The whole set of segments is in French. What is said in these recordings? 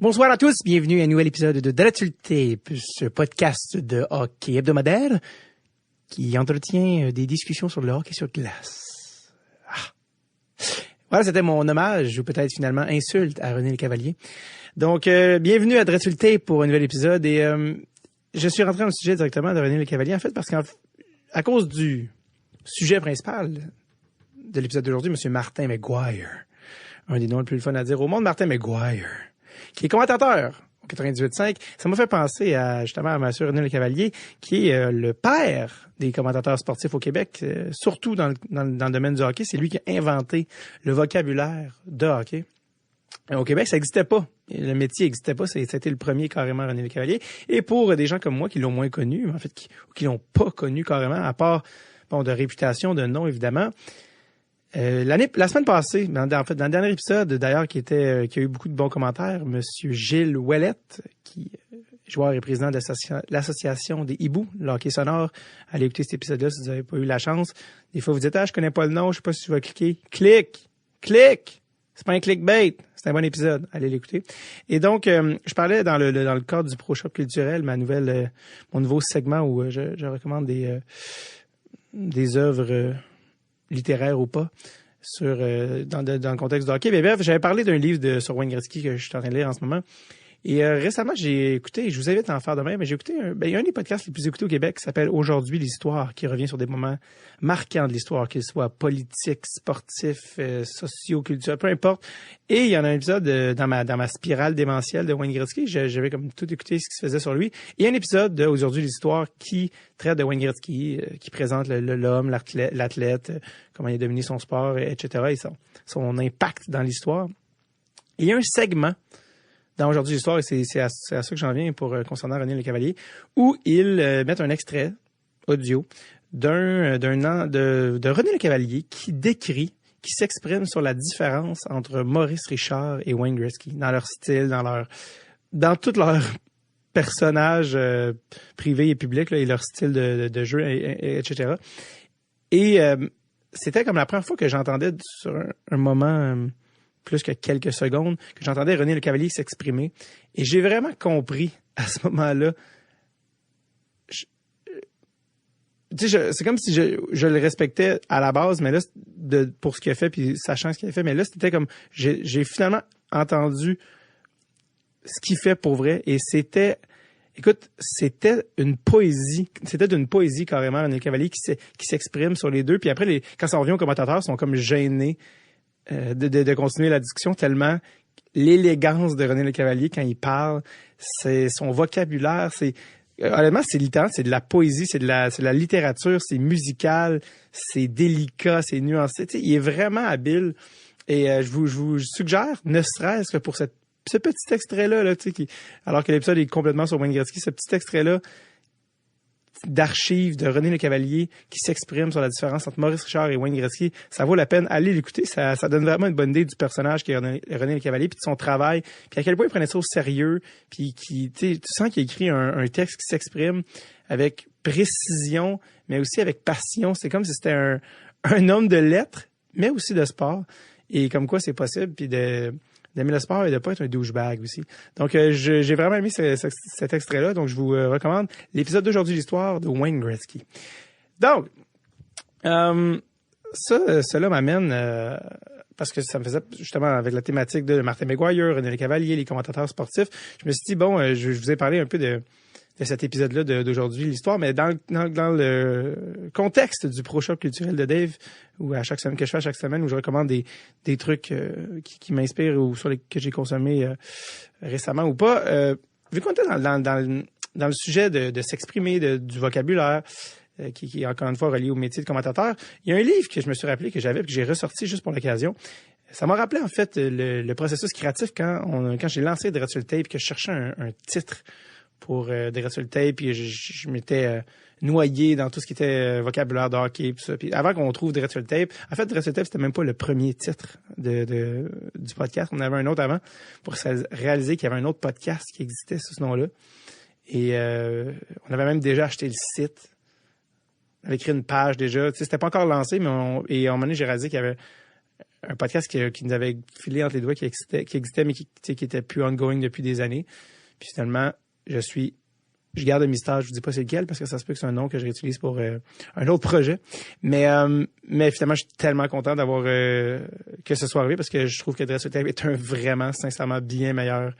Bonsoir à tous, bienvenue à un nouvel épisode de Dreadful Tape, ce podcast de hockey hebdomadaire qui entretient des discussions sur le hockey sur glace. Voilà, c'était mon hommage, ou peut-être finalement insulte à René Lecavalier. Donc, bienvenue à Dreadful Tape pour un nouvel épisode et je suis rentré dans le sujet directement de René Lecavalier, en fait, parce qu'à cause du sujet principal de l'épisode d'aujourd'hui, M. Martin McGuire, un des noms les plus fun à dire au monde, Martin McGuire, qui est commentateur au 98.5. Ça m'a fait penser justement à M. René Lecavalier, qui est le père des commentateurs sportifs au Québec, surtout dans le domaine du hockey. C'est lui qui a inventé le vocabulaire de hockey. Au Québec, ça n'existait pas. Le métier n'existait pas. C'était le premier carrément, René Lecavalier. Et pour des gens comme moi qui l'ont moins connu, en fait, qui l'ont pas connu carrément, à part de réputation, de nom évidemment. La semaine passée, dans le dernier épisode, d'ailleurs, qui a eu beaucoup de bons commentaires, Monsieur Gilles Ouellette, qui est joueur et président de l'association des hiboux, le hockey sonore. Allez écouter cet épisode-là si vous n'avez pas eu la chance. Des fois, vous dites, je connais pas le nom, je sais pas si tu vas cliquer. Clique! C'est pas un clickbait. C'est un bon épisode. Allez l'écouter. Et donc, je parlais dans le cadre du Pro Shop culturel, mon nouveau segment où je recommande des œuvres littéraire ou pas, dans le contexte du hockey. Mais bref, j'avais parlé d'un livre sur Wayne Gretzky que je suis en train de lire en ce moment. Et récemment, j'ai écouté, je vous invite à en faire de même, mais j'ai écouté il y a un des podcasts les plus écoutés au Québec qui s'appelle Aujourd'hui l'Histoire, qui revient sur des moments marquants de l'histoire, qu'ils soient politiques, sportifs, socio-culturels, peu importe. Et il y en a un épisode dans ma spirale démentielle de Wayne Gretzky, j'avais comme tout écouté ce qui se faisait sur lui. Et un épisode de Aujourd'hui l'Histoire qui traite de Wayne Gretzky, qui présente l'homme, l'athlète, comment il a dominé son sport, etc. et son impact dans l'histoire. Et il y a un segment dans Aujourd'hui l'Histoire, et c'est à ça que j'en viens concernant René Lecavalier, où ils mettent un extrait audio de René Lecavalier qui s'exprime sur la différence entre Maurice Richard et Wayne Gretzky, dans leur style, dans tout leur personnage privé et public, là, et leur style de jeu, etc. Et c'était comme la première fois que j'entendais sur un moment plus que quelques secondes, que j'entendais René Lecavalier s'exprimer. Et j'ai vraiment compris à ce moment-là. C'est comme si je le respectais à la base, mais là, pour ce qu'il a fait, puis sachant ce qu'il a fait, mais là, c'était comme, j'ai finalement entendu ce qu'il fait pour vrai, et c'était une poésie. C'était d'une poésie carrément, René Lecavalier qui s'exprime sur les deux, puis après, quand ça revient aux commentateurs, ils sont comme gênés de continuer la discussion, tellement l'élégance de René Lecavalier quand il parle, c'est son vocabulaire, honnêtement, c'est littéralement, c'est de la poésie, c'est de la littérature, c'est musical, c'est délicat, c'est nuancé. Tu sais, il est vraiment habile. Et je vous suggère, ne serait-ce que pour ce petit extrait-là, tu sais, alors que l'épisode est complètement sur Wayne Gretzky, ce petit extrait-là d'archives de René Lecavalier qui s'exprime sur la différence entre Maurice Richard et Wayne Gretzky, ça vaut la peine. Allez l'écouter, ça donne vraiment une bonne idée du personnage qui est René Lecavalier, puis de son travail, puis à quel point il prenait ça au sérieux, puis tu sens qu'il a écrit un texte qui s'exprime avec précision, mais aussi avec passion. C'est comme si c'était un homme de lettres, mais aussi de sport, et comme quoi c'est possible, puis d'aimer le sport et de pas être un douchebag aussi. Donc, j'ai vraiment aimé cet extrait-là. Donc, je vous recommande l'épisode d'Aujourd'hui l'Histoire de Wayne Gretzky. Donc, cela m'amène, parce que ça me faisait justement avec la thématique de Martin McGuire, René Lecavalier, les commentateurs sportifs. Je me suis dit, je vous ai parlé un peu de cet épisode-là d'Aujourd'hui l'Histoire, mais dans le contexte du Pro Shop culturel de Dave, où que je fais à chaque semaine, où je recommande des trucs qui m'inspirent ou que j'ai consommés récemment ou pas. Vu qu'on était dans le sujet de s'exprimer, du vocabulaire, qui est encore une fois relié au métier de commentateur, il y a un livre que je me suis rappelé que j'avais et que j'ai ressorti juste pour l'occasion. Ça m'a rappelé en fait le processus créatif quand j'ai lancé Dreadful Tape, que je cherchais un titre pour Dreadful Tape, puis je m'étais noyé dans tout ce qui était vocabulaire de hockey, tout ça. Puis avant qu'on trouve Dreadful Tape, en fait, Dreadful Tape, c'était même pas le premier titre du podcast. On avait un autre avant pour réaliser qu'il y avait un autre podcast qui existait sous ce nom-là. Et on avait même déjà acheté le site. On avait écrit une page déjà. Tu sais, c'était pas encore lancé, mais à un moment donné, j'ai réalisé qu'il y avait un podcast qui nous avait filé entre les doigts, qui existait mais qui était plus ongoing depuis des années. Puis finalement, je garde le mystère, je vous dis pas c'est lequel parce que ça se peut que c'est un nom que je réutilise pour un autre projet. Mais finalement, je suis tellement content d'avoir que ce soit arrivé parce que je trouve que Dress Tape est un vraiment, sincèrement, bien meilleur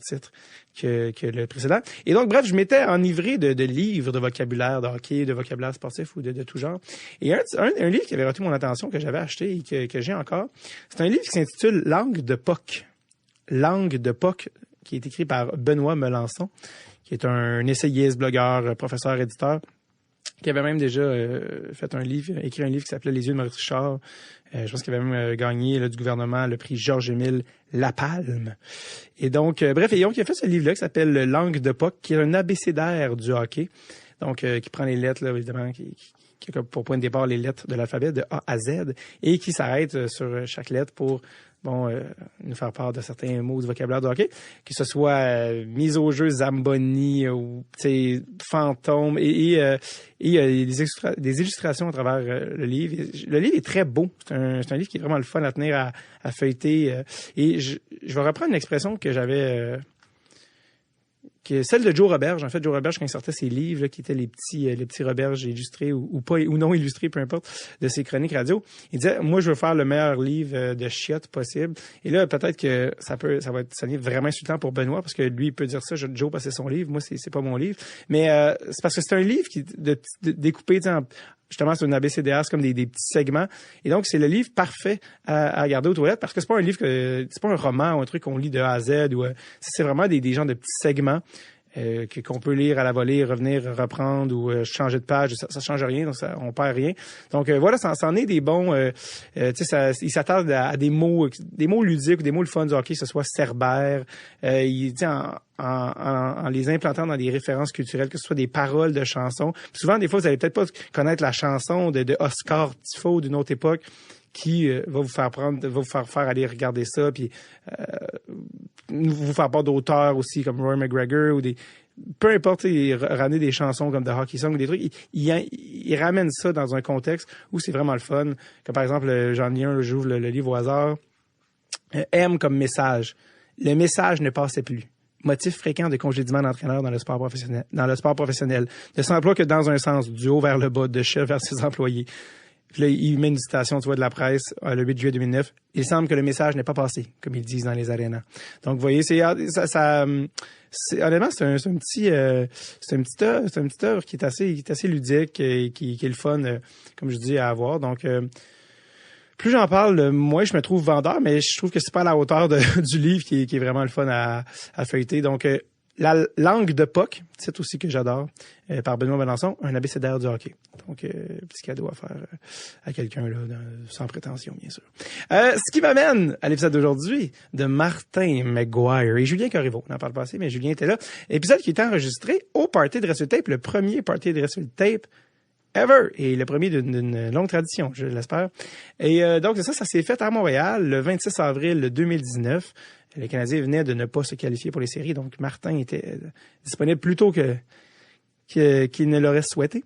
titre que le précédent. Et donc, bref, je m'étais enivré de livres de vocabulaire, de hockey, de vocabulaire sportif ou de tout genre. Et un livre qui avait retenu mon attention, que j'avais acheté et que j'ai encore, c'est un livre qui s'intitule Langue de Puck. Langue de Puck, qui est écrit par Benoît Melançon, qui est un essayiste, blogueur, professeur, éditeur, qui avait même déjà écrit un livre qui s'appelait Les yeux de Maurice Richard. Je pense qu'il avait même gagné du gouvernement le prix Georges-Émile Lapalme. Et donc, il a fait ce livre-là qui s'appelle Langue de Puck, qui est un abécédaire du hockey. Donc, qui prend les lettres, là, évidemment, qui a pour point de départ les lettres de l'alphabet de A à Z et qui s'arrête sur chaque lettre pour nous faire part de certains mots du vocabulaire de hockey, que ce soit mise au jeu, Zamboni ou fantôme et des illustrations à travers le livre. Le livre est très beau. C'est un livre qui est vraiment le fun à tenir à feuilleter. Et je vais reprendre une expression que j'avais qui est celle de Joe Roberge. En fait, Joe Roberge, quand il sortait ses livres, là, qui étaient les petits Roberge illustrés ou pas, ou non illustrés, peu importe, de ses chroniques radio, il disait, moi, je veux faire le meilleur livre de chiottes possible. Et là, peut-être que ça va être sonner vraiment insultant pour Benoît, parce que lui, il peut dire ça, Joe, parce que c'est son livre. Moi, c'est pas mon livre. Mais, c'est parce que c'est un livre qui, découpé, justement, c'est un abécédaire, c'est comme des petits segments. Et donc, c'est le livre parfait à garder aux toilettes parce que c'est pas un livre c'est pas un roman ou un truc qu'on lit de A à Z ou, c'est vraiment des genres de petits segments, qu'on peut lire à la volée, revenir, reprendre ou changer de page. Ça change rien, donc on perd rien. Donc, voilà, ça en est des bons, il s'attarde à des mots ludiques ou des mots le fun du hockey, que ce soit cerbère, en les implantant dans des références culturelles, que ce soit des paroles de chansons. Puis souvent, des fois, vous allez peut-être pas connaître la chanson de Oscar Tifo d'une autre époque qui va vous faire aller regarder ça, puis vous faire part d'auteurs aussi comme Roy McGregor ou peu importe, ramener des chansons comme The Hockey Song ou des trucs, il ramène ça dans un contexte où c'est vraiment le fun. Comme par exemple, j'en ai un, j'ouvre le livre au hasard. M comme message. Le message ne passait plus. Motif fréquent de congédiement d'entraîneurs dans le sport professionnel. Ne s'emploie que dans un sens, du haut vers le bas, de chef vers ses employés. Puis là, il met une citation, de la presse, le 8 juillet 2009. Il semble que le message n'est pas passé, comme ils disent dans les arénas. Donc, vous voyez, honnêtement, c'est un petit œuvre qui est assez ludique et qui est le fun, comme je dis, à avoir. Donc, plus j'en parle, moins je me trouve vendeur, mais je trouve que c'est pas à la hauteur du livre qui est vraiment le fun à feuilleter. Donc, La Langue de Puck, c'est aussi que j'adore, par Benoît Melançon, un abécédaire du hockey. Donc, petit cadeau à faire à quelqu'un là, sans prétention, bien sûr. Ce qui m'amène à l'épisode d'aujourd'hui de Martin McGuire et Julien Corriveau. On n'en parle pas assez, mais Julien était là. Épisode qui était enregistré au Party de Dress Tape, le premier Party de Dress Tape ever, et le premier d'une longue tradition, je l'espère. Et donc, ça s'est fait à Montréal le 26 avril 2019. Les Canadiens venaient de ne pas se qualifier pour les séries, donc Martin était disponible plus tôt qu'il ne l'aurait souhaité.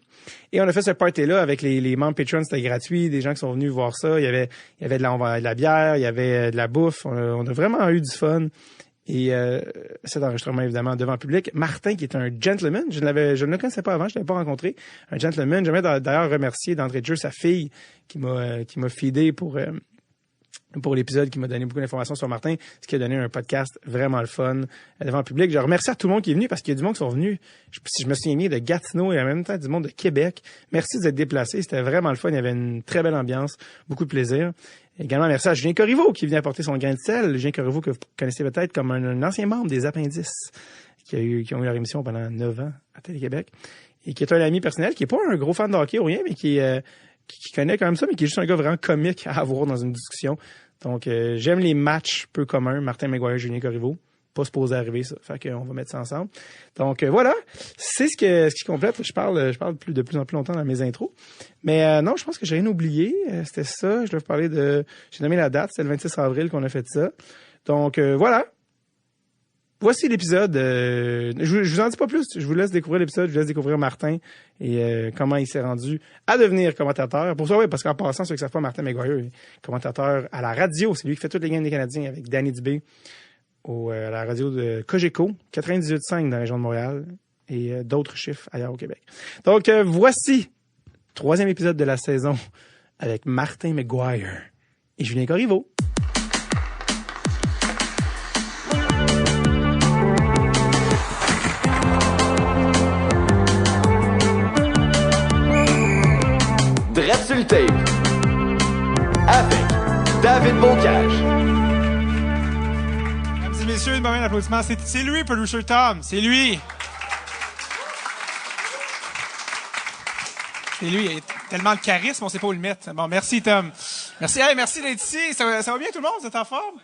Et on a fait ce party-là avec les membres Patreon, c'était gratuit, des gens qui sont venus voir ça. Il y avait de la bière, il y avait de la bouffe. On a vraiment eu du fun. Et cet enregistrement, évidemment, devant le public. Martin, qui est un gentleman, je ne le connaissais pas avant, je ne l'avais pas rencontré. Un gentleman. J'aimerais d'ailleurs remercier d'entrée de jeu sa fille qui m'a feedé pour l'épisode, qui m'a donné beaucoup d'informations sur Martin, ce qui a donné un podcast vraiment le fun devant le public. Je remercie à tout le monde qui est venu parce qu'il y a du monde qui sont venus. Si je me souviens bien, de Gatineau et en même temps du monde de Québec. Merci de vous être déplacés. C'était vraiment le fun. Il y avait une très belle ambiance, beaucoup de plaisir. Également, merci à Julien Corriveau qui vient apporter son grain de sel. Julien Corriveau que vous connaissez peut-être comme un ancien membre des Appendices qui ont eu leur émission pendant 9 ans à Télé-Québec et qui est un ami personnel, qui est pas un gros fan de hockey ou rien, mais qui connaît quand même ça, mais qui est juste un gars vraiment comique à avoir dans une discussion. Donc, j'aime les matchs peu communs, Martin McGuire, Julien Corriveau. Pas supposé arriver, ça. Fait qu'on va mettre ça ensemble. Donc, voilà. C'est ce qui complète. Je parle de plus en plus longtemps dans mes intros. Mais non, je pense que j'ai rien oublié. C'était ça. Je dois vous parler j'ai nommé la date. C'est le 26 avril qu'on a fait ça. Donc, voilà. voici l'épisode. Je vous en dis pas plus. Je vous laisse découvrir l'épisode. Je vous laisse découvrir Martin et comment il s'est rendu à devenir commentateur. Pour ça, oui, parce qu'en passant, ceux qui savent pas, Martin McGuire est commentateur à la radio. C'est lui qui fait toutes les games des Canadiens avec Danny Dubé à la radio de Cogeco, 98.5 dans la région de Montréal et d'autres chiffres ailleurs au Québec. Donc, voici le 3e épisode de la saison avec Martin McGuire et Julien Corriveau. Drette sur le tape avec David Bocage. Mesdames et messieurs, une bonne applaudissement. C'est lui, Producer Tom. C'est lui. C'est lui. Il a tellement de charisme, on sait pas où le mettre. Bon, merci, Tom. Merci. Hey, merci d'être ici. Ça va bien, tout le monde? Vous êtes en forme?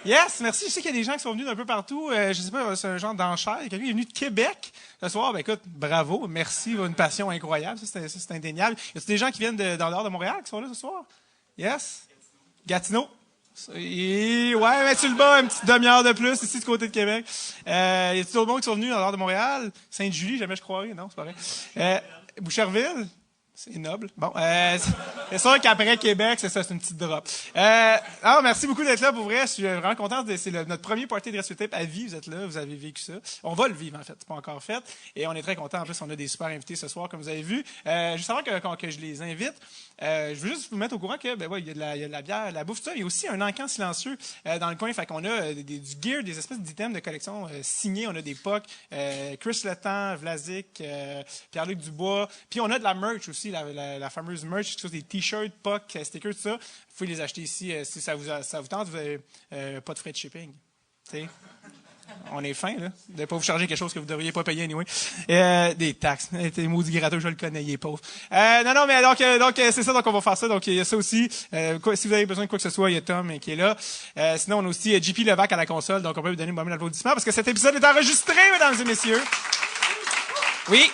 Yes, merci. Je sais qu'il y a des gens qui sont venus d'un peu partout. Je sais pas, c'est un genre d'enchère. Quelqu'un est venu de Québec ce soir. Ben écoute, bravo. Merci. Une passion incroyable. Ça, c'est indéniable. Y a-t-il des gens qui viennent d'en dehors de Montréal qui sont là ce soir? Yes? Gatineau? Et, ouais, mais tu le bats une petite demi-heure de plus ici du côté de Québec. Y a-t-il d'autres monde qui sont venus en dehors de Montréal? Sainte-Julie, jamais je croirais. Non, c'est pas vrai. Boucherville? C'est noble. Bon, c'est sûr qu'après Québec, c'est ça, c'est une petite drop. Merci beaucoup d'être là, pour vrai. Je suis vraiment content. C'est notre premier party de Drette Tape à vie. Vous êtes là, vous avez vécu ça. On va le vivre, en fait. C'est pas encore fait. Et on est très content. En plus, on a des super invités ce soir, comme vous avez vu. Juste avant que je les invite, je veux juste vous mettre au courant que, il y a de la bière, de la bouffe, tout ça. Il y a aussi un encan silencieux dans le coin. Fait qu'on a du gear, des espèces d'items de collection signés. On a des pucks, Chris Letang, Vlasic, Pierre-Luc Dubois. Puis on a de la merch aussi, la fameuse merch, des t-shirts, pucks, stickers, tout ça. Vous pouvez les acheter ici si ça vous tente. Vous avez pas de frais de shipping. T'sais? On est fin, là. De ne pas vous charger quelque chose que vous ne devriez pas payer anyway. Des taxes. T'es maudit gratteux, je le connais, il est pauvre. Non, mais donc c'est ça, donc on va faire ça. Donc, il y a ça aussi. Si vous avez besoin de quoi que ce soit, il y a Tom qui est là. Sinon, on a aussi JP Levac à la console. Donc, on peut lui donner un moment d'applaudissement parce que cet épisode est enregistré, mesdames et messieurs. Oui.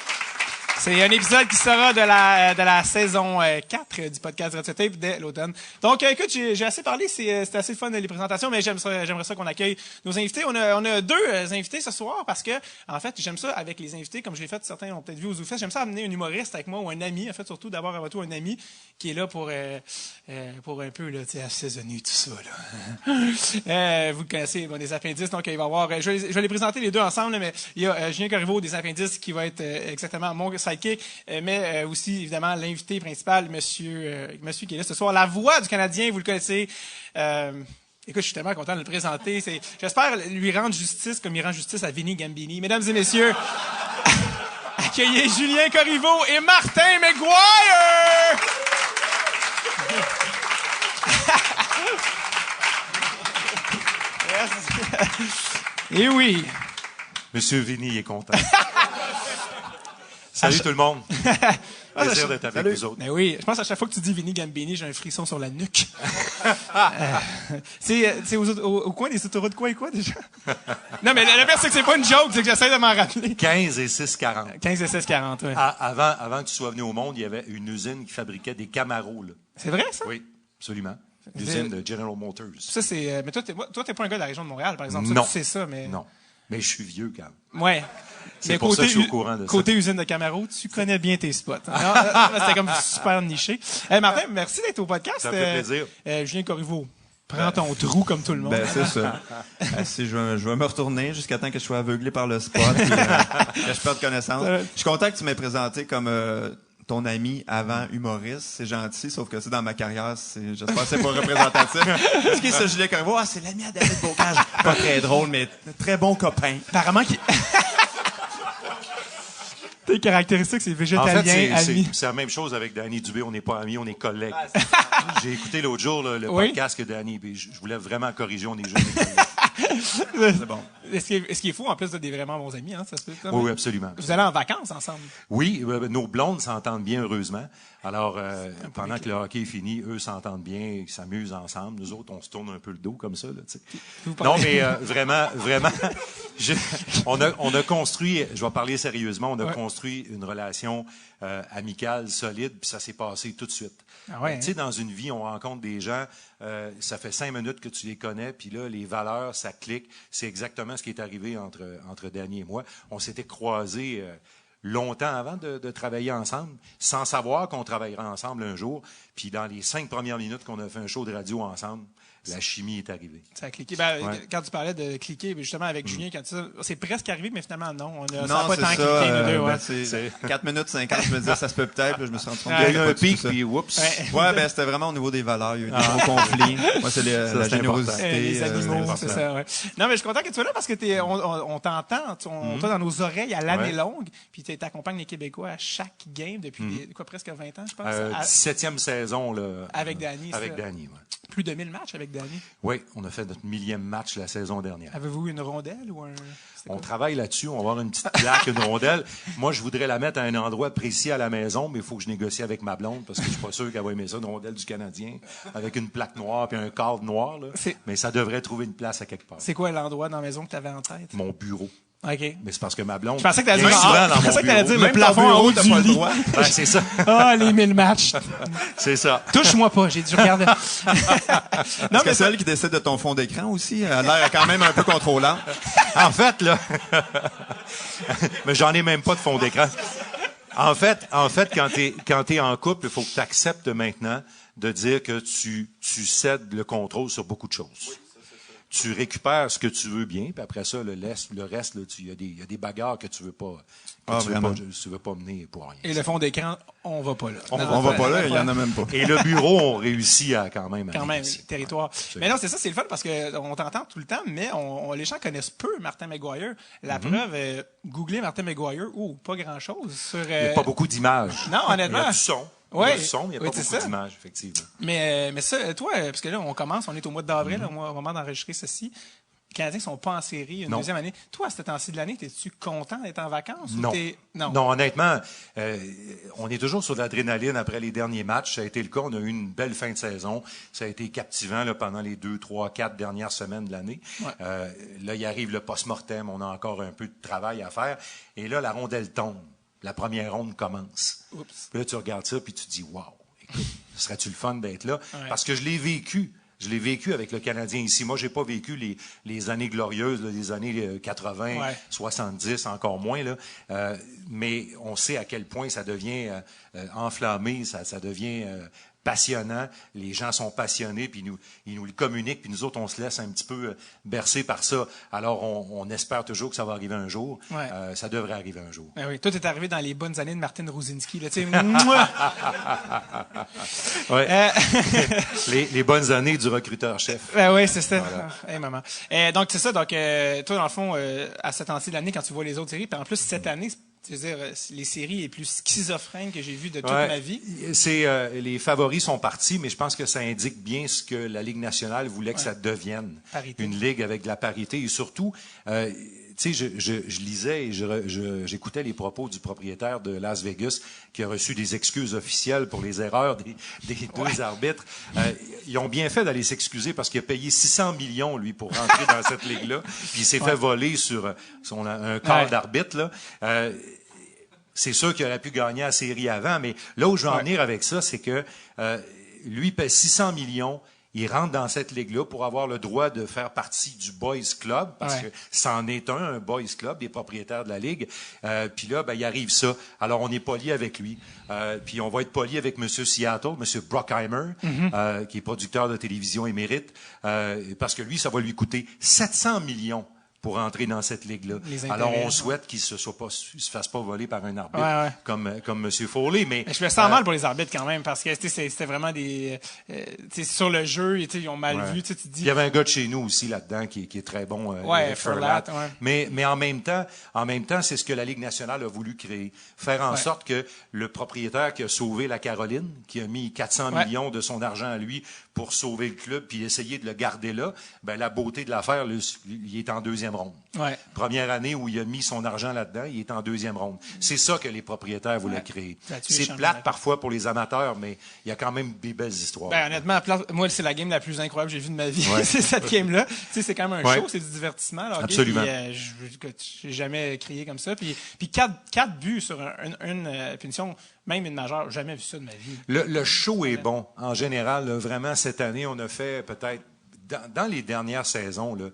C'est un épisode qui sera de la saison 4 du podcast Drette Tape dès l'automne. Donc, écoute, j'ai assez parlé, c'était assez fun les présentations, mais j'aimerais ça qu'on accueille nos invités. On a deux invités ce soir parce que, en fait, j'aime ça avec les invités, comme je l'ai fait, certains ont peut-être vu aux Zoufest, j'aime ça amener un humoriste avec moi ou un ami, en fait, surtout d'abord avant tout un ami qui est là pour un peu, là, tu sais, assaisonner tout ça, là. Vous le connaissez, des appendices, donc il va y avoir, je vais les présenter les deux ensemble, là, mais il y a Julien Corriveau des appendices qui va être exactement mon sidekick, mais aussi, évidemment, l'invité principal, monsieur qui est là ce soir, la voix du Canadien, vous le connaissez. Écoute, je suis tellement content de le présenter. J'espère lui rendre justice comme il rend justice à Vinny Gambini. Mesdames et messieurs, accueillez Julien Corriveau et Martin McGuire! Et oui. Monsieur Vinny est content. Salut tout le monde. Plaisir d'être avec vous autres. Mais oui, je pense à chaque fois que tu dis Vinny Gambini, j'ai un frisson sur la nuque. C'est au coin des autoroutes quoi et quoi déjà? Non, mais le pire, c'est que c'est pas une joke, c'est que j'essaie de m'en rappeler. 15 et 6,40. 15 et 6,40, oui. Avant que tu sois venu au monde, il y avait une usine qui fabriquait des Camaros. Là. C'est vrai, ça? Oui, absolument. L'usine de General Motors. Ça, c'est. Mais toi, t'es pas un gars de la région de Montréal, par exemple. Non. Ça, tu sais ça, mais. Non. Mais je suis vieux quand même. Ouais. C'est pour ça que je suis au courant de ça. Côté usine de Camaro, tu connais bien tes spots. C'était comme super niché. Martin, merci d'être au podcast. Ça fait plaisir. Julien Corriveau, prends ton trou comme tout le monde. C'est ça. Je vais me retourner jusqu'à temps que je sois aveuglé par le spot et que je perde connaissance. Je suis content que tu m'aies présenté comme ton ami avant humoriste. C'est gentil, sauf que c'est dans ma carrière, j'espère que c'est pas représentatif. Est-ce que c'est Julien Corriveau? Ah, c'est l'ami à David Bocage. Pas très drôle, mais très bon copain. Apparemment qu'il... Tes caractéristiques, c'est végétalien, en fait, ami. c'est la même chose avec Danny Dubé. On n'est pas amis, on est collègues. J'ai écouté l'autre jour le podcast que Danny, puis je voulais vraiment corriger, on est jeunes collègues. C'est bon. Est-ce qu'il est fou, en plus, des vraiment bons amis, hein? Ça se peut, ça, oui, absolument. Vous allez en vacances ensemble? Oui, nos blondes s'entendent bien, heureusement. Alors, pendant que le hockey est fini, eux s'entendent bien, ils s'amusent ensemble. Nous autres, on se tourne un peu le dos comme ça, là, tu sais. Non, mais vraiment, On a construit, je vais parler sérieusement, on a construit une relation amicale, solide, puis ça s'est passé tout de suite. Ah ouais, tu sais, dans une vie, on rencontre des gens, ça fait 5 minutes que tu les connais, puis là, les valeurs, ça clique. C'est exactement ce qui est arrivé entre Danny et moi. On s'était croisés longtemps avant de travailler ensemble, sans savoir qu'on travaillerait ensemble un jour. Puis dans les 5 premières minutes qu'on a fait un show de radio ensemble, la chimie est arrivée. Ça a cliqué. Quand tu parlais de cliquer, justement, avec Julien, quand c'est presque arrivé, mais finalement, non. Ça n'a pas tant cliqué, nous deux. Ouais. C'est 4 minutes, 50, je me disais, ça se peut peut-être. Là, je me suis rendu compte Il y a eu un pic, puis oups. Ouais, c'était vraiment au niveau des valeurs. Il y a eu des gros conflits. Moi, c'est la générosité. Les animaux, c'est ça, ouais. Non, mais je suis content que tu sois là parce que on t'entend, toi, dans nos oreilles à l'année longue, puis tu accompagnes les Québécois à chaque game depuis presque 20 ans, je pense. 17e saison, là. Avec Danny, Avec Danny, oui. Plus de 1000 matchs avec Danny. Oui, on a fait notre 1000e match la saison dernière. Avez-vous une rondelle ou un... On travaille là-dessus, on va avoir une petite plaque, une rondelle. Moi, je voudrais la mettre à un endroit précis à la maison, mais il faut que je négocie avec ma blonde parce que je suis pas sûr qu'elle va aimer ça, une rondelle du Canadien, avec une plaque noire puis un cadre noir. Là. Mais ça devrait trouver une place à quelque part. C'est quoi l'endroit dans la maison que tu avais en tête? Mon bureau. OK. Mais c'est parce que ma blonde. Je pensais que t'allais dire le plafond en haut du lit. Ben, c'est ça. Ah, les 1000 matchs. C'est ça. Touche-moi pas, j'ai dû regarder. Non, mais celle qui décide de ton fond d'écran aussi, elle a l'air quand même un peu contrôlante. En fait, là. Mais j'en ai même pas de fond d'écran. En fait, quand t'es en couple, il faut que tu acceptes maintenant de dire que tu cèdes le contrôle sur beaucoup de choses. Tu récupères ce que tu veux bien, puis après ça, le reste, il y a des bagarres que tu veux pas, tu veux pas mener pour rien. Et le fond d'écran, on va pas là. On va pas là, il y en a même pas. Et le bureau, on réussit à quand même. Territoire. Mais non, c'est ça, c'est le fun parce que on t'entend tout le temps, mais les gens connaissent peu Martin McGuire. La preuve, googlez Martin McGuire, pas grand-chose. Il n'y a pas beaucoup d'images. Non, honnêtement. Il y a du son. Oui, il n'y a pas beaucoup d'images, effectivement. Mais ça, toi, parce que là, on est au mois d'avril, au moment d'enregistrer ceci. Les Canadiens ne sont pas en série une deuxième année. Toi, à ce temps-ci de l'année, es-tu content d'être en vacances? Non. Non, honnêtement, on est toujours sur de l'adrénaline après les derniers matchs. Ça a été le cas. On a eu une belle fin de saison. Ça a été captivant là, pendant les 2, 3, 4 dernières semaines de l'année. Ouais. Là, il arrive le post-mortem. On a encore un peu de travail à faire. Et là, la rondelle tombe. La première ronde commence. Oups. Puis là, tu regardes ça, puis tu te dis, wow, écoute, serait-tu le fun d'être là? Ouais. Parce que je l'ai vécu. Je l'ai vécu avec le Canadien ici. Moi, j'ai pas vécu les années glorieuses, là, les années 80, 70, encore moins. Là. Mais on sait à quel point ça devient enflammé, ça devient passionnant. Les gens sont passionnés, puis ils nous le communiquent, puis nous autres, on se laisse un petit peu bercer par ça. Alors, on espère toujours que ça va arriver un jour. Ouais. Ça devrait arriver un jour. Oui, toi, tu es arrivé dans les bonnes années de Martin Ruzinski. Là, ouais. Les bonnes années du recruteur-chef. Oui, c'est ça. Voilà. Hey, maman. Donc, c'est ça. Donc, toi, dans le fond, à cette année de l'année, quand tu vois les autres séries, puis en plus, cette année, c'est-à-dire les séries les plus schizophrènes que j'ai vues de toute ma vie. Les favoris sont partis, mais je pense que ça indique bien ce que la Ligue nationale voulait que ça devienne. Parité. Une ligue avec de la parité. Et surtout, tu sais, je lisais et j'écoutais les propos du propriétaire de Las Vegas qui a reçu des excuses officielles pour les erreurs des deux arbitres. Ils ont bien fait d'aller s'excuser parce qu'il a payé 600 millions, lui, pour rentrer dans cette ligue-là. Puis il s'est fait voler sur un corps d'arbitre, là. C'est sûr qu'il aurait pu gagner la série avant, mais là où je veux en venir avec ça, c'est que lui paie 600 millions. Il rentre dans cette ligue-là pour avoir le droit de faire partie du Boys Club, parce que c'en est un Boys Club, des propriétaires de la Ligue. Puis là, il arrive ça. Alors, on est poli avec lui. Puis on va être poli avec M. Seattle, M. Brockheimer, qui est producteur de télévision émérite, parce que lui, ça va lui coûter 700 millions pour entrer dans cette ligue-là. Alors, on souhaite qu'il se fasse pas voler par un arbitre comme M. Foley. Mais je me sens mal pour les arbitres quand même, parce que c'était vraiment des... sur le jeu, ils ont mal vu. Tu dis... Il y avait un gars de chez nous aussi là-dedans qui est très bon. Furlat. Mais en même temps, c'est ce que la Ligue nationale a voulu créer. Faire en sorte que le propriétaire qui a sauvé la Caroline, qui a mis 400 millions de son argent à lui pour sauver le club puis essayer de le garder là, ben la beauté de l'affaire, il est en deuxième ronde. Ouais. Première année où il a mis son argent là-dedans, il est en deuxième ronde. C'est ça que les propriétaires voulaient créer. C'est plate parfois pour les amateurs, mais il y a quand même des belles histoires. Ben, honnêtement, moi, c'est la game la plus incroyable que j'ai vue de ma vie. C'est cette game-là. Tu sais, c'est quand même un show, c'est du divertissement. Là, absolument. Puis, j'ai jamais crié comme ça. Puis 4 buts sur une punition, même une majeure, jamais vu ça de ma vie. Le show est bon. En général, là, vraiment, cette année, on a fait peut-être, dans les dernières saisons, là,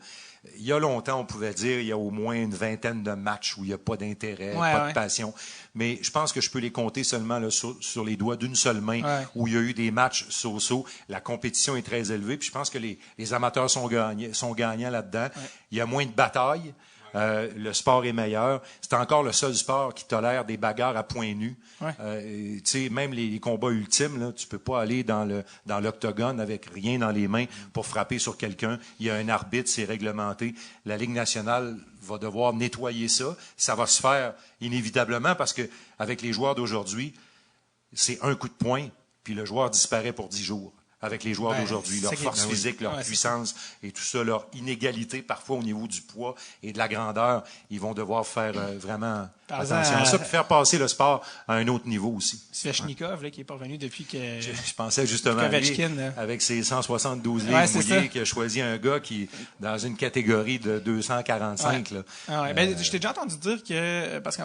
il y a longtemps, on pouvait dire il y a au moins une vingtaine de matchs où il n'y a pas d'intérêt, pas de passion. Mais je pense que je peux les compter seulement là, sur les doigts d'une seule main où il y a eu des matchs so-so. La compétition est très élevée. Puis je pense que les amateurs sont gagnants là-dedans. Il y a moins de batailles. Le sport est meilleur. C'est encore le seul sport qui tolère des bagarres à poings nus. Tu sais, même les combats ultimes, là, tu peux pas aller dans l'octogone avec rien dans les mains pour frapper sur quelqu'un. Il y a un arbitre, c'est réglementé. La Ligue nationale va devoir nettoyer ça. Ça va se faire inévitablement parce que avec les joueurs d'aujourd'hui, c'est un coup de poing, puis le joueur disparaît pour 10 jours. Avec les joueurs d'aujourd'hui, leur force physique, leur puissance et tout ça, leur inégalité parfois au niveau du poids et de la grandeur, ils vont devoir faire vraiment attention à ça, puis faire passer le sport à un autre niveau aussi. Svechnikov, là, qui est pas revenu depuis que... Je pensais justement à lui, avec ses 172 livres mouillés, qui a choisi un gars qui, dans une catégorie de 245. Là. Je t'ai déjà entendu dire que, parce que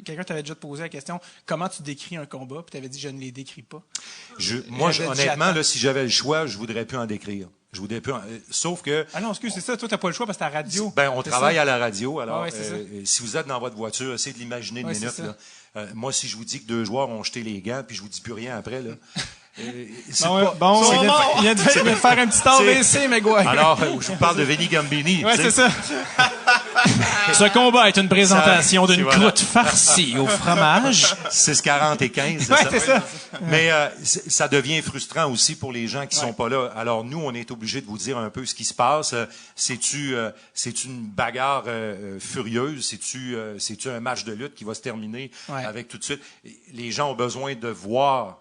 quelqu'un t'avait déjà posé la question, comment tu décris un combat, puis tu avais dit, je ne les décris pas. Moi, honnêtement, là, si j'avais le choix, je voudrais plus en décrire. Je voudrais plus sauf que... Ah non, excuse, c'est ça. Toi, t'as pas le choix parce que t'es à la radio. Ben, on travaille à la radio. Alors, si vous êtes dans votre voiture, essayez de l'imaginer une minute. Là. Moi, si je vous dis que 2 joueurs ont jeté les gants, puis je vous dis plus rien après, là... il vient de faire un petit AVC, McGuire. Alors, je vous parle de Vinny Gambini. Oui, c'est ça. Ce combat est une présentation d'une croûte farcie au fromage. 6,40 et 15, c'est ça. Mais ça devient frustrant aussi pour les gens qui sont pas là. Alors, nous, on est obligés de vous dire un peu ce qui se passe. C'est-tu une bagarre furieuse? C'est-tu un match de lutte qui va se terminer avec tout de suite? Les gens ont besoin de voir.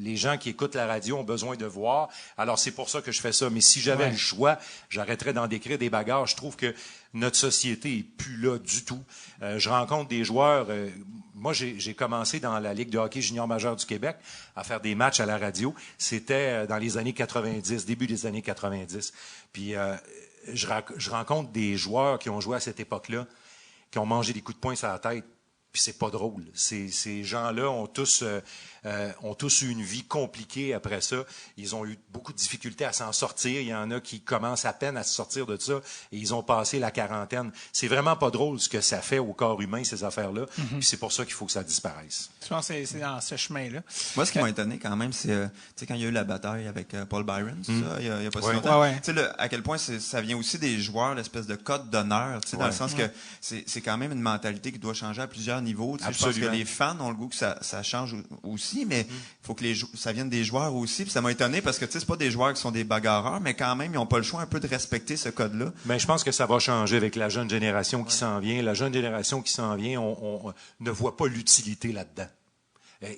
Les gens qui écoutent la radio ont besoin de voir. Alors, c'est pour ça que je fais ça. Mais si j'avais le choix, j'arrêterais d'en décrire des bagarres. Je trouve que notre société est plus là du tout. Je rencontre des joueurs... moi, j'ai commencé dans la Ligue de hockey junior majeur du Québec à faire des matchs à la radio. C'était dans les années 90, début des années 90. Puis, je rencontre des joueurs qui ont joué à cette époque-là, qui ont mangé des coups de poing sur la tête. Puis c'est pas drôle. Ces gens-là ont tous eu une vie compliquée après ça. Ils ont eu beaucoup de difficultés à s'en sortir. Il y en a qui commencent à peine à se sortir de ça et ils ont passé la quarantaine. C'est vraiment pas drôle ce que ça fait au corps humain, ces affaires-là. Puis c'est pour ça qu'il faut que ça disparaisse. Je pense que c'est dans ce chemin-là. Moi, ce qui m'a étonné quand même, c'est quand il y a eu la bataille avec Paul Byron, ça, il y a pas si longtemps. À quel point ça vient aussi des joueurs, l'espèce de code d'honneur, dans le sens que c'est quand même une mentalité qui doit changer à plusieurs niveaux. Je pense que les fans ont le goût que ça change aussi, mais il faut que ça vienne des joueurs aussi. Puis ça m'a étonné parce que c'est pas des joueurs qui sont des bagarreurs, mais quand même, ils n'ont pas le choix un peu de respecter ce code-là. Mais je pense que ça va changer avec la jeune génération qui s'en vient. La jeune génération qui s'en vient, on ne voit pas l'utilité là-dedans.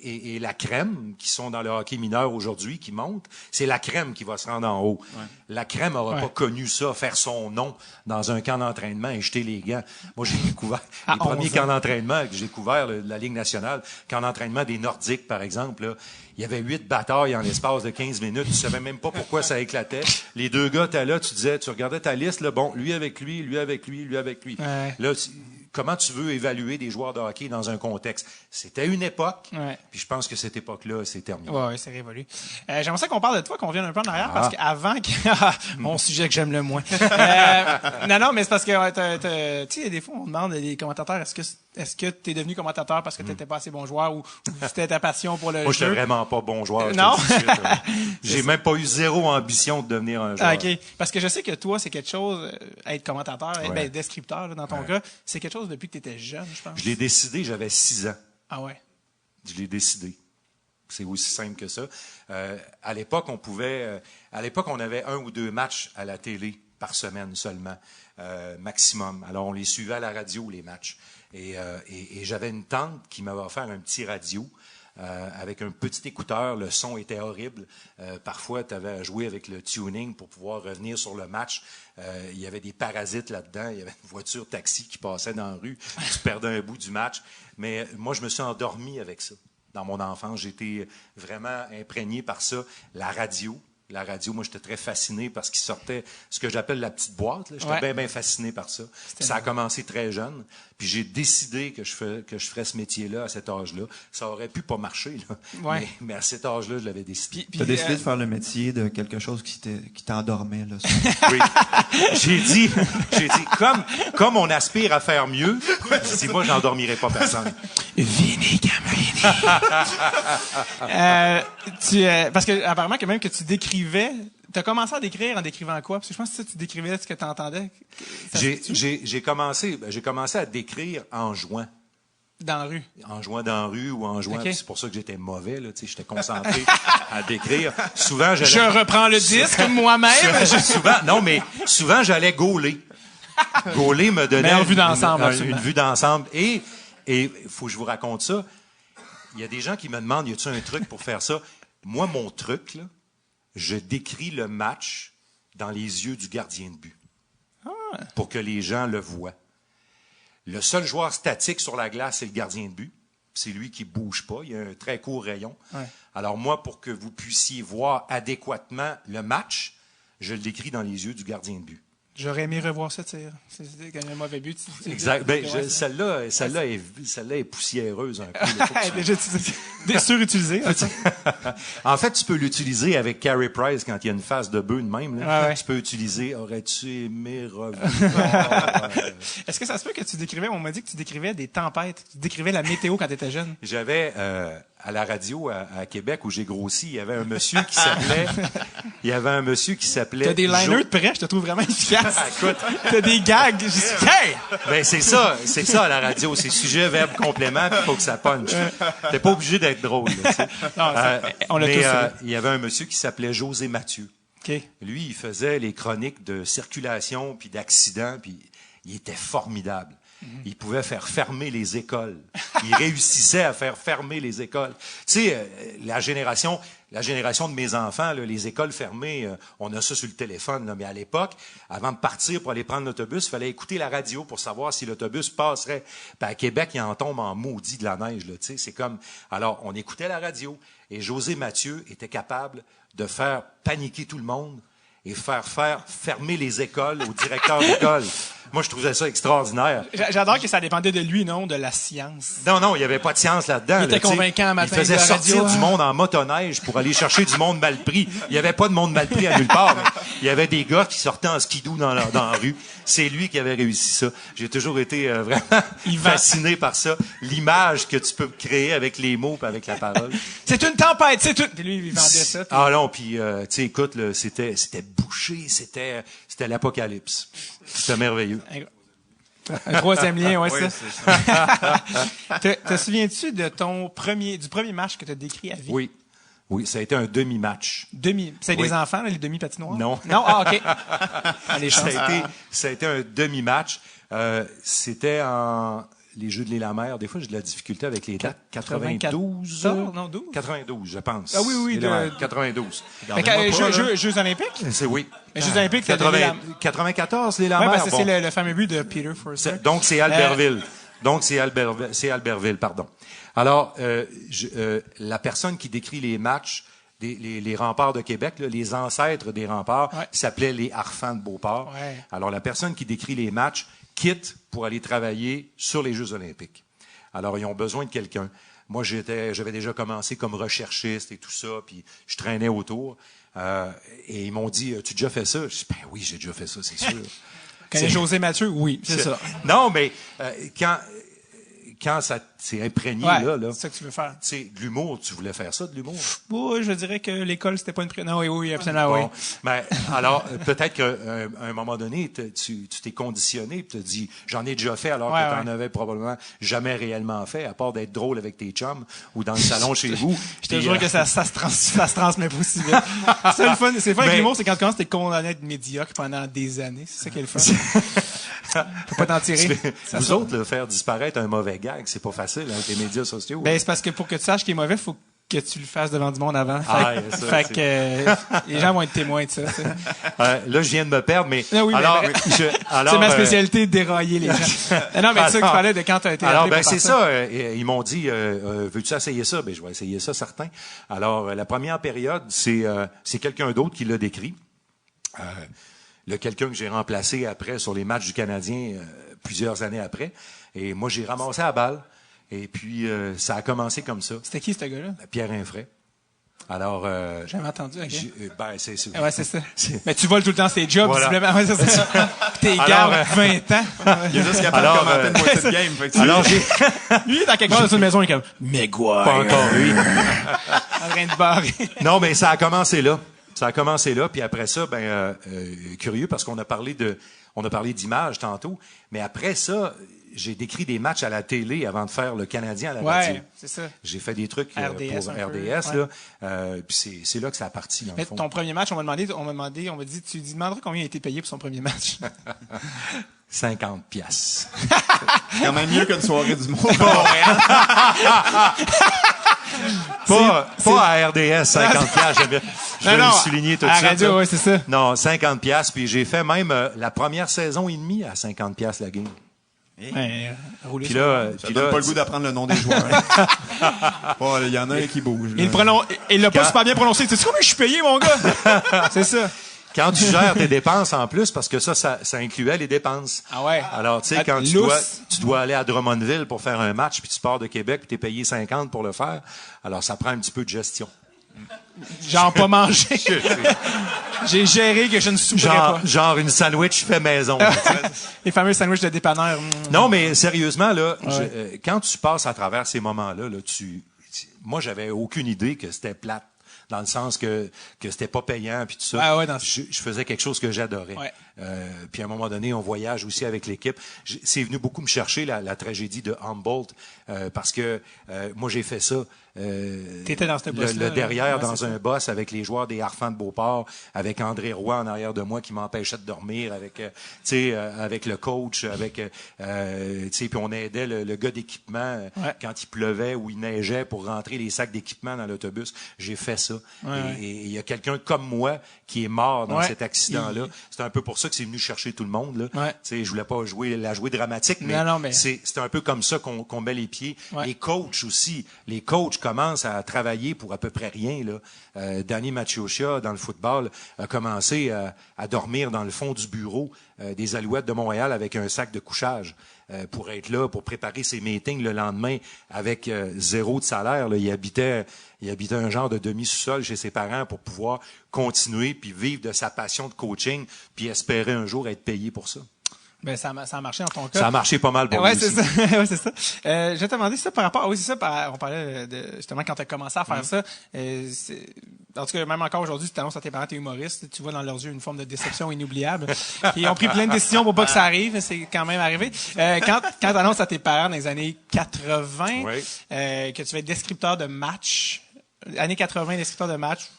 Et la crème, qui sont dans le hockey mineur aujourd'hui, qui monte, c'est la crème qui va se rendre en haut. La crème n'aura pas connu ça, faire son nom dans un camp d'entraînement et jeter les gants. Moi, j'ai découvert les premiers camps d'entraînement que j'ai découvert de la Ligue nationale, camp d'entraînement des Nordiques, par exemple, là. Il y avait 8 batailles en l'espace de 15 minutes. Tu savais même pas pourquoi ça éclatait. Les 2 gars, tu regardais ta liste, là, bon, lui avec lui, lui avec lui, lui avec lui. Là, comment tu veux évaluer des joueurs de hockey dans un contexte? C'était une époque, puis je pense que cette époque-là, c'est terminé. Oui, c'est révolu. J'aimerais ça qu'on parle de toi, qu'on vienne un peu en arrière, parce qu'avant... mon sujet que j'aime le moins. Non, mais c'est parce que, tu sais, des fois, on demande des commentateurs, est-ce que tu es devenu commentateur parce que tu n'étais pas assez bon joueur ou c'était ta passion pour le jeu? Moi, je n'étais vraiment pas bon joueur. Non? J'ai même pas eu zéro ambition de devenir un joueur. OK. Parce que je sais que toi, c'est quelque chose, être commentateur, être descripteur, là, dans ton cas, c'est quelque chose depuis que tu étais jeune, je pense. Je l'ai décidé, j'avais 6 ans. Ah ouais? Je l'ai décidé. C'est aussi simple que ça. À l'époque, on avait 1 ou 2 matchs à la télé par semaine seulement, maximum. Alors, on les suivait à la radio, les matchs. Et j'avais une tante qui m'avait offert un petit radio avec un petit écouteur. Le son était horrible. Parfois, tu avais à jouer avec le tuning pour pouvoir revenir sur le match. Il y avait des parasites là-dedans. Il y avait une voiture taxi qui passait dans la rue. Tu perdais un bout du match. Mais moi, je me suis endormi avec ça. Dans mon enfance, j'étais vraiment imprégné par ça. La radio, moi, j'étais très fasciné parce qu'il sortait ce que j'appelle la petite boîte. Là. J'étais bien fasciné par ça. Ça a commencé très jeune. Puis j'ai décidé que je ferais ce métier-là à cet âge-là. Ça aurait pu pas marcher, là. Ouais. Mais à cet âge-là, je l'avais décidé. Tu as décidé de faire le métier de quelque chose qui t'endormait, là. Oui. J'ai dit, comme on aspire à faire mieux, si moi, j'endormirais pas personne. Vini Gamrini. Parce que, apparemment, quand même que tu décrivais, tu as commencé à décrire en décrivant quoi? Parce que je pense que tu décrivais ce que tu entendais. J'ai commencé à décrire en jouant. Dans la rue? En jouant dans la rue ou en jouant. Okay. C'est pour ça que j'étais mauvais, là. J'étais concentré à décrire. Souvent, je reprends le disque moi-même. Souvent, j'allais gauler. Gauler me donnait une vue d'ensemble. Une vue d'ensemble. Et il faut que je vous raconte ça. Il y a des gens qui me demandent, y a-t-il un truc pour faire ça? Moi, mon truc, là, je décris le match dans les yeux du gardien de but. Pour que les gens le voient. Le seul joueur statique sur la glace, c'est le gardien de but. C'est lui qui bouge pas. Il a un très court rayon. Ouais. Alors moi, pour que vous puissiez voir adéquatement le match, je le décris dans les yeux du gardien de but. J'aurais aimé revoir ça, tir. C'est quand même un mauvais but. Exact. Celle-là est poussiéreuse un peu. Déjà surutilisée. Ah, en fait, tu peux l'utiliser avec Carey Price quand il y a une face de bœuf de même. Là. Tu peux utiliser « Aurais-tu aimé revoir? » Est-ce que ça se peut que tu décrivais, on m'a dit que tu décrivais des tempêtes, tu décrivais la météo quand tu étais jeune? J'avais... à la radio à Québec où j'ai grossi, il y avait un monsieur qui s'appelait. T'as des liners de près, je te trouve vraiment efficace. Écoute, t'as des gags. Hey! Ben c'est ça à la radio, c'est sujet, verbe, complément, puis faut que ça punch. T'es pas obligé d'être drôle. Là, on l'a tous fait. Il y avait un monsieur qui s'appelait José Mathieu. Okay. Lui, il faisait les chroniques de circulation puis d'accidents, puis il était formidable. Il pouvait faire fermer les écoles. Il réussissait à faire fermer les écoles. Tu sais, la génération de mes enfants, là, les écoles fermées, on a ça sur le téléphone. Là, mais à l'époque, avant de partir pour aller prendre l'autobus, il fallait écouter la radio pour savoir si l'autobus passerait. Puis à Québec, il en tombe en maudit de la neige. Là, tu sais, c'est comme... Alors, on écoutait la radio et José Mathieu était capable de faire paniquer tout le monde et faire fermer les écoles au directeur d'école. Moi, je trouvais ça extraordinaire. J'adore que ça dépendait de lui, non, de la science. Non, il n'y avait pas de science là-dedans. Il était convaincant matin. Il faisait sortir du monde en motoneige pour aller chercher du monde mal pris. Il n'y avait pas de monde mal pris à nulle part. Mais il y avait des gars qui sortaient en skidoo dans la rue. C'est lui qui avait réussi ça. J'ai toujours été vraiment fasciné par ça. L'image que tu peux créer avec les mots et avec la parole. C'est une tempête, c'est tout. Puis lui, il vendait ça. Puis... Ah non, puis tu sais, écoute, là, c'était bouché, c'était l'apocalypse. C'était merveilleux. Un troisième lien, ouais, oui, ça. Te souviens-tu de du premier match que tu as décrit à vie? Oui, ça a été un demi-match. C'est des enfants, là, les demi-patinoires? Non. Non? Ah, OK. Allez, ça a été un demi-match. C'était en... les Jeux de l'île-à-mer. Des fois, j'ai de la difficulté avec les dates. 92? Non, 12? 92, je pense. Ah oui. 92. Jeux olympiques? C'est oui. Mais Jeux olympiques, 94, l'île-à-mer. Ouais, c'est le fameux but de Peter Forsberg. Donc, c'est Albertville. C'est Albertville, pardon. Alors, la personne qui décrit les matchs, les remparts de Québec, là, les ancêtres des remparts, s'appelaient les Harfans de Beauport. Ouais. Alors, la personne qui décrit les matchs quitte pour aller travailler sur les Jeux olympiques. Alors, ils ont besoin de quelqu'un. Moi, j'avais déjà commencé comme recherchiste et tout ça, puis je traînais autour. Et ils m'ont dit, as-tu déjà fait ça? Je dis, ben oui, j'ai déjà fait ça, c'est sûr. Quand José Mathieu, oui, c'est ça. Non, mais quand ça s'est imprégné, là. C'est ça que tu veux faire. Tu sais, de l'humour, tu voulais faire ça, de l'humour? Oui, je dirais que l'école, c'était pas une Non, oui, absolument, bon. Mais alors, peut-être qu'à un moment donné, tu t'es conditionné, tu te dis, j'en ai déjà fait, alors que tu n'en avais probablement jamais réellement fait, à part d'être drôle avec tes chums ou dans le salon chez vous. Je te jure que ça se transmet pas aussi vite. C'est le fun avec l'humour, c'est quand tu commences, t'es condamné à être médiocre pendant des années. C'est ça qui est le fun. Faut pas t'en tirer. Vous autres, là, faire disparaître un mauvais gag, c'est pas facile, avec les médias sociaux. Ben, c'est parce que pour que tu saches qu'il est mauvais, faut que tu le fasses devant du monde avant. Ça, fait que les gens vont être témoins de ça. Là, je viens de me perdre, mais oui, alors, c'est ma spécialité, dérailler les gens. Non, mais c'est ça que tu parlais de quand tu as été alors, appelé c'est ça. Ils m'ont dit, veux-tu essayer ça? Ben, je vais essayer ça, certain. Alors, la première période, c'est quelqu'un d'autre qui l'a décrit. Le quelqu'un que j'ai remplacé après sur les matchs du Canadien plusieurs années après. Et moi, j'ai ramassé la balle. Et puis, ça a commencé comme ça. C'était qui, ce gars-là? Pierre Infray. Alors, j'avais entendu, OK. C'est ça. Ouais, c'est ça. Mais tu voles tout le temps ses jobs, visiblement. Ouais, c'est ça. T'es garde 20 ans. Il est juste capable de commenter une moitié de game. Alors, lui, dans quelque part dans une maison, il est comme, Maguire. Pas encore lui. En train de barrer. Non, mais ça a commencé là. Puis après ça, curieux, parce qu'on a parlé d'images tantôt. Mais après ça, j'ai décrit des matchs à la télé avant de faire le Canadien à la radio. Ouais, c'est ça. J'ai fait des trucs RDS pour un RDS, peu, là. Puis c'est là que ça a parti, dans le fond. Ton premier match, on m'a dit, tu lui demanderas combien il a été payé pour son premier match. 50 piastres. C'est quand même mieux qu'une soirée du monde. Pas à RDS, 50 piastres. Je vais le souligner tout de suite. À la radio, oui, c'est ça. Non, 50 piastres. Puis j'ai fait même la première saison et demie à 50 piastres la game. Puis là, ça donne pas le goût d'apprendre le nom des joueurs. Il y en a un qui bouge. Il l'a pas super bien prononcé. Tu sais combien je suis payé, mon gars? C'est ça. Quand tu gères tes dépenses en plus, parce que ça incluait les dépenses. Ah ouais. Alors, tu sais, quand tu dois aller à Drummondville pour faire un match, puis tu pars de Québec, puis t'es payé 50 pour le faire, alors ça prend un petit peu de gestion. Genre pas manger. J'ai géré que je ne souperais pas. Genre une sandwich fait maison. Les fameux sandwichs de dépanneur. Non, mais sérieusement, là, quand tu passes à travers ces moments-là, moi, j'avais aucune idée que c'était plate. Dans le sens que c'était pas payant puis tout ça. Je faisais quelque chose que j'adorais. Ouais. Puis à un moment donné, on voyage aussi avec l'équipe. C'est venu beaucoup me chercher la tragédie de Humboldt parce que moi j'ai fait ça. T'étais dans cette boss-là. Le derrière dans un boss avec les joueurs des Harfans de Beauport, avec André Roy en arrière de moi qui m'empêchait de dormir, avec avec le coach, puis on aidait le gars d'équipement quand il pleuvait ou il neigeait pour rentrer les sacs d'équipement dans l'autobus. J'ai fait ça. Et il y a quelqu'un comme moi qui est mort dans cet accident-là. C'est un peu pour ça que c'est venu chercher tout le monde. Là. Je voulais pas jouer dramatique, mais, c'est un peu comme ça qu'on met les pieds. Les coachs aussi. Les coachs commencent à travailler pour à peu près rien. Là. Danny Maciocia, dans le football, a commencé à dormir dans le fond du bureau des Alouettes de Montréal avec un sac de couchage pour être là, pour préparer ses meetings le lendemain avec 0 de salaire. Là. Il habitait un genre de demi-sous-sol chez ses parents pour pouvoir continuer puis vivre de sa passion de coaching puis espérer un jour être payé pour ça. Ben, ça a marché dans ton cas. Ça a marché pas mal pour lui aussi. Ouais, c'est ça. Je vais te demander ça par rapport... Oui, c'est ça. On parlait de justement quand tu as commencé à faire ça. En tout cas, même encore aujourd'hui, tu t'annonces à tes parents, t'es humoriste, tu vois dans leurs yeux une forme de déception inoubliable. Ils ont pris plein de décisions pour pas que ça arrive. C'est quand même arrivé. Quand tu annonces à tes parents dans les années 80 que tu vas être descripteur de match, années 80, descripteur de match...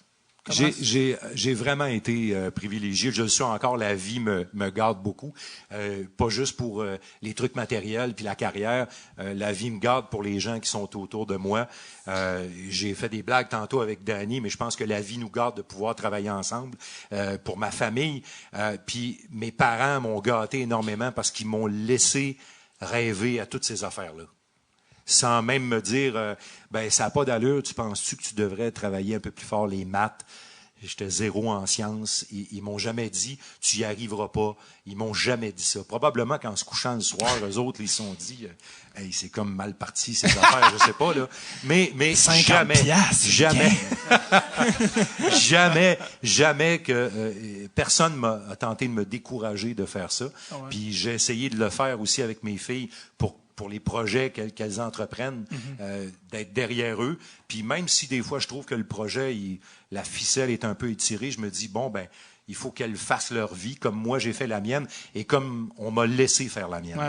J'ai vraiment été privilégié. Je le suis encore. La vie me garde beaucoup. Pas juste pour les trucs matériels puis la carrière. La vie me garde pour les gens qui sont autour de moi. J'ai fait des blagues tantôt avec Danny, mais je pense que la vie nous garde de pouvoir travailler ensemble. Pour ma famille, puis mes parents m'ont gâté énormément parce qu'ils m'ont laissé rêver à toutes ces affaires-là. Sans même me dire, ça n'a pas d'allure, tu penses-tu que tu devrais travailler un peu plus fort les maths? J'étais 0 en sciences. Ils m'ont jamais dit, tu y arriveras pas. Ils m'ont jamais dit ça. Probablement qu'en se couchant le soir, eux autres, ils se sont dit, hey, c'est comme mal parti, ces affaires, je sais pas, là. Mais jamais que personne m'a tenté de me décourager de faire ça. Puis j'ai essayé de le faire aussi avec mes filles pour les projets qu'elles entreprennent, d'être derrière eux. Puis même si des fois je trouve que le projet, la ficelle est un peu étirée, je me dis, il faut qu'elles fassent leur vie comme moi j'ai fait la mienne et comme on m'a laissé faire la mienne.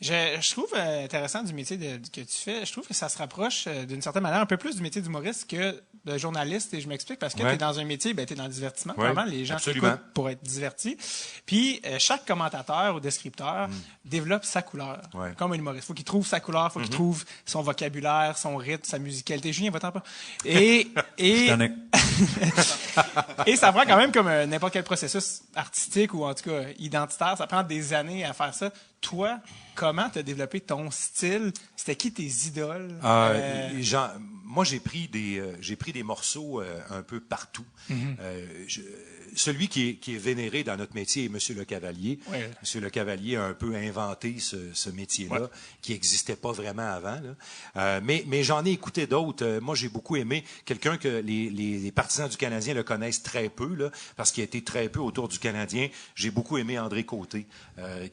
Je trouve intéressant du métier que tu fais. Je trouve que ça se rapproche d'une certaine manière un peu plus du métier d'humoriste que de journaliste. Et je m'explique parce que tu es dans un métier, tu es dans le divertissement. Vraiment, les gens t'écoutent pour être divertis. Puis chaque commentateur ou descripteur développe sa couleur. Comme un humoriste. Il faut qu'il trouve sa couleur, il faut qu'il trouve son vocabulaire, son rythme, sa musicalité. Julien, va-t'en pas. Et ça prend quand même comme n'importe quel processus artistique ou en tout cas identitaire. Ça prend des années à faire ça. Toi, comment tu as développé ton style? C'était qui tes idoles? Moi, j'ai pris des morceaux un peu partout. Celui qui est vénéré dans notre métier est M. Le Cavalier. M. Le Cavalier a un peu inventé ce métier-là, qui n'existait pas vraiment avant. Là. Mais j'en ai écouté d'autres. Moi, j'ai beaucoup aimé quelqu'un que les partisans du Canadien le connaissent très peu, là, parce qu'il a été très peu autour du Canadien. J'ai beaucoup aimé André Côté,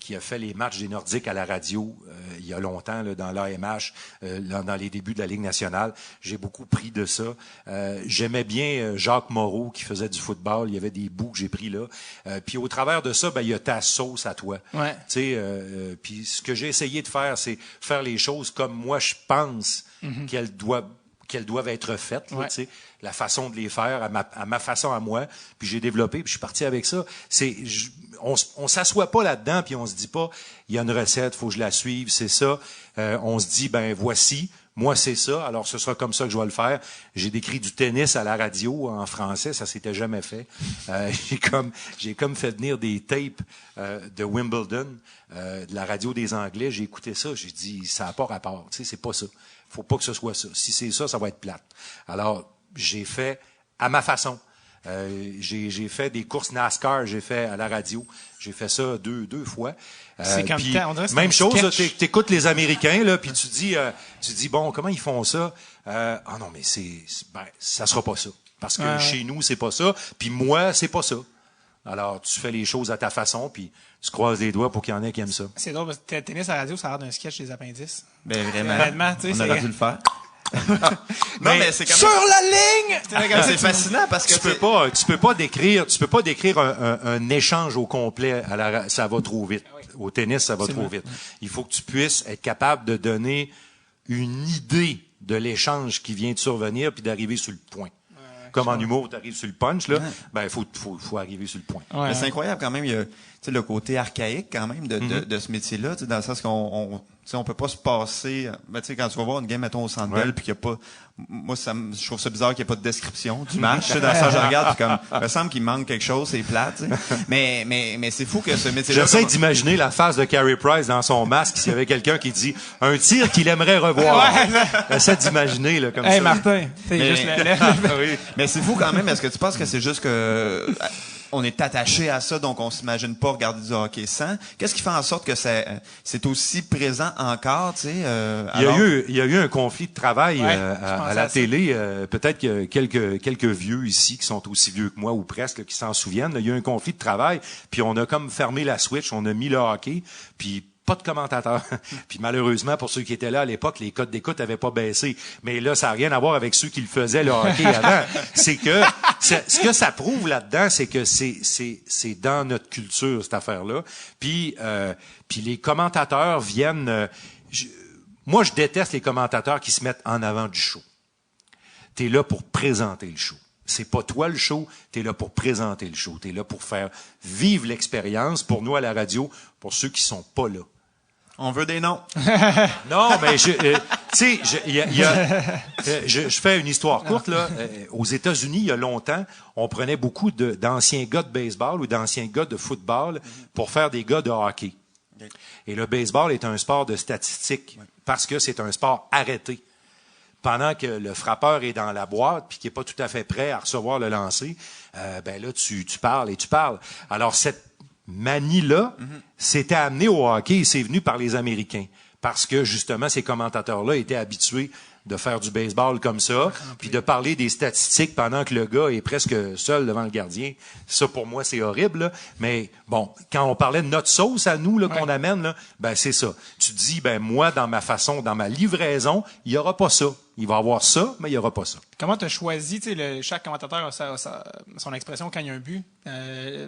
qui a fait les matchs des Nordiques à la radio il y a longtemps, là, dans l'AMH, dans les débuts de la Ligue nationale. J'ai beaucoup pris de ça. J'aimais bien Jacques Moreau, qui faisait du football. Il y avait des bouts que j'ai pris là. Puis au travers de ça, il y a ta sauce à toi. Puis ce que j'ai essayé de faire, c'est faire les choses comme moi je pense qu'elles doivent être faites. Là, la façon de les faire à ma façon à moi. Puis j'ai développé, puis je suis parti avec ça. On s'assoit pas là-dedans, puis on se dit pas, il y a une recette, faut que je la suive, c'est ça. On se dit, voici. Moi, c'est ça, alors ce sera comme ça que je vais le faire. J'ai décrit du tennis à la radio en français, ça s'était jamais fait. J'ai comme fait venir des tapes de Wimbledon, de la radio des Anglais. J'ai écouté ça, j'ai dit, ça n'a pas rapport, c'est pas ça. Faut pas que ce soit ça. Si c'est ça, ça va être plate. Alors, j'ai fait à ma façon. J'ai fait des courses NASCAR, j'ai fait à la radio. J'ai fait ça deux fois. C'est comme on dirait même chose, t'écoutes les Américains, là, puis tu dis, bon, comment ils font ça? Non, mais ça sera pas ça. Parce que chez nous, c'est pas ça. Puis moi, c'est pas ça. Alors, tu fais les choses à ta façon, puis tu croises les doigts pour qu'il y en ait qui aiment ça. C'est drôle, parce que tennis à la radio, ça a l'air d'un sketch des appendices. Vraiment, on aurait dû le faire. mais c'est sur la ligne! C'est fascinant parce que tu peux pas décrire un échange au complet ça va trop vite. Au tennis, ça va trop vite. Il faut que tu puisses être capable de donner une idée de l'échange qui vient de survenir puis d'arriver sur le point. Comme en humour, tu arrives sur le punch, là, faut arriver sur le point. Mais c'est incroyable quand même, il y a le côté archaïque quand même de ce métier-là, dans le sens qu'on peut pas se passer, quand tu vas voir une game, mettons, au Centre Bell, puis qu'il n'y a pas, moi, je trouve ça bizarre qu'il n'y ait pas de description du match, dans le sens, je regarde, puis comme, il me semble qu'il manque quelque chose, c'est plate, mais c'est fou que ce métier-là. J'essaie d'imaginer la face de Carey Price dans son masque, s'il y avait quelqu'un qui dit un tir qu'il aimerait revoir. J'essaie d'imaginer, là, comme ça. Hey, Martin, c'est juste Mais c'est fou quand même, est-ce que tu penses que c'est juste que, on est attaché à ça, donc on s'imagine pas regarder du hockey sans. Qu'est-ce qui fait en sorte que c'est aussi présent encore, tu sais? Il y a eu un conflit de travail à la télé. Peut-être qu'il y a quelques vieux ici qui sont aussi vieux que moi ou presque, qui s'en souviennent. Il y a eu un conflit de travail, puis on a comme fermé la switch, on a mis le hockey, puis pas de commentateurs. Puis malheureusement, pour ceux qui étaient là à l'époque, les codes d'écoute avaient pas baissé. Mais là, ça n'a rien à voir avec ceux qui le faisaient, le hockey, avant. C'est que, ce que ça prouve là-dedans, c'est que c'est dans notre culture, cette affaire-là. Puis les commentateurs viennent... moi, je déteste les commentateurs qui se mettent en avant du show. T'es là pour présenter le show. C'est pas toi le show, t'es là pour présenter le show. T'es là pour faire vivre l'expérience, pour nous à la radio, pour ceux qui sont pas là. On veut des noms. Non, mais je fais une histoire courte, là. Aux États-Unis, il y a longtemps, on prenait beaucoup d'anciens gars de baseball ou d'anciens gars de football pour faire des gars de hockey. Et le baseball est un sport de statistiques parce que c'est un sport arrêté. Pendant que le frappeur est dans la boîte puis qui est pas tout à fait prêt à recevoir le lancer, là, tu parles et tu parles. Alors, cette manie-là, c'était amené au hockey et c'est venu par les Américains. Parce que, justement, ces commentateurs-là étaient habitués de faire du baseball comme ça, puis de parler des statistiques pendant que le gars est presque seul devant le gardien. Ça, pour moi, c'est horrible, là. Mais bon, quand on parlait de notre sauce à nous, là, qu'on amène, là, ben c'est ça. Tu te dis, ben moi, dans ma livraison, il y aura pas ça. Il va y avoir ça, mais il y aura pas ça. Comment tu as choisi, tu sais, chaque commentateur a son expression quand il y a un but.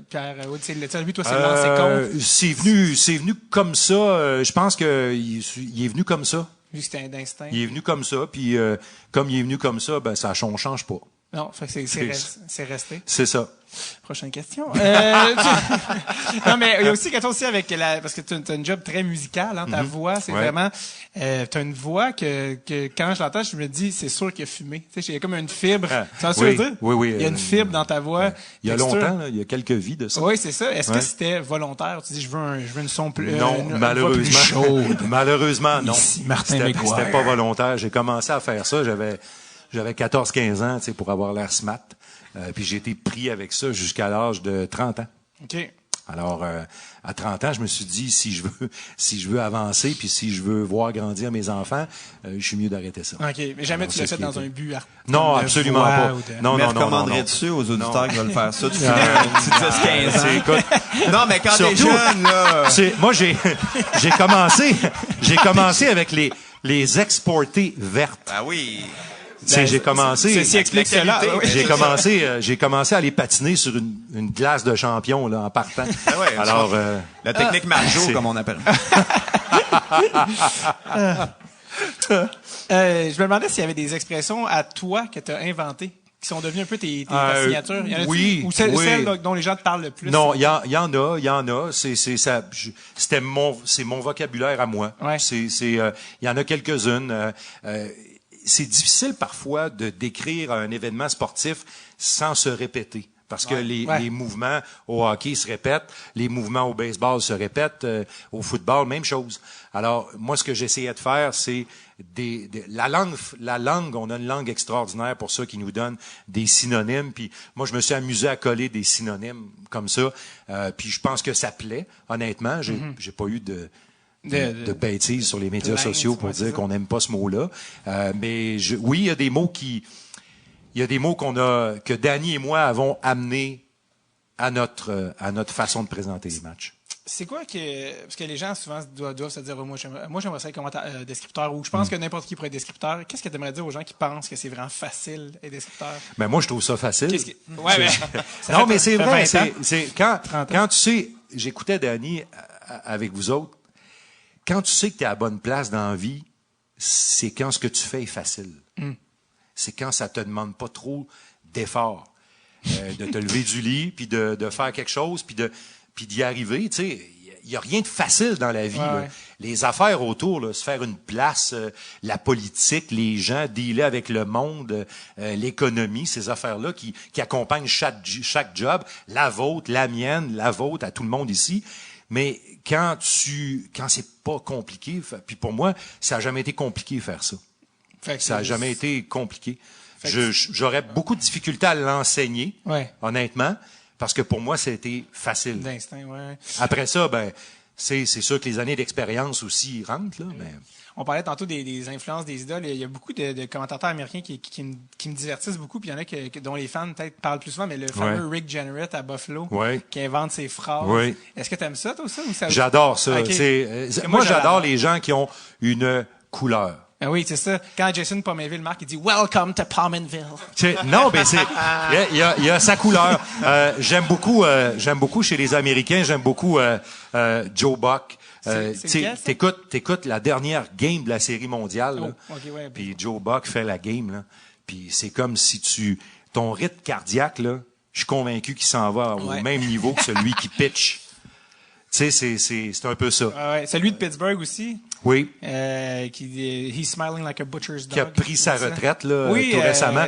Pierre, le but, toi, c'est le lancer contre. C'est venu comme ça. Je pense que il est venu comme ça. Vu que c'était d'instinct. Il est venu comme ça, puis comme il est venu comme ça, ben ça change pas. Non, fait que c'est resté. C'est ça. Prochaine question. Non, mais il y a aussi quelque chose aussi avec parce que tu as un job très musical, hein, ta voix, c'est vraiment, t'as une voix que quand je l'entends, je me dis, c'est sûr qu'il a fumé. Tu sais, il y a comme une fibre. Tu vois ce que je veux dire? Oui. Il y a une fibre dans ta voix. Il y a longtemps, là, il y a quelques vies de ça. Oui, c'est ça. Est-ce que c'était volontaire? Tu dis, je veux une son plus, non, malheureusement. Plus chaude. Malheureusement, non. Ici, Martin McGuire. C'était pas volontaire. J'ai commencé à faire ça. J'avais 14-15 ans, tu sais, pour avoir l'air smart. Puis j'ai été pris avec ça jusqu'à l'âge de 30 ans. OK. Alors, à 30 ans, je me suis dit, si je veux avancer, puis si je veux voir grandir mes enfants, je suis mieux d'arrêter ça. OK. Mais jamais tu l'as fait dans un but non, absolument pas. Non. Recommanderais-tu aux auditeurs qui veulent faire ça? Tu fais un petit 10-15 ans. Écoute, non, mais quand t'es jeune, là... Moi, j'ai commencé avec les exportées vertes. Ah oui. J'ai commencé. Ceci explique cela. J'ai commencé à aller patiner sur une glace de champion là en partant. Ah ouais, alors la technique Marjo comme on appelle. Je me demandais s'il y avait des expressions à toi que tu as inventées qui sont devenues un peu ta signature. Oui. Ou celles dont les gens te parlent le plus. Non, il y en a. C'est mon vocabulaire à moi. Ouais. Il y en a quelques-unes. C'est difficile parfois de décrire un événement sportif sans se répéter. Parce que les mouvements au hockey se répètent, les mouvements au baseball se répètent, au football, même chose. Alors, moi, ce que j'essayais de faire, c'est la langue, on a une langue extraordinaire pour ça qui nous donne des synonymes. Puis moi, je me suis amusé à coller des synonymes comme ça. Puis je pense que ça plaît, honnêtement. J'ai pas eu de bêtises sur les médias sociaux pour dire qu'on n'aime pas ce mot-là. Mais oui, il y a des mots que Danny et moi avons amenés à notre façon de présenter les matchs. C'est quoi parce que les gens souvent doivent se dire, moi j'aimerais ça être descripteur, ou je pense que n'importe qui pourrait être descripteur. Qu'est-ce que tu aimerais dire aux gens qui pensent que c'est vraiment facile être descripteur? Ben moi je trouve ça facile. Non, mais c'est vrai, c'est quand tu sais, j'écoutais Danny avec vous autres. Quand tu sais que tu es à la bonne place dans la vie, c'est quand ce que tu fais est facile. C'est quand ça te demande pas trop d'efforts. De te lever du lit, puis de faire quelque chose, puis d'y arriver. Tu sais, il y a rien de facile dans la vie. Là. Les affaires autour, là, se faire une place, la politique, les gens, dealer avec le monde, l'économie, ces affaires-là qui accompagnent chaque job, la vôtre, la mienne, la vôtre, à tout le monde ici. Mais quand c'est pas compliqué, puis pour moi, ça a jamais été compliqué faire ça. Ça a jamais été compliqué. J'aurais beaucoup de difficultés à l'enseigner, honnêtement, parce que pour moi, c'était facile. D'instinct, ouais. Après ça, ben, c'est sûr que les années d'expérience aussi rentrent, là, mais... On parlait tantôt des influences des idoles. Il y a beaucoup de commentateurs américains qui me divertissent beaucoup, puis il y en a dont les fans peut-être parlent plus souvent, mais le fameux Rick Jenneret à Buffalo, qui invente ses phrases. Oui. Est-ce que tu aimes ça, toi, ça? J'adore ça. Okay. Moi, j'adore les gens qui ont une couleur. Ben oui, c'est ça. Quand Jason Pominville marque, il dit « Welcome to Pominville ». Non, mais il y a sa couleur. J'aime beaucoup chez les Américains, j'aime beaucoup Joe Buck. T'écoutes la dernière game de la Série mondiale, puis Joe Buck fait la game, là, puis c'est comme si ton rythme cardiaque, là, je suis convaincu qu'il s'en va au même niveau que celui qui pitch. Tu sais, c'est un peu ça. Celui de Pittsburgh aussi. Oui. He's smiling like a butcher's dog. Qui a pris sa retraite, là, tout récemment.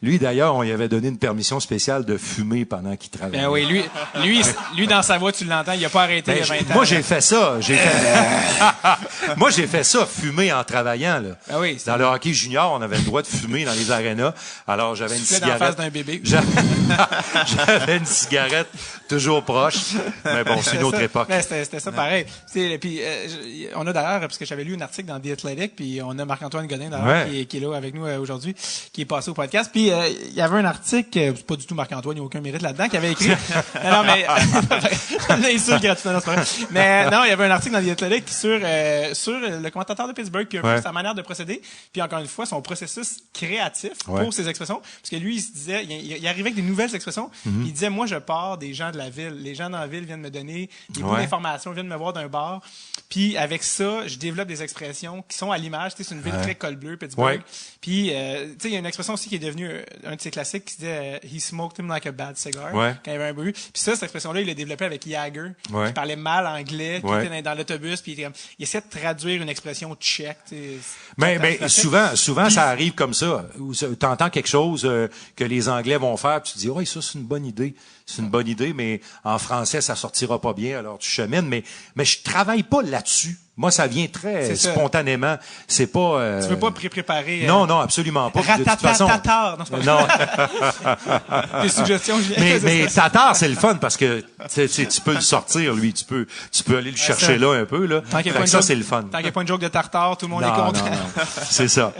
Lui, d'ailleurs, on lui avait donné une permission spéciale de fumer pendant qu'il travaillait. Ben oui, lui, dans sa voix, tu l'entends, il a pas arrêté il y a 20 ans. Moi, j'ai fait ça. Moi, j'ai fait ça, fumer en travaillant, là. Ben oui, dans le hockey junior, on avait le droit de fumer dans les arénas. Alors, j'avais une cigarette. Dans la face d'un bébé. J'avais une cigarette toujours proche. Mais bon, c'est une autre époque. Mais c'était ça pareil. Puis on a d'ailleurs, parce que j'avais lu un article dans The Athletic, puis on a Marc-Antoine Godin d'ailleurs qui est là avec nous aujourd'hui, qui est passé au podcast. Puis il y avait un article, c'est pas du tout Marc-Antoine, il n'y a aucun mérite là-dedans, qui avait écrit. non, mais l'insulte gratuitement, c'est pas vrai. Mais non, il y avait un article dans The Athletic sur le commentateur de Pittsburgh, puis un peu sa manière de procéder, puis encore une fois son processus créatif pour ses expressions, parce que lui il se disait, il arrivait avec des nouvelles expressions, il disait moi je pars des gens de la ville, les gens dans la ville viennent me donner des bouts d'informations, viennent me voir d'un bar, puis avec ça je développe des expressions qui sont à l'image, tu sais, c'est une ville très col bleu Pittsburgh, puis tu sais il y a une expression aussi qui est devenue un de ses classiques qui disait he smoked him like a bad cigar quand il y avait un bruit, puis ça cette expression là il l'a développé avec Jagger qui parlait mal anglais, qui était dans l'autobus, puis il essaie de traduire une expression tchèque, mais souvent ça arrive comme ça, où tu entends quelque chose que les Anglais vont faire, puis tu te dis, ça c'est une bonne idée. C'est une bonne idée, mais en français, ça sortira pas bien, alors tu chemines. Mais je travaille pas là-dessus. Moi, ça vient très spontanément. C'est pas... Tu veux pas préparer... Non, absolument pas. De toute façon... Tatar. Non. Des suggestions. Mais tatar, c'est le fun parce que tu peux le sortir, lui. Tu peux aller le chercher là un peu, là. Ça, c'est le fun. Tant qu'il n'y a pas une joke de tartare, tout le monde est content. Non. C'est ça.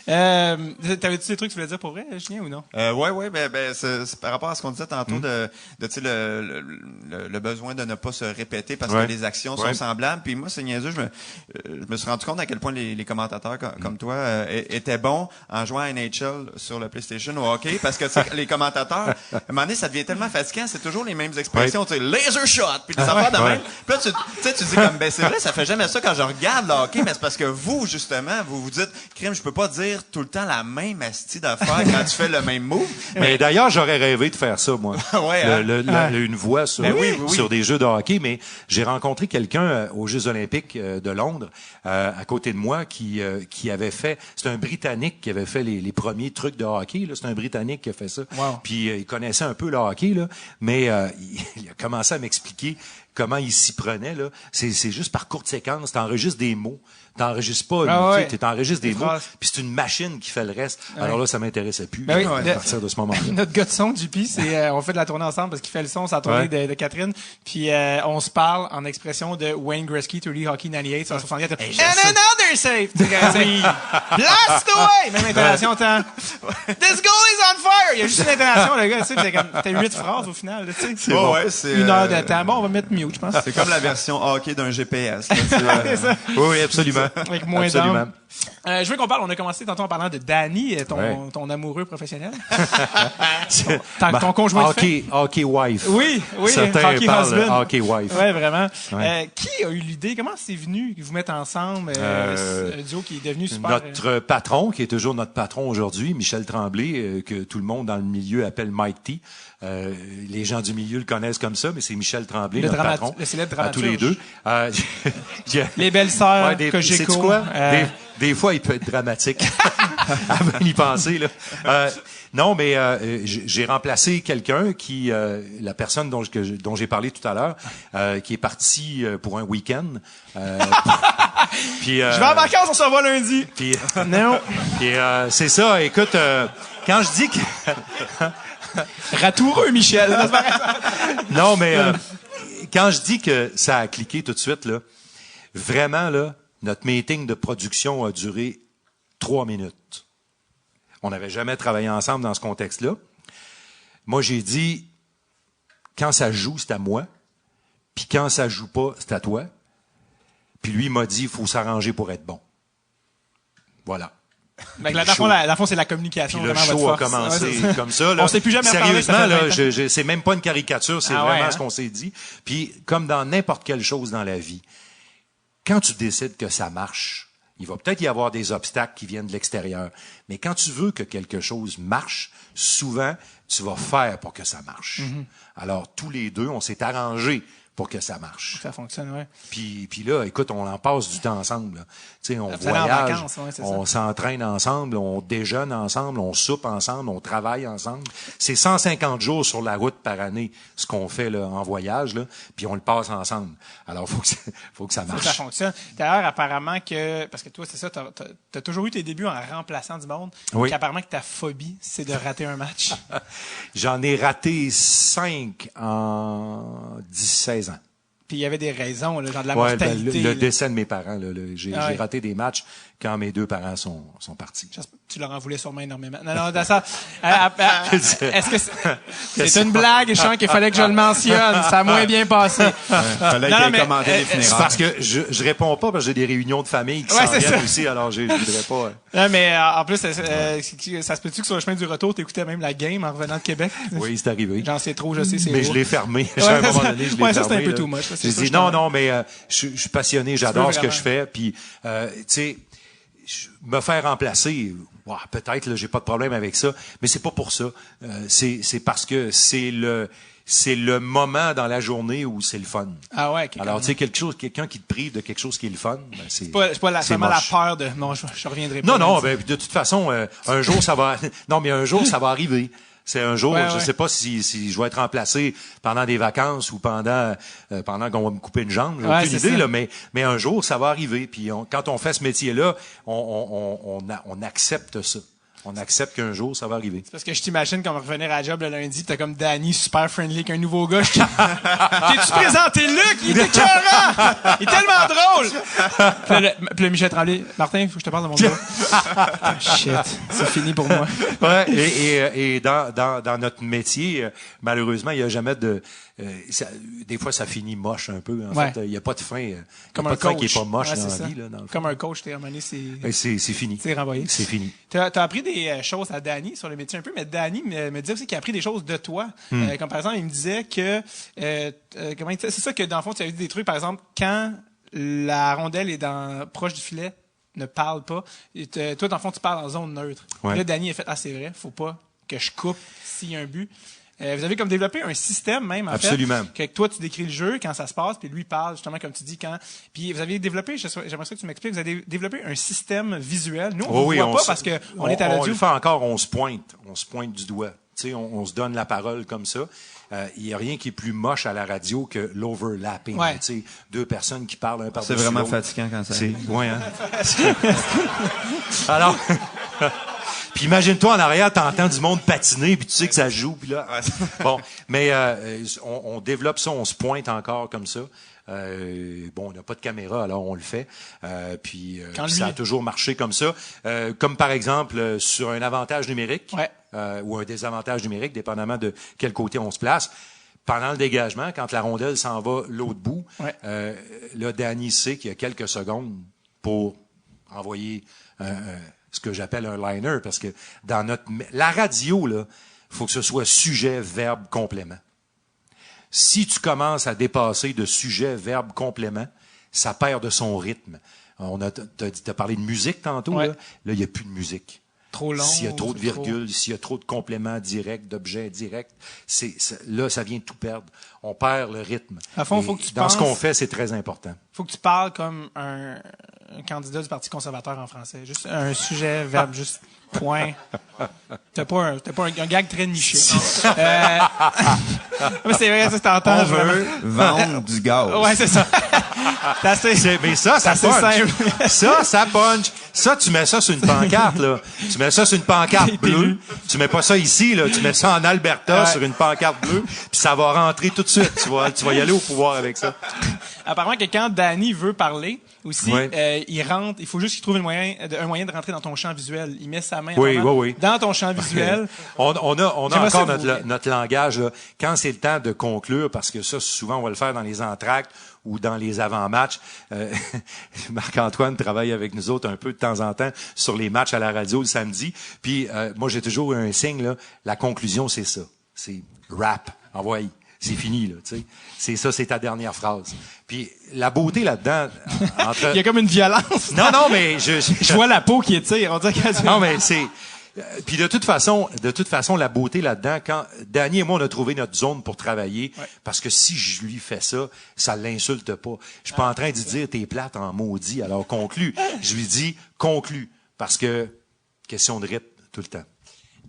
T'avais-tu des trucs que tu voulais dire pour vrai, Julien, ou non? Oui, c'est par rapport à ce qu'on disait tantôt de tu sais, le besoin de ne pas se répéter parce que les actions sont semblables. Puis moi, c'est niaiseux, je me suis rendu compte à quel point les commentateurs comme toi étaient bons en jouant à NHL sur le PlayStation ou hockey, parce que les commentateurs, à un moment donné, ça devient tellement fatigant, c'est toujours les mêmes expressions, tu sais, laser shot, puis des affaires de même. Puis là, tu dis comme, c'est vrai, ça fait jamais ça quand je regarde le hockey, mais c'est parce que vous, justement, vous dites, crime, je peux pas dire tout le temps la même astie d'affaires quand tu fais le même move. Mais d'ailleurs, j'aurais rêvé de faire ça, moi. Une voix sur des jeux de hockey, mais j'ai rencontré quelqu'un aux Jeux olympiques de Londres, à côté de moi, qui avait fait, c'est un Britannique qui avait fait les premiers trucs de hockey, là. C'est un Britannique qui a fait ça. Wow. Puis il connaissait un peu le hockey, là, mais il a commencé à m'expliquer comment il s'y prenait, là. C'est juste par courte séquence, t'enregistres des mots. T'enregistres pas, tu t'enregistres des mots, puis c'est une machine qui fait le reste. Alors là, ça m'intéressait plus à partir de ce moment-là. Notre gars de son, JP, on fait de la tournée ensemble parce qu'il fait le son, c'est la tournée de Catherine, puis on se parle en expression de Wayne Gretzky, 30 Hockey 98, 164. And another save! Blast away! Même intonation, This goal is on fire! Il y a juste une intonation, le gars, tu sais, c'est comme, t'as 8 phrases au final, tu sais. C'est bon. C'est 1 heure de temps. Bon, on va mettre mute, je pense. C'est comme la version hockey d'un GPS. C'est ça. Oui, absolument. Avec moins d'âme. Je veux qu'on parle, on a commencé tantôt en parlant de Danny, ton amoureux professionnel. ton conjoint hockey wife. Oui, certains hockey parlent husband. hockey wife. Oui, vraiment. Qui a eu l'idée, comment c'est venu que vous mettez ensemble un duo qui est devenu super... Notre patron, qui est toujours notre patron aujourd'hui, Michel Tremblay, que tout le monde dans le milieu appelle Mike T. Les gens du milieu le connaissent comme ça, mais c'est Michel Tremblay, notre patron. Le célèbre à tous les deux. Les belles sœurs que j'ai quoi? Des fois, il peut être dramatique. À y penser, là. Non, mais j'ai remplacé quelqu'un qui, la personne dont j'ai parlé tout à l'heure, qui est parti pour un week-end. Puis, je vais en vacances, on se revoit lundi. Puis, non. Puis c'est ça. Écoute, quand je dis que ratoureux, Michel. Non, mais quand je dis que ça a cliqué tout de suite, là, vraiment, là, notre meeting de production a duré 3 minutes. On n'avait jamais travaillé ensemble dans ce contexte-là. Moi, j'ai dit, quand ça joue, c'est à moi. Puis quand ça joue pas, c'est à toi. Puis lui, il m'a dit, il faut s'arranger pour être bon. Voilà. Dans le fond, c'est la communication. Puis le show a commencé comme ça. Là. On s'est plus jamais parlé. Sérieusement, là, c'est même pas une caricature, c'est vraiment ce qu'on s'est dit. Puis, comme dans n'importe quelle chose dans la vie, quand tu décides que ça marche, il va peut-être y avoir des obstacles qui viennent de l'extérieur. Mais quand tu veux que quelque chose marche, souvent, tu vas faire pour que ça marche. Mm-hmm. Alors, tous les deux, on s'est arrangés pour que ça marche. Ça fonctionne, ouais. Puis là, écoute, on en passe du temps ensemble. Tu sais, on Vous allez en voyage, vacances, ouais, c'est on s'entraîne ensemble, on déjeune ensemble, on soupe ensemble, on travaille ensemble. C'est 150 jours sur la route par année, ce qu'on fait là, en voyage, là, puis on le passe ensemble. Alors, faut que ça marche. Faut que ça fonctionne. D'ailleurs, apparemment que, parce que toi, c'est ça, t'as toujours eu tes débuts en remplaçant du monde. Oui. Apparemment que ta phobie, c'est de rater un match. J'en ai raté 5 en 16 ans. Puis il y avait des raisons, là, genre de la Ouais, mortalité. le décès de mes parents. Là, j'ai Ah ouais. raté des matchs quand mes 2 parents sont partis. Tu leur en voulais sûrement énormément. Non, dans ça. Est-ce que c'est une blague, je sens qu'il fallait que je le mentionne. Ça a moins bien passé. Fallait qu'il ait commandé les C'est funérailles. parce que je réponds pas parce que j'ai des réunions de famille qui s'en c'est viennent ça. aussi, alors je voudrais pas. Non, mais en plus, ça se peut-tu que sur le chemin du retour, t'écoutais même la game en revenant de Québec? Oui, c'est arrivé. J'en sais trop, je sais, c'est Mais lourd. je l'ai fermé. À un moment donné, je l'ai fermé. ça, c'est un peu là. too much. J'ai dit non, mais je suis passionné, j'adore ce que je fais. Puis, tu sais, me faire remplacer, peut-être, là, j'ai pas de problème avec ça, mais c'est pas pour ça. C'est parce que c'est le moment dans la journée où c'est le fun. Ah ouais, Alors, tu sais, quelqu'un qui te prive de quelque chose qui est le fun, ben c'est pas seulement la moche. peur de non, je reviendrai pas. Non, ben, de toute façon, un jour ça va. Non, mais un jour ça va arriver. C'est un jour, je sais pas si je vais être remplacé pendant des vacances ou pendant qu'on va me couper une jambe, j'ai aucune idée là, mais un jour ça va arriver. Puis quand on fait ce métier-là, on accepte ça. On accepte qu'un jour, ça va arriver. C'est parce que je t'imagine qu'on va revenir à la job le lundi, t'as comme Danny super friendly avec un nouveau gars. T'es-tu présenté Luc? Il est écœurant! Il est tellement drôle! Puis le Michel Tremblay, Martin, faut que je te parle de mon gars. Shit, c'est fini pour moi. Ouais, et dans notre métier, malheureusement, il y a jamais de... des fois, ça finit moche un peu. En fait, il n'y a pas de fin. Comme pas un de fin coach. qui est pas moche dans c'est la ça. vie. Là, dans le comme fond. un coach, t'es ramené, C'est fini. C'est renvoyé. C'est fini. T'as appris des choses à Danny sur le métier un peu, mais Danny me disait aussi qu'il a appris des choses de toi. Comme par exemple, il me disait que c'est ça que dans le fond, tu as vu des trucs, par exemple, quand la rondelle est proche du filet, ne parle pas. Et toi, dans le fond, tu parles en zone neutre. Ouais. Là, Danny a fait c'est vrai, faut pas que je coupe s'il y a un but. Vous avez comme développé un système même, en Absolument. fait. Que toi, tu décris le jeu quand ça se passe, puis lui parle, justement, comme tu dis, quand... Puis vous avez développé, j'aimerais ça que tu m'expliques, vous avez développé un système visuel. Nous, on ne voit pas parce qu'on est à l'audio. On le fait encore, on se pointe du doigt. Tu sais, on se donne la parole comme ça. Il n'y a rien qui est plus moche à la radio que l'overlapping. Ouais. Tu sais, 2 personnes qui parlent un par-dessus C'est vraiment l'autre. fatigant quand ça arrive. Ouais, hein? Alors... Puis imagine-toi en arrière, t'entends du monde patiner, puis tu sais que ça joue, puis là. Bon, mais on développe ça, on se pointe encore comme ça. On n'a pas de caméra, alors on le fait. Puis ça a toujours marché comme ça. Comme par exemple sur un avantage numérique ou un désavantage numérique, dépendamment de quel côté on se place. Pendant le dégagement, quand la rondelle s'en va l'autre bout, là, Danny sait qu'il y a quelques secondes pour envoyer ce que j'appelle un liner, parce que dans la radio, là, faut que ce soit sujet, verbe, complément. Si tu commences à dépasser de sujet, verbe, complément, ça perd de son rythme. T'as parlé de musique tantôt, là, il n'y a plus de musique. Trop long. S'il y a trop de virgules, s'il y a trop de compléments directs, d'objets directs, là, ça vient de tout perdre. On perd le rythme. À fond, faut que tu dans ce qu'on fait, c'est très important. Faut que tu parles comme un candidat du Parti conservateur en français. Juste un sujet, verbe, juste point. T'as pas un gag très niché. Mais c'est vrai, ça, t'entends. On veut vendre du gaz. Ouais, c'est ça. Mais ça punch. Ça punch. Ça, tu mets ça sur une pancarte, là. Tu mets ça sur une pancarte bleue. Tu mets pas ça ici, là. Tu mets ça en Alberta sur une pancarte bleue, puis ça va rentrer tout de suite. Tu vas y aller au pouvoir avec ça. Apparemment que quand Danny veut parler aussi, il rentre, il faut juste qu'il trouve un moyen de rentrer dans ton champ visuel. Il met sa main dans ton champ visuel. On a encore notre langage, là. Quand c'est le temps de conclure, parce que ça, souvent, on va le faire dans les entractes ou dans les avant-matchs. Marc-Antoine travaille avec nous autres un peu de temps en temps sur les matchs à la radio le samedi. Puis moi, j'ai toujours un signe, là. La conclusion, c'est ça. C'est rap. Envoyez. C'est fini, là, tu sais. C'est ça, c'est ta dernière phrase. Puis la beauté là-dedans, entre... Il y a comme une violence. Non, mais je vois la peau qui étire. On dirait non, mais c'est Puis de toute façon, la beauté là-dedans, quand Danny et moi, on a trouvé notre zone pour travailler, parce que si je lui fais ça, ça l'insulte pas. Je suis pas en train de dire t'es plate en maudit, alors conclue. Je lui dis conclue, parce que question de rythme tout le temps.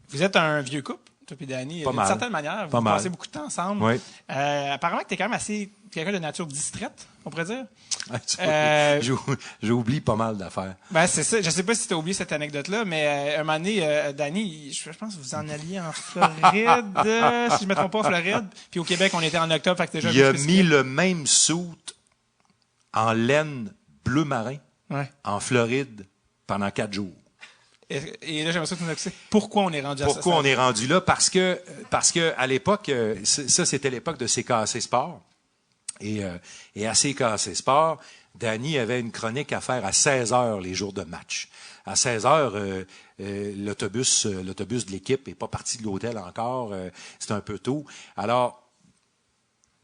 Vous êtes un vieux couple, toi et Danny. D'une certaine manière, vous passez beaucoup de temps ensemble. Oui. Apparemment que t'es quand même assez quelqu'un de nature distraite, on pourrait dire. J'oublie pas mal d'affaires. Ben, c'est ça. Je sais pas si tu as oublié cette anecdote-là, mais un moment donné, Danny, je pense que vous en alliez en Floride, si je me trompe pas, en Floride. Puis au Québec, on était en octobre, fait que déjà. Il a mis le même suit en laine bleu marin en Floride pendant 4 jours. Et là, j'aimerais ça que tu nous expliques pourquoi on est rendu à ça. Pourquoi on est rendu là? Parce que à l'époque, ça, c'était l'époque de CKC Sport. Et à CKC Sport, Danny avait une chronique à faire à 16h les jours de match. À 16h, l'autobus de l'équipe est pas parti de l'hôtel encore. C'est un peu tôt. Alors,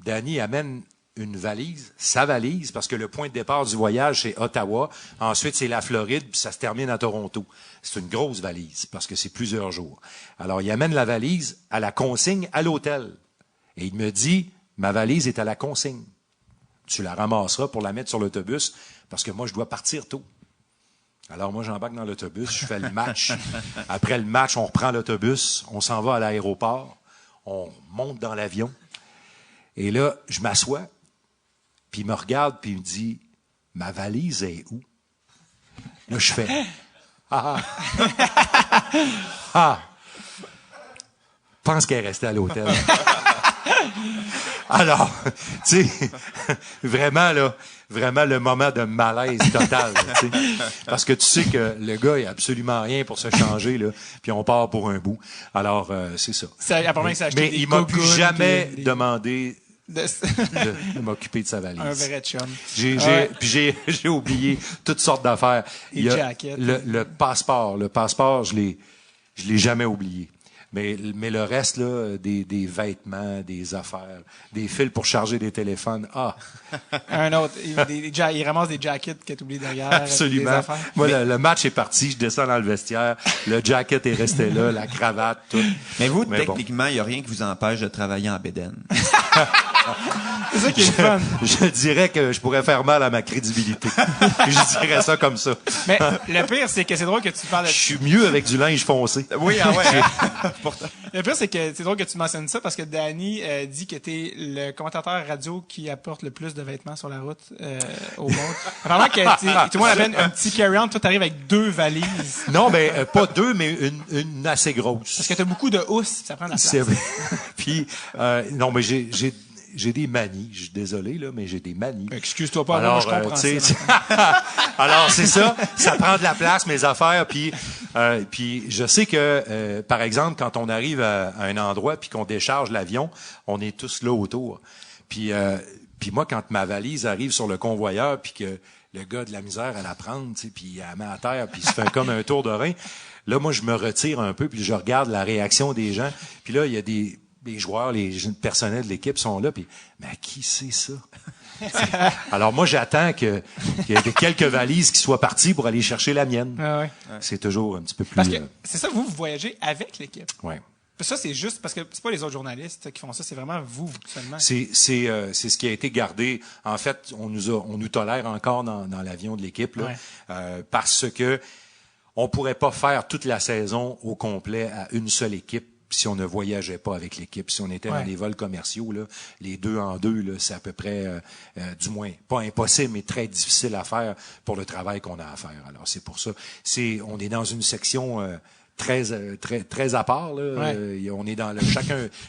Danny amène une valise, sa valise, parce que le point de départ du voyage, c'est Ottawa. Ensuite, c'est la Floride, puis ça se termine à Toronto. C'est une grosse valise, parce que c'est plusieurs jours. Alors, il amène la valise à la consigne à l'hôtel. Et il me dit, ma valise est à la consigne. Tu la ramasseras pour la mettre sur l'autobus, parce que moi, je dois partir tôt. Alors, moi, j'embarque dans l'autobus, je fais le match. Après le match, on reprend l'autobus, on s'en va à l'aéroport, on monte dans l'avion. Et là, je m'assois, puis il me regarde, puis il me dit, ma valise est où? Là, je fais, pense qu'elle est restée à l'hôtel. Alors, tu sais, vraiment le moment de malaise total, tu sais, parce que tu sais que le gars il a absolument rien pour se changer là, puis on part pour un bout. Alors c'est ça. Mais il m'a plus jamais demandé de m'occuper de sa valise. Un vrai chum. J'ai oublié toutes sortes d'affaires. Les jackets. Le passeport, je l'ai jamais oublié. Mais le reste, là, des vêtements, des affaires, des fils pour charger des téléphones, Un autre, il ramasse des jackets qu'il a oublié derrière. Absolument. Des affaires. Moi, le match est parti, je descends dans le vestiaire, le jacket est resté là, la cravate, tout. Mais vous, techniquement, il n'y a rien qui vous empêche de travailler en bédaine. C'est ça qui est le fun. Je dirais que je pourrais faire mal à ma crédibilité. Je dirais ça comme ça. Mais le pire, c'est que c'est drôle que tu parles de... Je suis mieux avec du linge foncé. Oui, Le pire, c'est que c'est drôle que tu mentionnes ça parce que Danny dit que t'es le commentateur radio qui apporte le plus de vêtements sur la route au monde. Apparemment que tout le monde appelle un petit carry-on, toi t'arrives avec 2 valises. Non, ben pas 2, mais une assez grosse. Parce que t'as beaucoup de housses, ça prend de la place. C'est vrai. Puis non, mais j'ai des manies. Je suis désolé, là, mais j'ai des manies. Excuse-toi pas, alors, moi, je comprends ça. Alors, c'est ça. Ça prend de la place, mes affaires. Puis je sais que, par exemple, quand on arrive à un endroit puis qu'on décharge l'avion, on est tous là autour. Puis moi, quand ma valise arrive sur le convoyeur puis que le gars de la misère à la prendre, tu sais, puis il la met à terre puis il se fait comme un tour de rein, là, moi, je me retire un peu puis je regarde la réaction des gens. Puis là, il y a des joueurs, les personnels de l'équipe sont là, puis mais qui c'est ça? Alors moi, j'attends qu'il y ait quelques valises qui soient parties pour aller chercher la mienne. Ah ouais. C'est toujours un petit peu plus... Parce que c'est ça, vous voyagez avec l'équipe. Oui. Ça, c'est juste parce que c'est pas les autres journalistes qui font ça, c'est vraiment vous seulement. C'est ce qui a été gardé. En fait, on nous tolère encore dans l'avion de l'équipe là, parce que on pourrait pas faire toute la saison au complet à une seule équipe si on ne voyageait pas avec l'équipe. Si on était dans des vols commerciaux, là, les 2 en 2, là, c'est à peu près, du moins, pas impossible, mais très difficile à faire pour le travail qu'on a à faire. Alors, c'est pour ça. On est dans une section très à part. Là. On est dans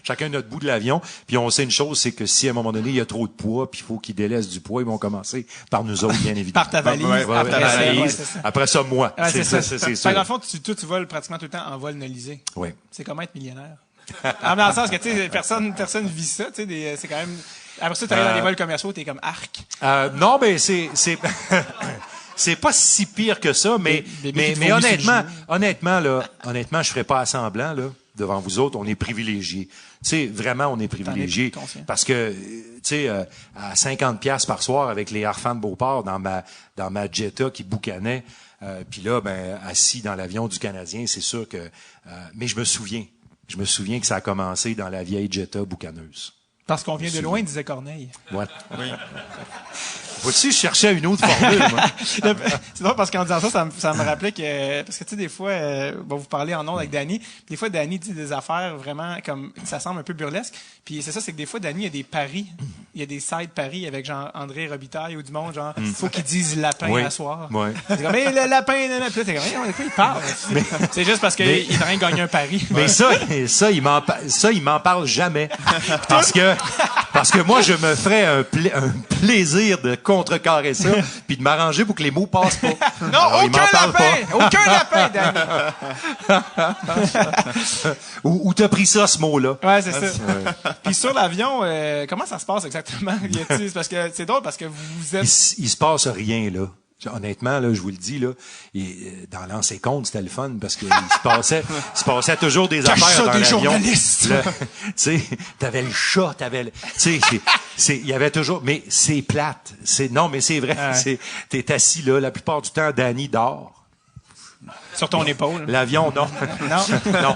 chacun notre bout de l'avion. Puis on sait une chose, c'est que si à un moment donné, il y a trop de poids, puis il faut qu'ils délaissent du poids, ils vont commencer par nous autres, bien évidemment. Par ta valise. Après ça, moi. Ouais, c'est sûr. Dans le fond, tu voles pratiquement tout le temps en vol nolisé. Oui. C'est comment être millionnaire? Dans le sens que, tu sais, personne vit ça, tu sais, c'est quand même... Après ça, tu arrives dans les vols commerciaux, t'es comme arc. Non, ben, c'est c'est pas si pire que ça, mais honnêtement, je ferais pas à semblant, là. devant vous autres, on est privilégiés. Tu sais, vraiment, on est privilégiés. Parce que, tu sais, à 50$ par soir avec les Harfans de Beauport dans ma Jetta qui boucanait, puis là, ben, assis dans l'avion du Canadien, c'est sûr que... mais je me souviens que ça a commencé dans la vieille Jetta boucaneuse. Parce qu'on vient de loin, disait Corneille. Ouais. Oui. Vois-tu, je cherchais une autre formule, moi. C'est drôle parce qu'en disant ça me rappelait que... Parce que, tu sais, des fois, vous parlez en ondes avec Danny. Des fois, Danny dit des affaires vraiment comme... Ça semble un peu burlesque. Puis c'est ça, c'est que des fois, Danny, il y a des paris. Il y a des sides paris avec genre André Robitaille ou du monde, genre, faut qu'ils disent lapin à soir. Oui. C'est comme, mais le lapin, puis là, t'es comme, de quoi il parle? C'est juste parce qu'il est en train de gagner un pari. Mais ça, il m'en parle jamais. Parce que moi, je me ferais un plaisir de contrecarrer ça, puis de m'arranger pour que les mots passent pas. Non, alors, aucun lapin, Danny. Où t'as pris ça, ce mot-là? Ouais, c'est ça. Ouais. Puis sur l'avion, comment ça se passe exactement? Parce que c'est drôle parce que vous êtes... Il se passe rien, là. Honnêtement, là, je vous le dis, là, dans l'ancien compte, c'était le fun parce que il se passait toujours des affaires dans l'avion. Journalistes. Tu sais, t'avais le chat, tu sais, il y avait toujours, mais c'est plate. Non, mais c'est vrai. Ouais. T'es assis là, la plupart du temps, Danny dort. Sur ton épaule. L'avion, non. Non.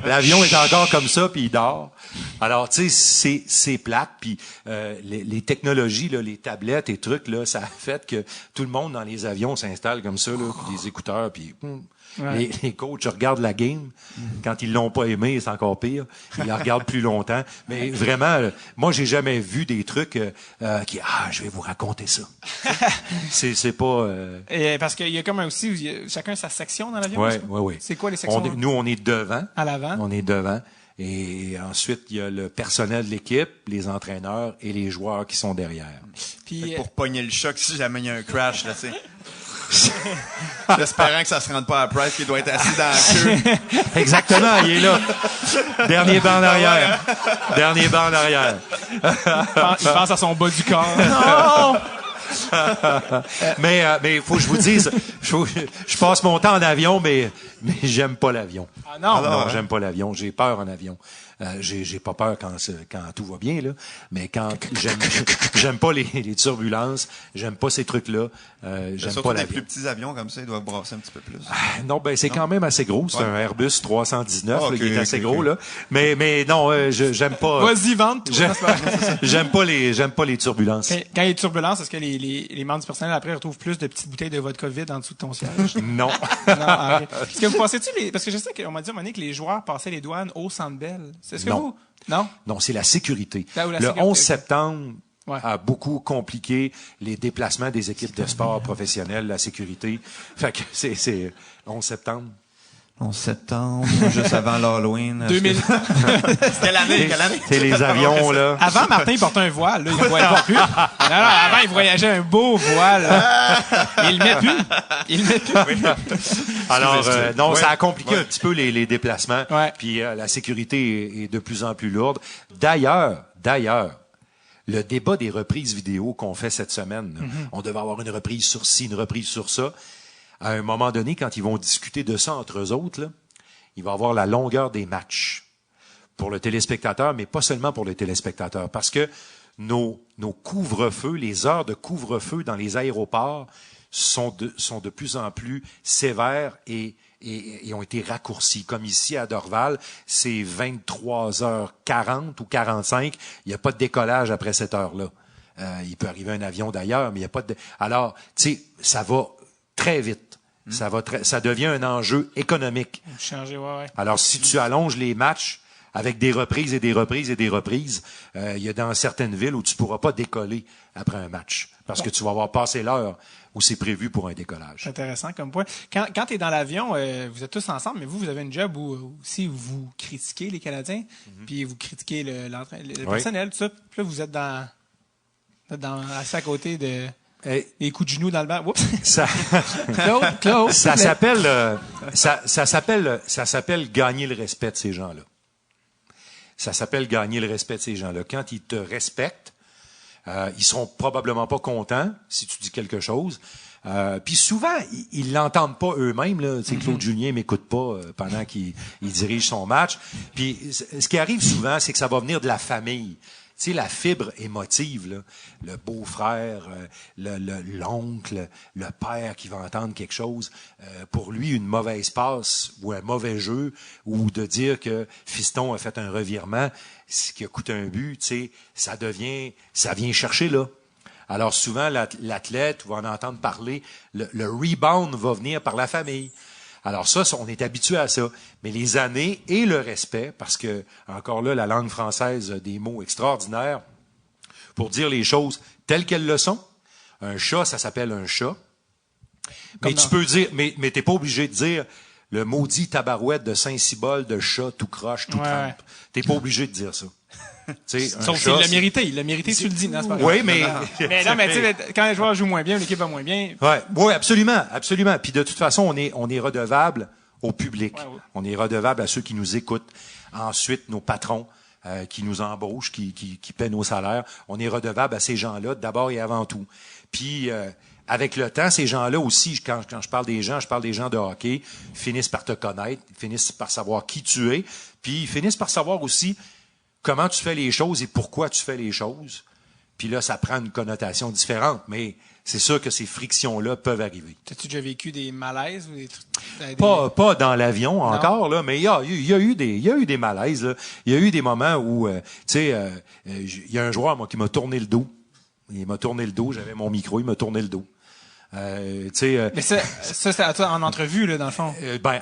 L'avion est encore comme ça, puis il dort. Alors, tu sais, c'est plate. Puis les technologies, là, les tablettes et trucs, là, ça a fait que tout le monde dans les avions s'installe comme ça, là, puis des écouteurs, puis... Ouais. Les coachs regardent la game. Quand ils l'ont pas aimé, c'est encore pire. Ils la regardent plus longtemps. Mais vraiment, moi, j'ai jamais vu des trucs je vais vous raconter ça. c'est pas... parce qu'il y a comme aussi... Chacun sa section dans l'avion. Oui. C'est quoi les sections? Nous, on est devant. À l'avant. On est devant. Et ensuite, il y a le personnel de l'équipe, les entraîneurs et les joueurs qui sont derrière. Puis, pour pogner le choc, si jamais il y a un crash, là, tu sais. J'espérant que ça se rende pas à Price qui doit être assis dans la queue. Exactement, il est là. Dernier banc en arrière. Il pense à son bas du corps. Non! Mais il faut que je vous dise, je passe mon temps en avion, mais j'aime pas l'avion. Ah non? Non, j'aime pas l'avion. J'ai peur en avion. J'ai pas peur quand tout va bien, là. Mais quand j'aime pas les turbulences, j'aime pas ces trucs-là. J'aime pas l'avion. Les plus petits avions comme ça, ils doivent brasser un petit peu plus. Non, c'est quand même assez gros. C'est un Airbus 319 qui est assez gros, là. Mais non, j'aime pas. Vas-y, vente. J'aime pas les turbulences. Quand il y a des turbulences, est-ce que les membres du personnel après retrouvent plus de petites bouteilles de vodka vide en dessous de ton siège? Non. Est-ce que vous pensez-tu parce que je sais qu'on m'a dit à un moment donné que les joueurs passaient les douanes au Centre Bell. Est-ce que vous? Non? Non, c'est la sécurité. Le 11 septembre a beaucoup compliqué les déplacements des équipes de sport professionnelles, la sécurité. Fait que c'est 11 septembre. 11 septembre, juste avant l'Halloween. 2000. Quelle année? C'est les avions, là. Avant, Martin, il portait un voile, là. Il ne voyait pas plus. Non, avant, il voyageait un beau voile, là. Il le met plus. Oui. Alors, ça a compliqué un petit peu les déplacements. Ouais. Puis la sécurité est de plus en plus lourde. D'ailleurs, le débat des reprises vidéo qu'on fait cette semaine, on devait avoir une reprise sur ci, une reprise sur ça. À un moment donné, quand ils vont discuter de ça entre eux autres, là, il va y avoir la longueur des matchs pour le téléspectateur, mais pas seulement pour le téléspectateur, parce que nos couvre-feux, les heures de couvre-feu dans les aéroports sont de plus en plus sévères et ont été raccourcis. Comme ici à Dorval, c'est 23h40 ou 45. Il n'y a pas de décollage après cette heure-là. Il peut arriver un avion d'ailleurs, mais il n'y a pas de... Alors, tu sais, ça va très vite. Ça devient un enjeu économique. Changer, ouais. Alors, si tu allonges les matchs avec des reprises et des reprises et des reprises, il y a dans certaines villes où tu pourras pas décoller après un match parce que tu vas avoir passé l'heure où c'est prévu pour un décollage. Intéressant comme point. Quand tu es dans l'avion, vous êtes tous ensemble, mais vous avez une job où aussi vous critiquez les Canadiens, puis vous critiquez le personnel, tout ça. Puis là, vous êtes assis à côté de... Les coups de genoux dans le banc. Oups. Claude. Ça s'appelle gagner le respect de ces gens-là. Ça s'appelle gagner le respect de ces gens-là. Quand ils te respectent, ils seront probablement pas contents si tu dis quelque chose. Puis souvent, ils l'entendent pas eux-mêmes. Là. Claude Julien m'écoute pas pendant qu'il dirige son match. Puis ce qui arrive souvent, c'est que ça va venir de la famille. Tu sais, la fibre émotive, là, le beau-frère, l'oncle, le père qui va entendre quelque chose, pour lui, une mauvaise passe ou un mauvais jeu, ou de dire que fiston a fait un revirement, ce qui a coûté un but, tu sais, ça vient chercher là. Alors souvent, l'athlète va en entendre parler, le rebound va venir par la famille. Alors ça, on est habitué à ça. Mais les années et le respect, parce que, encore là, la langue française a des mots extraordinaires pour dire les choses telles qu'elles le sont. Un chat, ça s'appelle un chat. Mais tu peux dire, mais t'es pas obligé de dire le maudit tabarouette de Saint-Cybole de chat tout croche, tout trempe. Ouais. T'es pas obligé de dire ça. Sauf qu'il l'a mérité. Il l'a mérité, tu le dis. Non, c'est pas oui, mais... mais tu sais, quand les joueurs jouent moins bien, l'équipe va moins bien. Oui, absolument, absolument. Puis de toute façon, on est redevable au public. Ouais. On est redevable à ceux qui nous écoutent. Ensuite, nos patrons qui nous embauchent, qui paient nos salaires. On est redevable à ces gens-là, d'abord et avant tout. Puis... avec le temps, ces gens-là aussi, quand je parle des gens, je parle des gens de hockey, finissent par te connaître, finissent par savoir qui tu es, puis ils finissent par savoir aussi comment tu fais les choses et pourquoi tu fais les choses. Puis là, ça prend une connotation différente, mais c'est sûr que ces frictions-là peuvent arriver. As-tu déjà vécu des malaises ou des trucs? Pas dans l'avion encore, là, mais il y a eu des malaises, là. Il y a eu des moments où, tu sais, il y a un joueur, moi, qui m'a tourné le dos. Il m'a tourné le dos, j'avais mon micro, il m'a tourné le dos. Mais ça c'est à toi en entrevue, là, dans le fond.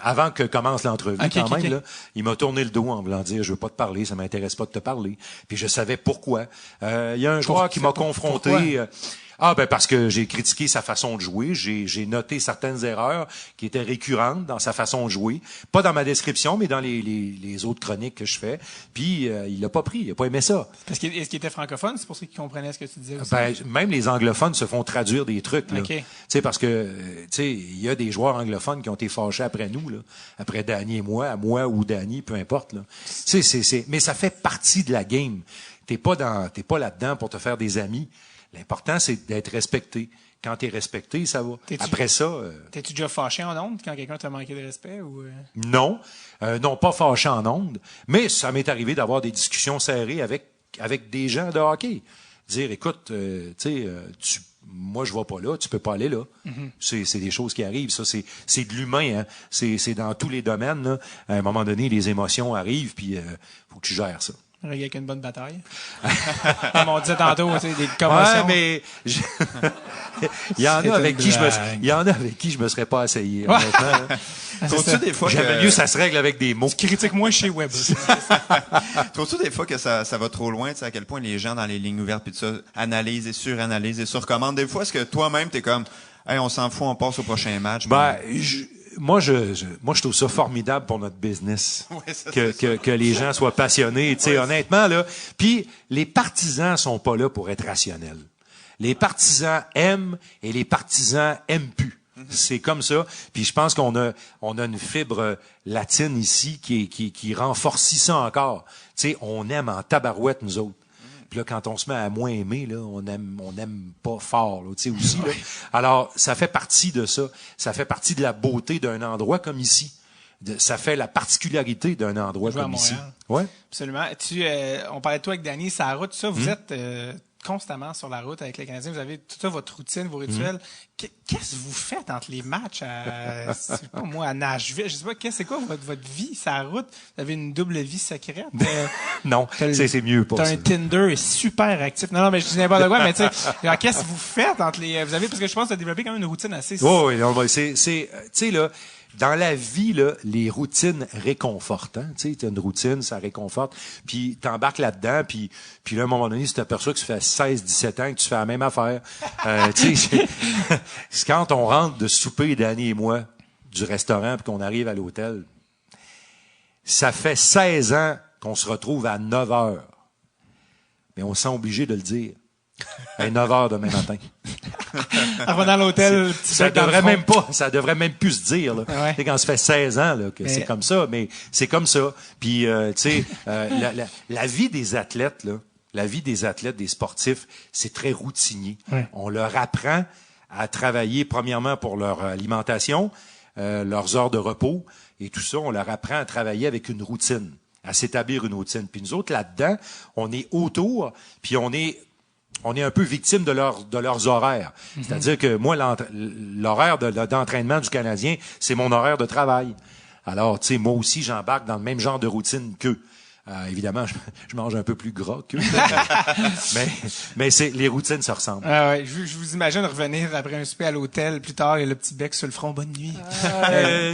Avant que commence l'entrevue, là, il m'a tourné le dos en voulant dire, je veux pas te parler, ça m'intéresse pas de te parler. Puis je savais pourquoi. Il y a un joueur qui m'a confronté. Parce que j'ai critiqué sa façon de jouer, j'ai noté certaines erreurs qui étaient récurrentes dans sa façon de jouer, pas dans ma description, mais dans les autres chroniques que je fais. Puis il l'a pas pris, il a pas aimé ça. Est-ce qu'il était francophone, c'est pour ça qu'il comprenait ce que tu disais aussi? Même les anglophones se font traduire des trucs là. Okay. Tu sais parce que il y a des joueurs anglophones qui ont été fâchés après nous là, après Danny et moi ou Danny, peu importe là. Mais ça fait partie de la game. T'es pas là-dedans pour te faire des amis. L'important, c'est d'être respecté. Quand t'es respecté, ça va. Après ça... T'es-tu déjà fâché en ondes quand quelqu'un t'a manqué de respect? Ou Non. Non, pas fâché en ondes. Mais ça m'est arrivé d'avoir des discussions serrées avec des gens de hockey. Dire, écoute, moi, je vais pas là, tu peux pas aller là. Mm-hmm. C'est des choses qui arrivent. Ça, c'est de l'humain. Hein. C'est dans tous les domaines. Là. À un moment donné, les émotions arrivent, puis faut que tu gères ça. Avec une bonne bataille. Comme on disait tantôt, des commotions. Ouais, mais il y en a avec qui je me serais pas essayé. Trouves-tu des fois j'aimerais mieux ça se règle avec des mots. Tu critiques moins chez Web. Trouves-tu des fois que ça va trop loin, tu sais, à quel point les gens dans les lignes ouvertes puis tout ça analysent et suranalysent et surcommandent. Des fois, est-ce que toi-même t'es comme, hey, on s'en fout, on passe au prochain match. Moi, je trouve ça formidable pour notre business. Oui, que les gens soient passionnés, tu sais, honnêtement, là. Puis, les partisans sont pas là pour être rationnels. Les partisans aiment et les partisans aiment plus. Mm-hmm. C'est comme ça. Puis, je pense qu'on a une fibre latine ici qui renforcit ça encore. Tu sais, on aime en tabarouette, nous autres. Puis là, quand on se met à moins aimer, là, on aime pas fort, là, tu sais, aussi, là. Alors, ça fait partie de ça. Ça fait partie de la beauté d'un endroit comme ici. Ça fait la particularité d'un endroit comme ici. Ouais. Absolument. On parlait de toi avec Danny, ça la route, tout ça. Vous êtes constamment sur la route avec les Canadiens. Vous avez toute ça, votre routine, vos rituels. Qu'est-ce que vous faites entre les matchs à Nashville? Je sais pas, c'est quoi votre vie, sur la route? Vous avez une double vie secrète? Non, c'est mieux pour ça. T'as un Tinder super actif. Non, mais je dis n'importe quoi, mais tu sais, qu'est-ce que vous faites entre les... Vous avez, parce que je pense que vous avez développé quand même une routine assez... Oui, tu sais, là, dans la vie, là, les routines réconfortent. Hein? Tu sais, t'as une routine, ça réconforte. Puis t'embarques là-dedans, puis là, à un moment donné, tu t'aperçois que tu fais 16-17 ans que tu fais la même affaire. Tu sais, c'est quand on rentre de souper, Danny et moi, du restaurant, puis qu'on arrive à l'hôtel, ça fait 16 ans qu'on se retrouve à 9 heures. Mais on se sent obligé de le dire. À 9 heures demain matin. Avant dans l'hôtel, ça devrait même plus se dire, là. Ouais. Tu sais, quand ça fait 16 ans, là, que c'est comme ça, mais c'est comme ça. Puis, tu sais, la vie des athlètes, là, des sportifs, c'est très routinier. Ouais. On leur apprend à travailler premièrement pour leur alimentation, leurs heures de repos et tout ça. On leur apprend à travailler avec une routine, à s'établir une routine. Puis nous autres, là-dedans, on est autour, puis on est un peu victime de leurs horaires. Mm-hmm. C'est-à-dire que moi, l'horaire d'entraînement du Canadien, c'est mon horaire de travail. Alors, tu sais, moi aussi, j'embarque dans le même genre de routine qu'eux. Évidemment, je mange un peu plus gras qu'eux. mais les routines se ressemblent. Ouais, je vous imagine revenir après un souper à l'hôtel plus tard et le petit bec sur le front. Bonne nuit.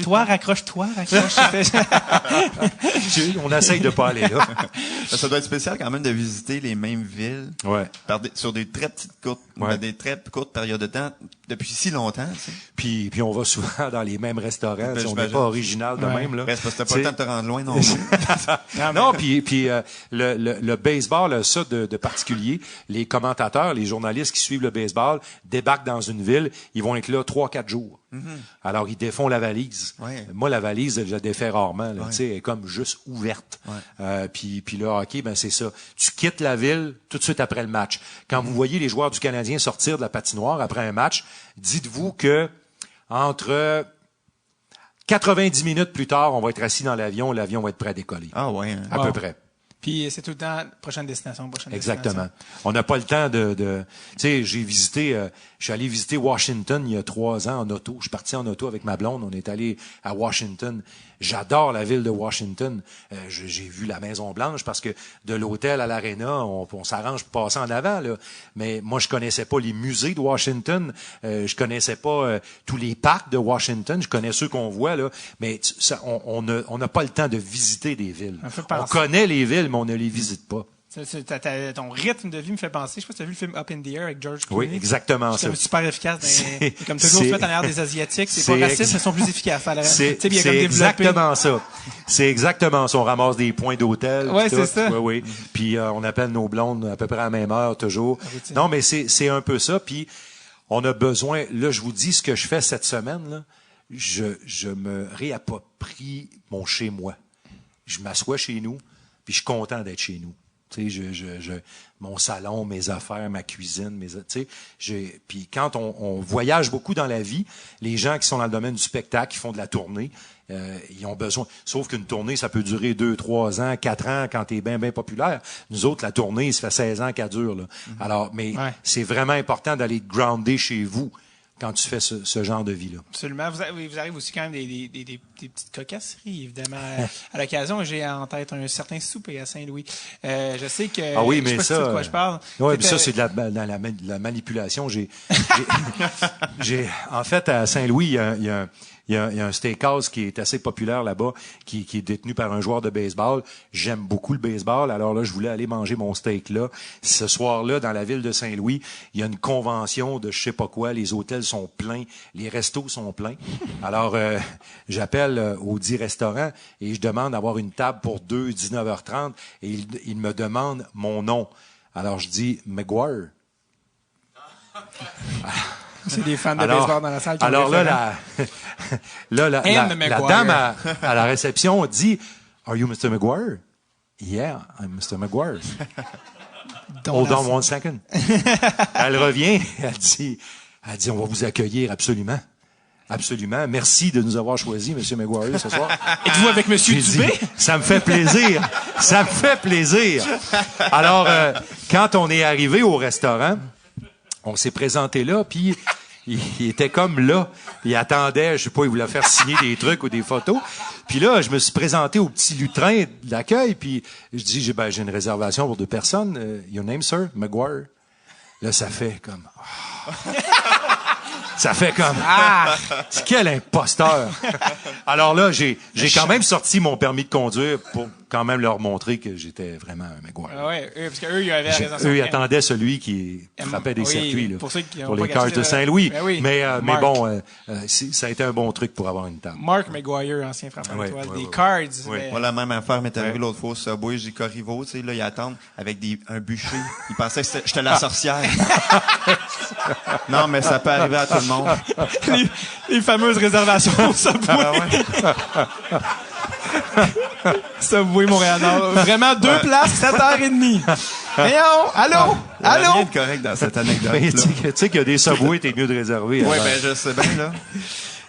Toi, raccroche. On essaye de pas aller là. Ça doit être spécial quand même de visiter les mêmes villes. Ouais. Sur des très courtes périodes de temps depuis si longtemps. Tu sais. Puis on va souvent dans les mêmes restaurants. On n'est pas original de même là. Parce que t'as pas le temps de te rendre loin non plus. Non, puis le baseball, ça de particulier, les commentateurs, les journalistes qui suivent le baseball débarquent dans une ville, ils vont être là 3-4 jours. Mm-hmm. Alors ils défont la valise. Ouais. Moi la valise, je la défais rarement, là, tu sais, elle est comme juste ouverte. Ouais. Puis le hockey, ben c'est ça. Tu quittes la ville tout de suite après le match. Quand vous voyez les joueurs du Canadien sortir de la patinoire après un match, dites-vous que entre 90 minutes plus tard, on va être assis dans l'avion va être prêt à décoller. Ah ouais. Hein. À peu près. Puis c'est tout le temps prochaine destination. Exactement. On n'a pas le temps de tu sais, je suis allé visiter Washington il y a 3 ans en auto. Je suis parti en auto avec ma blonde. On est allé à Washington. J'adore la ville de Washington. J'ai vu la Maison Blanche parce que de l'hôtel à l'aréna, on s'arrange pour passer en avant là. Mais moi, je connaissais pas les musées de Washington. Je connaissais pas tous les parcs de Washington. Je connais ceux qu'on voit là. Mais on n'a pas le temps de visiter des villes. On connaît les villes, mais on ne les visite pas. Ton rythme de vie me fait penser, je sais pas si tu as vu le film Up in the Air avec George Clooney. Oui, exactement ça. C'est super efficace. Comme toujours fait en l'air des Asiatiques, c'est pas raciste, mais ils sont plus efficaces. C'est exactement ça. C'est exactement ça. On ramasse des points d'hôtel. Ouais, c'est ça. Oui. Puis on appelle nos blondes à peu près à la même heure toujours. Non, mais c'est un peu ça. Puis on a besoin. Là, je vous dis ce que je fais cette semaine. Là, je me réapproprie mon chez moi. Je m'assois chez nous, puis je suis content d'être chez nous. Tu sais, mon salon, mes affaires, ma cuisine, tu sais, puis quand on voyage beaucoup dans la vie, les gens qui sont dans le domaine du spectacle, qui font de la tournée, ils ont besoin. Sauf qu'une tournée, ça peut durer 2, 3 ans, 4 ans quand t'es bien populaire. Nous autres, la tournée, ça fait 16 ans qu'elle dure, là. Mm-hmm. Alors, mais c'est vraiment important d'aller te grounder chez vous quand tu fais ce genre de vie-là. Absolument. Vous arrivez aussi quand même des petites cocasseries, évidemment. À l'occasion, j'ai en tête un certain souper à Saint-Louis. Je sais que... Ah oui, mais ça... sais pas de quoi je parle. Oui, mais ça, c'est de la manipulation. En fait, à Saint-Louis, il y a un steakhouse qui est assez populaire là-bas, qui est détenu par un joueur de baseball. J'aime beaucoup le baseball, alors là, je voulais aller manger mon steak là. Ce soir-là, dans la ville de Saint-Louis, il y a une convention de je sais pas quoi, les hôtels sont pleins, les restos sont pleins. Alors, j'appelle au 10 restaurant et je demande d'avoir une table pour 2, 19h30, et il me demande mon nom. Alors, je dis McGuire. C'est des fans de baseball dans la salle. Alors là, la dame à la réception dit « Are you Mr. McGuire? »« Yeah, I'm Mr. McGuire. »« Hold on 1 second. » Elle revient, elle dit « On va vous accueillir absolument. Absolument. Merci de nous avoir choisi, M. McGuire, ce soir. » Êtes-vous avec M. Dubé? Ça me fait plaisir. Ça me fait plaisir. Alors, quand on est arrivé au restaurant, on s'est présenté là, puis il était comme là. Il attendait, je sais pas, il voulait faire signer des trucs ou des photos. Puis là, je me suis présenté au petit lutrin de l'accueil, puis je dis, j'ai une réservation pour 2 personnes. Your name, sir? McGuire. Là, ça fait comme... Ça fait comme... Quel imposteur! Alors là, j'ai quand même sorti mon permis de conduire pour quand même leur montrer que j'étais vraiment un McGuire. Ah ouais, parce qu'eux, ils avaient raison. Eux, ils attendaient celui qui frappait des circuits là, pour les Cards de Saint-Louis. Oui, mais bon, ça a été un bon truc pour avoir une table. Mark McGuire, ancien frappeur d'étoiles, des Cards. Oui. Moi, la même affaire m'est arrivée l'autre fois au Subway. J'ai Corriveau, tu sais, là, ils attendent avec un bûcher. Ils pensaient que j'étais la sorcière. Non, mais ça peut arriver à tout le monde. Les fameuses réservations au Subway. Subway Montréal. Vraiment 2 places, 7h30. Voyons! Allô? Il y a Allô? rien de correct dans cette anecdote. Mais tu sais qu'il y a des Subway, t'es mieux de réserver. Oui, alors. ben je sais bien, là.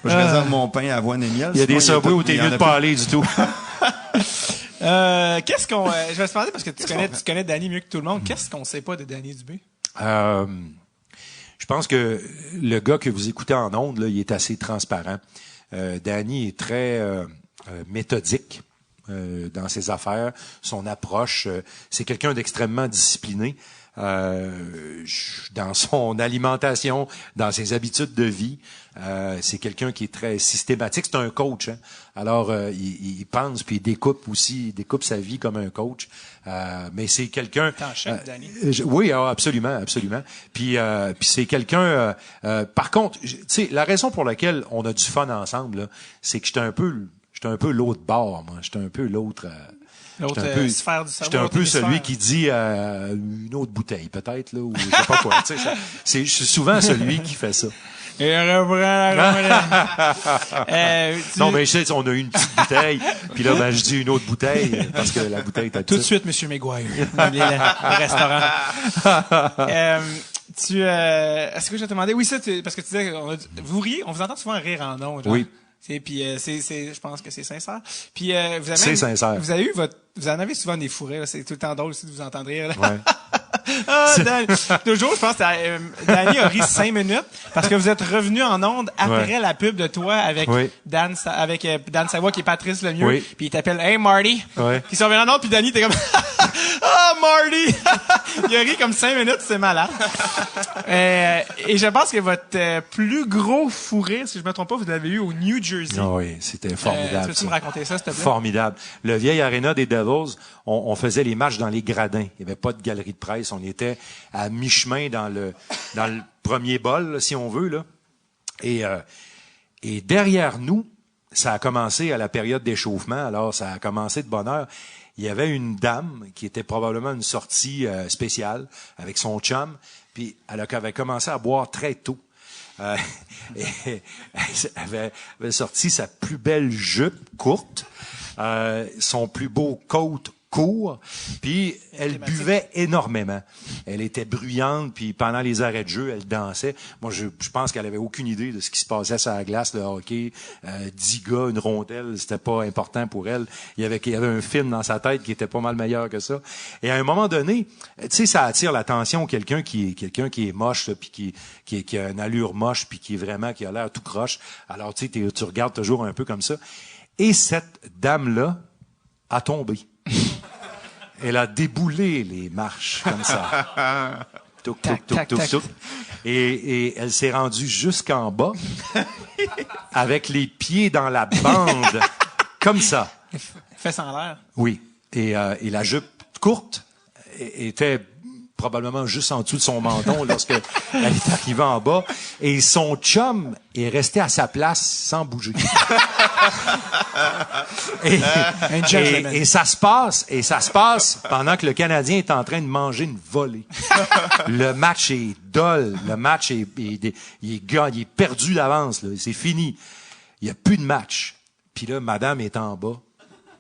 Je réserve mon pain à avoine et miel. Il y a des Subway où t'es mieux de pas aller du tout. Qu'est-ce qu'on... je vais te demander, parce que tu connais Danny mieux que tout le monde. Qu'est-ce qu'on sait pas de Danny Dubé? Je pense que le gars que vous écoutez en ondes, là, il est assez transparent. Danny est très méthodique dans ses affaires, son approche. C'est quelqu'un d'extrêmement discipliné dans son alimentation, dans ses habitudes de vie. C'est quelqu'un qui est très systématique. C'est un coach. Hein? Alors, il pense, puis il découpe sa vie comme un coach. Mais c'est quelqu'un... T'es en chef, Danny. Oui, absolument. Puis c'est quelqu'un... par contre, tu sais, la raison pour laquelle on a du fun ensemble, là, c'est que j'étais un peu l'autre bord, moi. J'étais un peu l'autre... L'autre sphère du cerveau. J'étais un peu celui qui dit une autre bouteille, peut-être, là, ou je sais pas quoi. Tu sais, je suis souvent celui qui fait ça. Et reprend la Non, mais je sais, on a eu une petite bouteille, puis là, ben, je dis une autre bouteille, parce que la bouteille était tout de suite, Monsieur Maguire. Le restaurant. Est-ce que je vais te demander? Oui, ça, parce que tu disais, vous riez, on vous entend souvent rire en ondes. Oui. Puis je pense que c'est sincère. Puis vous avez c'est sincère. Vous en avez souvent des fourrés, là. C'est tout le temps drôle aussi de vous entendre rire. Là. Ouais. Danny, toujours, je pense que Danny a ri 5 minutes parce que vous êtes revenu en ondes après la pub de toi avec Dan Savoie qui est Patrice Lemieux. Oui. Puis il t'appelle Hey Marty. Ouais. Puis ils sont revenus en ondes, puis Danny t'es comme Marty. Il a ri comme 5 minutes, c'est malade. Et je pense que votre plus gros fou rire, si je me trompe pas, vous l'avez eu au New Jersey. Oui, c'était formidable. Peux-tu me raconter ça, s'il te plaît? Formidable. Le vieil aréna des Devils, on faisait les matchs dans les gradins. Il n'y avait pas de galerie de presse. On était à mi-chemin dans le premier bol, là, si on veut, là. Et derrière nous, ça a commencé à la période d'échauffement. Alors, ça a commencé de bonne heure. Il y avait une dame qui était probablement une sortie spéciale avec son chum. Puis elle avait commencé à boire très tôt. Et elle avait sorti sa plus belle jupe courte, son plus beau coat court, puis elle buvait énormément. Elle était bruyante, puis pendant les arrêts de jeu, elle dansait. Moi, je pense qu'elle avait aucune idée de ce qui se passait sur la glace, le hockey. 10 gars, une rondelle, c'était pas important pour elle. Il y avait un film dans sa tête qui était pas mal meilleur que ça. Et à un moment donné, tu sais, ça attire l'attention quelqu'un qui est moche, là, puis qui a une allure moche, puis qui a l'air tout croche. Alors, tu sais, tu regardes toujours un peu comme ça. Et cette dame-là a tombé. Elle a déboulé les marches comme ça. Touc, touc, touc, touc, touc. Et elle s'est rendue jusqu'en bas avec les pieds dans la bande comme ça. Fesses en l'air. Oui. Et la jupe courte était probablement juste en dessous de son menton lorsque elle est arrivée en bas. Et son chum est resté à sa place sans bouger. Et ça se passe pendant que le Canadien est en train de manger une volée. Le match est dol. Le match il est perdu d'avance, là. C'est fini. Il n'y a plus de match. Puis là, madame est en bas.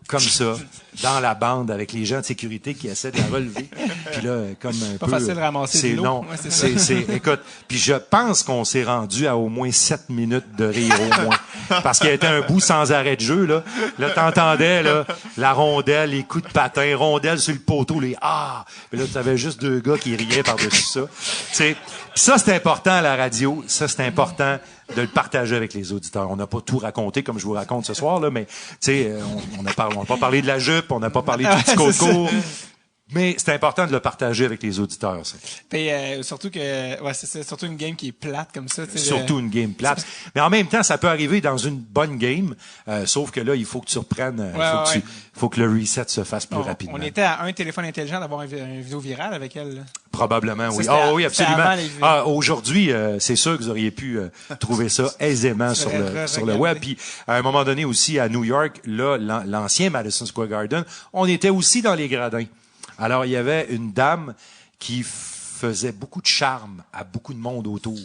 Comme ça, dans la bande, avec les gens de sécurité qui essaient de la relever. Puis là, comme un pas peu... facile de ramasser de l'eau. Non, ouais, écoute, puis je pense qu'on s'est rendu à au moins 7 minutes de rire, au moins. Parce qu'il y a été un bout sans arrêt de jeu, là. Là, t'entendais, là, la rondelle, les coups de patin, rondelle sur le poteau, les « ah ». Puis là, t'avais juste 2 gars qui riaient par-dessus ça. Puis ça, c'est important à la radio. Ça, c'est important de le partager avec les auditeurs. On n'a pas tout raconté comme je vous raconte ce soir, là, mais tu sais, on n'a pas parlé de la jupe, on n'a pas parlé du petit coco. Mais c'est important de le partager avec les auditeurs, ça. Puis surtout que c'est surtout une game qui est plate comme ça. Surtout une game plate. Mais en même temps, ça peut arriver dans une bonne game, sauf que là, il faut que tu reprennes, faut que le reset se fasse plus rapidement. On était à un téléphone intelligent d'avoir une vidéo virale avec elle. Là. Probablement, oui. Oui, absolument. Aujourd'hui, c'est sûr que vous auriez pu trouver ça aisément sur le web. Puis à un moment donné aussi à New York, là, l'ancien Madison Square Garden, on était aussi dans les gradins. Alors, il y avait une dame qui faisait beaucoup de charme à beaucoup de monde autour.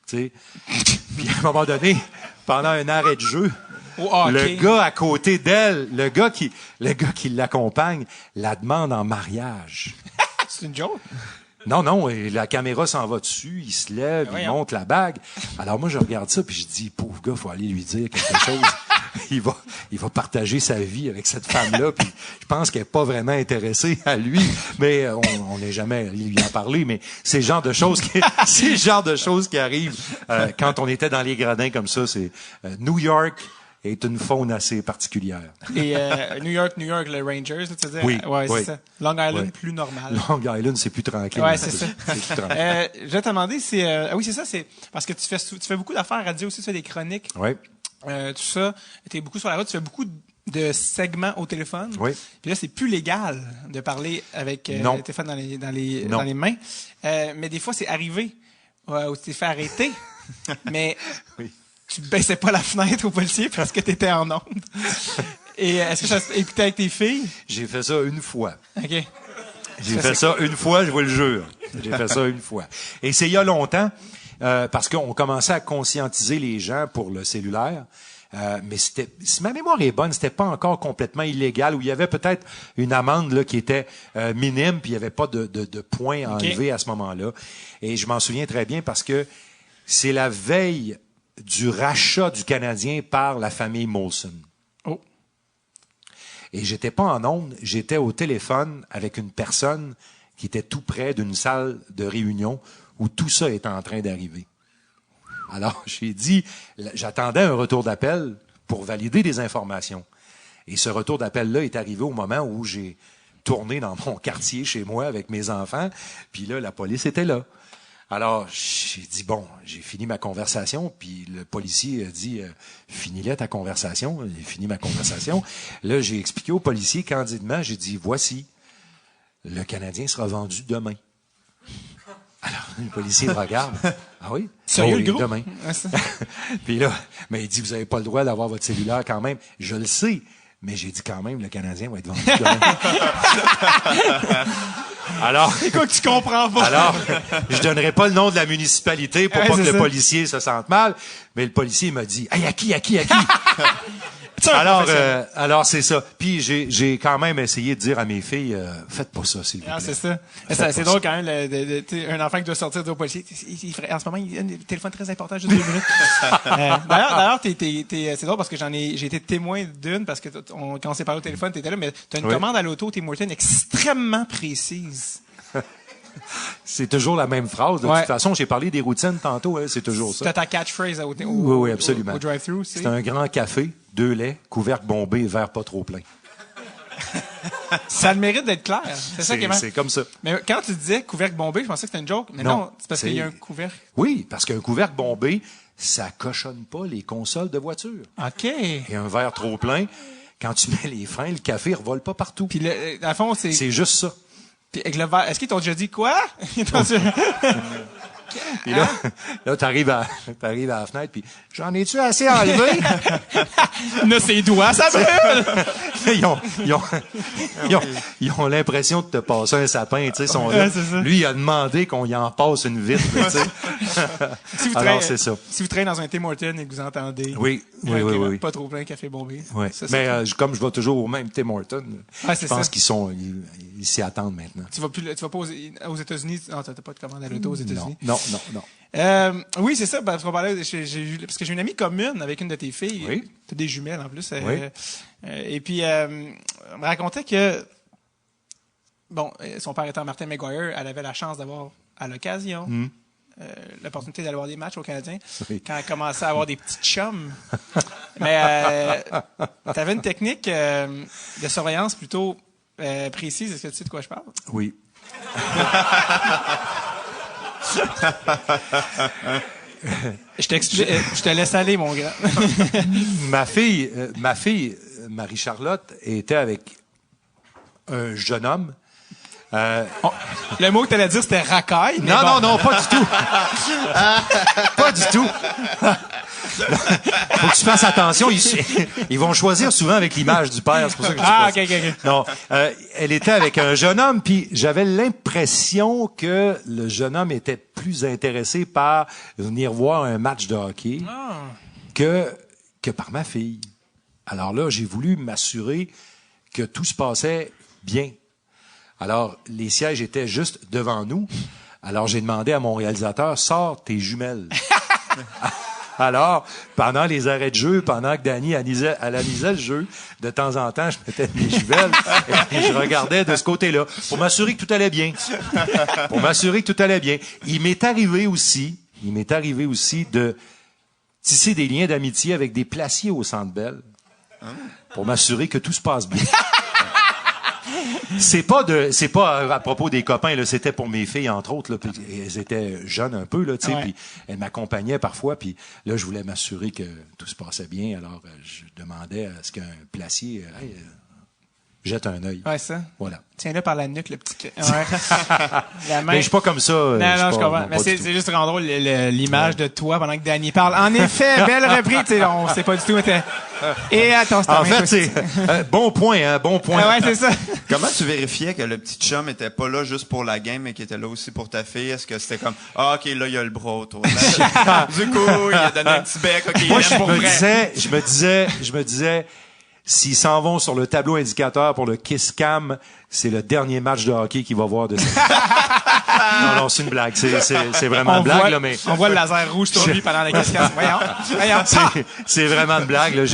Tu sais? Puis à un moment donné, pendant un arrêt de jeu, Le gars à côté d'elle, le gars qui l'accompagne, la demande en mariage. C'est une joke? Non, et la caméra s'en va dessus, il se lève, il monte la bague. Alors moi, je regarde ça, puis je dis, pauvre gars, faut aller lui dire quelque chose. Il va partager sa vie avec cette femme-là, puis je pense qu'elle est pas vraiment intéressée à lui, mais on n'est jamais allé lui en parler, mais c'est le genre de choses qui arrivent quand on était dans les gradins comme ça. C'est New York est une faune assez particulière. Et New York, le Rangers, tu veux dire? Oui. Ouais, oui. c'est ça. Long Island, Oui. plus normal. Long Island, c'est plus tranquille. Ouais, c'est ça. C'est plus tranquille. Je vais te demander, oui, c'est ça, c'est parce que tu fais beaucoup d'affaires radio aussi, tu fais des chroniques. Oui. Tout ça, tu es beaucoup sur la route, tu fais beaucoup de segments au téléphone. Oui. Puis là, c'est plus légal de parler avec le téléphone dans les mains. Mais des fois, c'est arrivé où tu t'es fait arrêter. Mais oui. Tu baissais pas la fenêtre au policier parce que tu étais en onde. Et est-ce que ça écoutait avec tes filles? J'ai fait ça une fois. OK. J'ai fait ça une fois, je vous le jure. J'ai fait ça une fois. Et c'est il y a longtemps, parce qu'on commençait à conscientiser les gens pour le cellulaire. Mais c'était, si ma mémoire est bonne, c'était pas encore complètement illégal, où il y avait peut-être une amende là qui était minime, puis il y avait pas de points à enlever à ce moment-là. Et je m'en souviens très bien parce que c'est la veille du rachat du Canadien par la famille Molson. Oh. Et j'étais pas en onde, j'étais au téléphone avec une personne qui était tout près d'une salle de réunion où tout ça était en train d'arriver. Alors, j'ai dit, j'attendais un retour d'appel pour valider des informations. Et ce retour d'appel-là est arrivé au moment où j'ai tourné dans mon quartier chez moi avec mes enfants, puis là, la police était là. Alors, j'ai dit, bon, j'ai fini ma conversation, puis le policier a dit, finis-la ta conversation. J'ai fini ma conversation. Là, j'ai expliqué au policier candidement, j'ai dit, voici, le Canadien sera vendu demain. Alors, le policier me regarde. Ah oui? Sérieux, le gros? Demain. Puis là, mais il dit, vous n'avez pas le droit d'avoir votre cellulaire quand même. Je le sais, mais j'ai dit quand même, le Canadien va être vendu demain. Alors, c'est quoi que tu comprends pas? Alors, je donnerai pas le nom de la municipalité pour pas que le policier se sente mal, mais le policier m'a dit, hey, à qui? Alors c'est ça. Puis j'ai quand même essayé de dire à mes filles, faites pas ça, s'il vous plaît. C'est ça. C'est drôle quand même, un enfant qui doit sortir du policier. En ce moment, il a un téléphone très important, juste 2 minutes. D'ailleurs, c'est drôle parce que j'ai été témoin d'une, parce que quand on s'est parlé au téléphone, t'étais là, mais t'as une commande à l'auto, Tim Hortons, extrêmement précise. C'est toujours la même phrase. De toute façon, j'ai parlé des routines tantôt, c'est toujours ça. T'as ta catchphrase oui, absolument. Au drive-thru. C'est un grand café, 2 laits, couvercle bombé, verre pas trop plein. Ça a le mérite d'être clair. C'est ça qui est mal. C'est comme ça. Mais quand tu disais couvercle bombé, je pensais que c'était une joke. Mais non, c'est parce qu'il y a un couvercle. Oui, parce qu'un couvercle bombé, ça cochonne pas les consoles de voiture. OK. Et un verre trop plein, quand tu mets les freins, le café revole pas partout. Puis à fond, c'est juste ça. Puis avec le verre, est-ce qu'ils t'ont déjà dit quoi? Puis là, t'arrives à la fenêtre, puis j'en ai-tu assez enlevé? Là, ses doigts, ça brûle! ils ont l'impression de te passer un sapin, tu sais, sont là. Lui, il a demandé qu'on y en passe une vitre, tu sais. Alors, c'est ça. Si vous traînez dans un Tim Hortons et que vous entendez. Oui. Pas trop plein, café bombé. Oui. Mais comme je vais toujours au même Tim Hortons, je pense ils s'y attendent maintenant. Tu vas pas aux États-Unis? Non, t'as pas de commande à l'auto aux États-Unis? Non. Oui, c'est ça, parce qu'on parlait, parce que j'ai une amie commune avec une de tes filles. Oui. T'as des jumelles, en plus. Oui. Et puis, elle me racontait que, son père étant Martin McGuire, elle avait la chance d'avoir, à l'occasion, l'opportunité d'aller voir des matchs au Canadien, quand elle commençait à avoir des petits chums. Mais t'avais une technique de surveillance plutôt précise. Est-ce que tu sais de quoi je parle? Oui. Je te laisse aller, mon grand. Ma fille, Marie-Charlotte, était avec un jeune homme. Le mot que tu allais dire, c'était racaille. Non, pas du tout. Pas du tout. Faut que tu fasses attention. Ils vont choisir souvent avec l'image du père. C'est pour ça que je dis OK. Non, elle était avec un jeune homme, puis j'avais l'impression que le jeune homme était plus intéressé par venir voir un match de hockey que par ma fille. Alors là, j'ai voulu m'assurer que tout se passait bien. Alors, les sièges étaient juste devant nous. Alors, j'ai demandé à mon réalisateur, sors tes jumelles. Alors, pendant les arrêts de jeu, pendant que Danny analysait le jeu, de temps en temps, je mettais mes jumelles et je regardais de ce côté-là pour m'assurer que tout allait bien. Il m'est arrivé aussi de tisser des liens d'amitié avec des placiers au Centre Bell pour m'assurer que tout se passe bien. C'est pas à propos des copains, là, c'était pour mes filles, entre autres, là, puis elles étaient jeunes un peu, là, tu sais, puis elles m'accompagnaient parfois, puis là, je voulais m'assurer que tout se passait bien, alors je demandais à ce qu'un placier jette un œil. Ouais, ça. Voilà. Tiens-le par la nuque, le petit... Ouais. La main... Mais je suis pas comme ça. Non, je comprends. Mais c'est juste vraiment drôle, l'image de toi pendant que Danny parle. En effet, belle reprise, tu sais, on sait pas du tout, mais et attends, en fait, c'est bon point. Ouais, c'est ça. Comment tu vérifiais que le petit chum était pas là juste pour la game, mais qu'il était là aussi pour ta fille? Est-ce que c'était comme, OK, là, il y a le bras autour. Du coup, il a donné un petit bec, OK, moi, je me disais, s'ils s'en vont sur le tableau indicateur pour le Kiss Cam, c'est le dernier match de hockey qu'il va voir de sa vie. Non, c'est une blague. C'est vraiment une blague, là, mais... On voit le laser rouge sur lui pendant la Kiss Cam. Voyons. C'est vraiment une blague, là.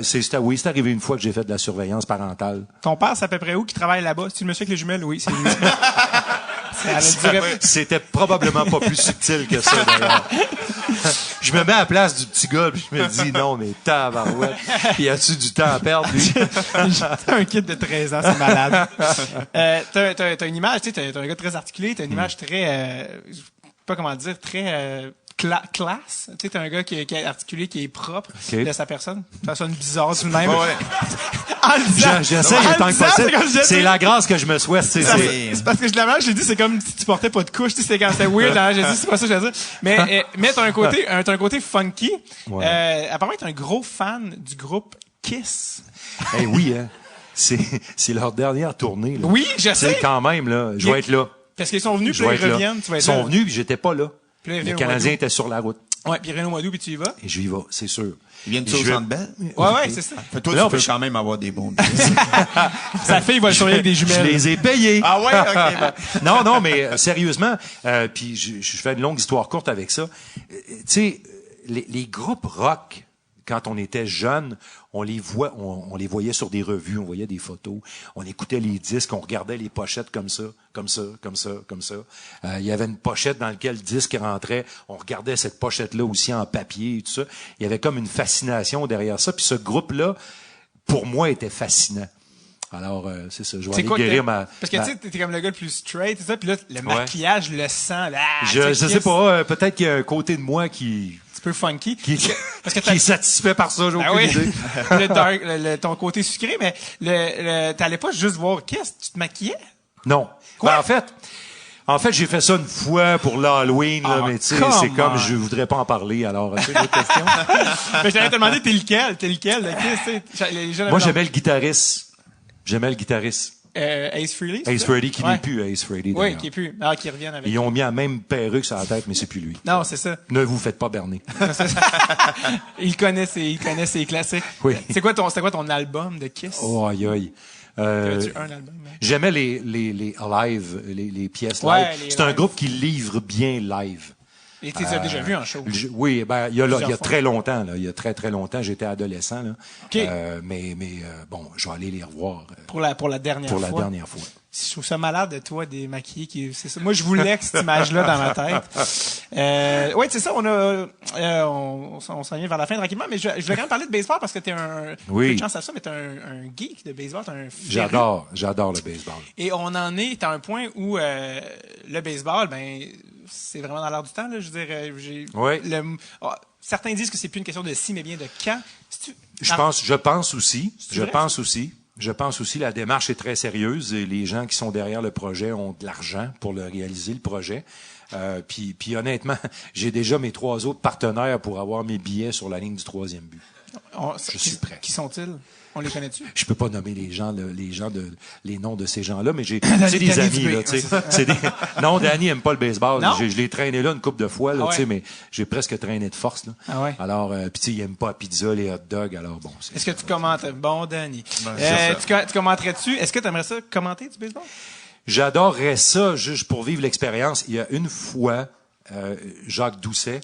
C'est arrivé une fois que j'ai fait de la surveillance parentale. Ton père, c'est à peu près où qui travaille là-bas? C'est le monsieur avec les jumelles? Oui, c'est lui. C'était probablement pas plus subtil que ça, d'ailleurs. Je me mets à la place du petit gars, puis je me dis, non, mais tabarouette, y a-tu du temps à perdre, lui? T'as un kid de 13 ans, c'est malade. T'as une image, tu sais, t'as un gars très articulé, t'as une image très, je sais pas comment dire, très classe. Tu sais, t'as un gars qui est articulé, qui est propre de sa personne. Ça sonne bizarre tout de même. Ouais. J'essaie autant que possible. C'est la grâce que je me souhaite. C'est parce que je l'ai dit, c'est comme si tu portais pas de couche. C'était weird. J'ai dit, c'est pas ça que je veux dire. Mais t'as un côté funky. Ouais. Apparemment, t'es un gros fan du groupe Kiss. Oui, hein. C'est leur dernière tournée, là. Oui, je sais. Quand même, là. Je vais être là. Parce qu'ils sont venus, puis ils reviennent. Ils sont venus, puis j'étais pas là. Les Canadiens étaient sur la route. Ouais, puis ils reviennent au mois d'août, puis tu y vas. Et je y vais, c'est sûr. Ils viennent au Centre Bell? Ouais, c'est ça. Toi, tu peux quand même avoir des bons billets. Sa fille va le surveiller avec des jumelles. Je les ai payés. Ah ouais? OK. Non, mais sérieusement, puis je fais une longue histoire courte avec ça. Tu sais, les groupes rock, quand on était jeunes, on les voyait sur des revues, on voyait des photos, on écoutait les disques, on regardait les pochettes comme ça. Il y avait une pochette dans laquelle le disque rentrait, on regardait cette pochette-là aussi en papier et tout ça. Il y avait comme une fascination derrière ça. Puis ce groupe-là, pour moi, était fascinant. Alors, c'est ça, je vais aller guérir ma... Parce que tu sais, t'es comme le gars le plus straight, et ça, puis là, le maquillage, le sang, là... Je sais pas, peut-être qu'il y a un côté de moi qui... peu funky. Qui est satisfait par ça, j'ai aucune idée. Ton côté sucré, mais t'allais pas juste voir Kiss, tu te maquillais? Non. Ben, en fait, j'ai fait ça une fois pour l'Halloween, là, mais tu sais, c'est comme je voudrais pas en parler, alors, tu sais, d'autres questions. Mais je t'allais te demander, t'es lequel, le Kiss, moi, j'aimais le guitariste. Ace Frehley? Ace Frehley, qui n'est plus Ace Frehley. Oui, qui est plus. Ah, qui revient avec. Ils ont mis la même perruque sur la tête, mais c'est plus lui. Non, c'est ça. Ne vous faites pas berner. Il connaît ses classiques. Oui. C'était quoi ton album de Kiss? Oh, aïe, aïe. T'avais-tu un album? J'aimais les live, les pièces live. C'est un groupe qui livre bien live. Et tu les as déjà vus en show? Oui, ben il y a très longtemps, là. Il y a très très longtemps, j'étais adolescent, là. Okay. Mais bon, je vais aller les revoir. Pour la dernière fois. Pour la dernière fois. Je trouve ça malade de toi, démaquillé, c'est ça. Moi, je voulais que cette image-là dans ma tête. Oui, c'est ça, on s'en vient vers la fin tranquillement, mais je voulais quand même parler de baseball parce que t'es peu de chance à ça, mais t'es un geek de baseball, t'es un féru. J'adore le baseball. Et on en est à un point où, le baseball, ben, c'est vraiment dans l'air du temps, là. Je veux dire, certains disent que c'est plus une question de si, mais bien de quand. Je pense aussi, la démarche est très sérieuse et les gens qui sont derrière le projet ont de l'argent pour réaliser le projet. Puis honnêtement, j'ai déjà mes 3 autres partenaires pour avoir mes billets sur la ligne du 3e but. Je suis prêt. Qui sont-ils? On les connaît-tu? Je peux pas nommer les noms de ces gens-là, mais c'est des amis, là, tu sais. Non, Danny aime pas le baseball. Je l'ai traîné là une couple de fois, là, tu sais, mais j'ai presque traîné de force, là. Ah ouais? Alors, puis tu sais, il aime pas la pizza, les hot dogs, alors bon. Est-ce que tu commentes? Bon, Danny. Tu commenterais-tu? Est-ce que tu aimerais ça commenter du baseball? J'adorerais ça, juste pour vivre l'expérience. Il y a une fois, Jacques Doucet,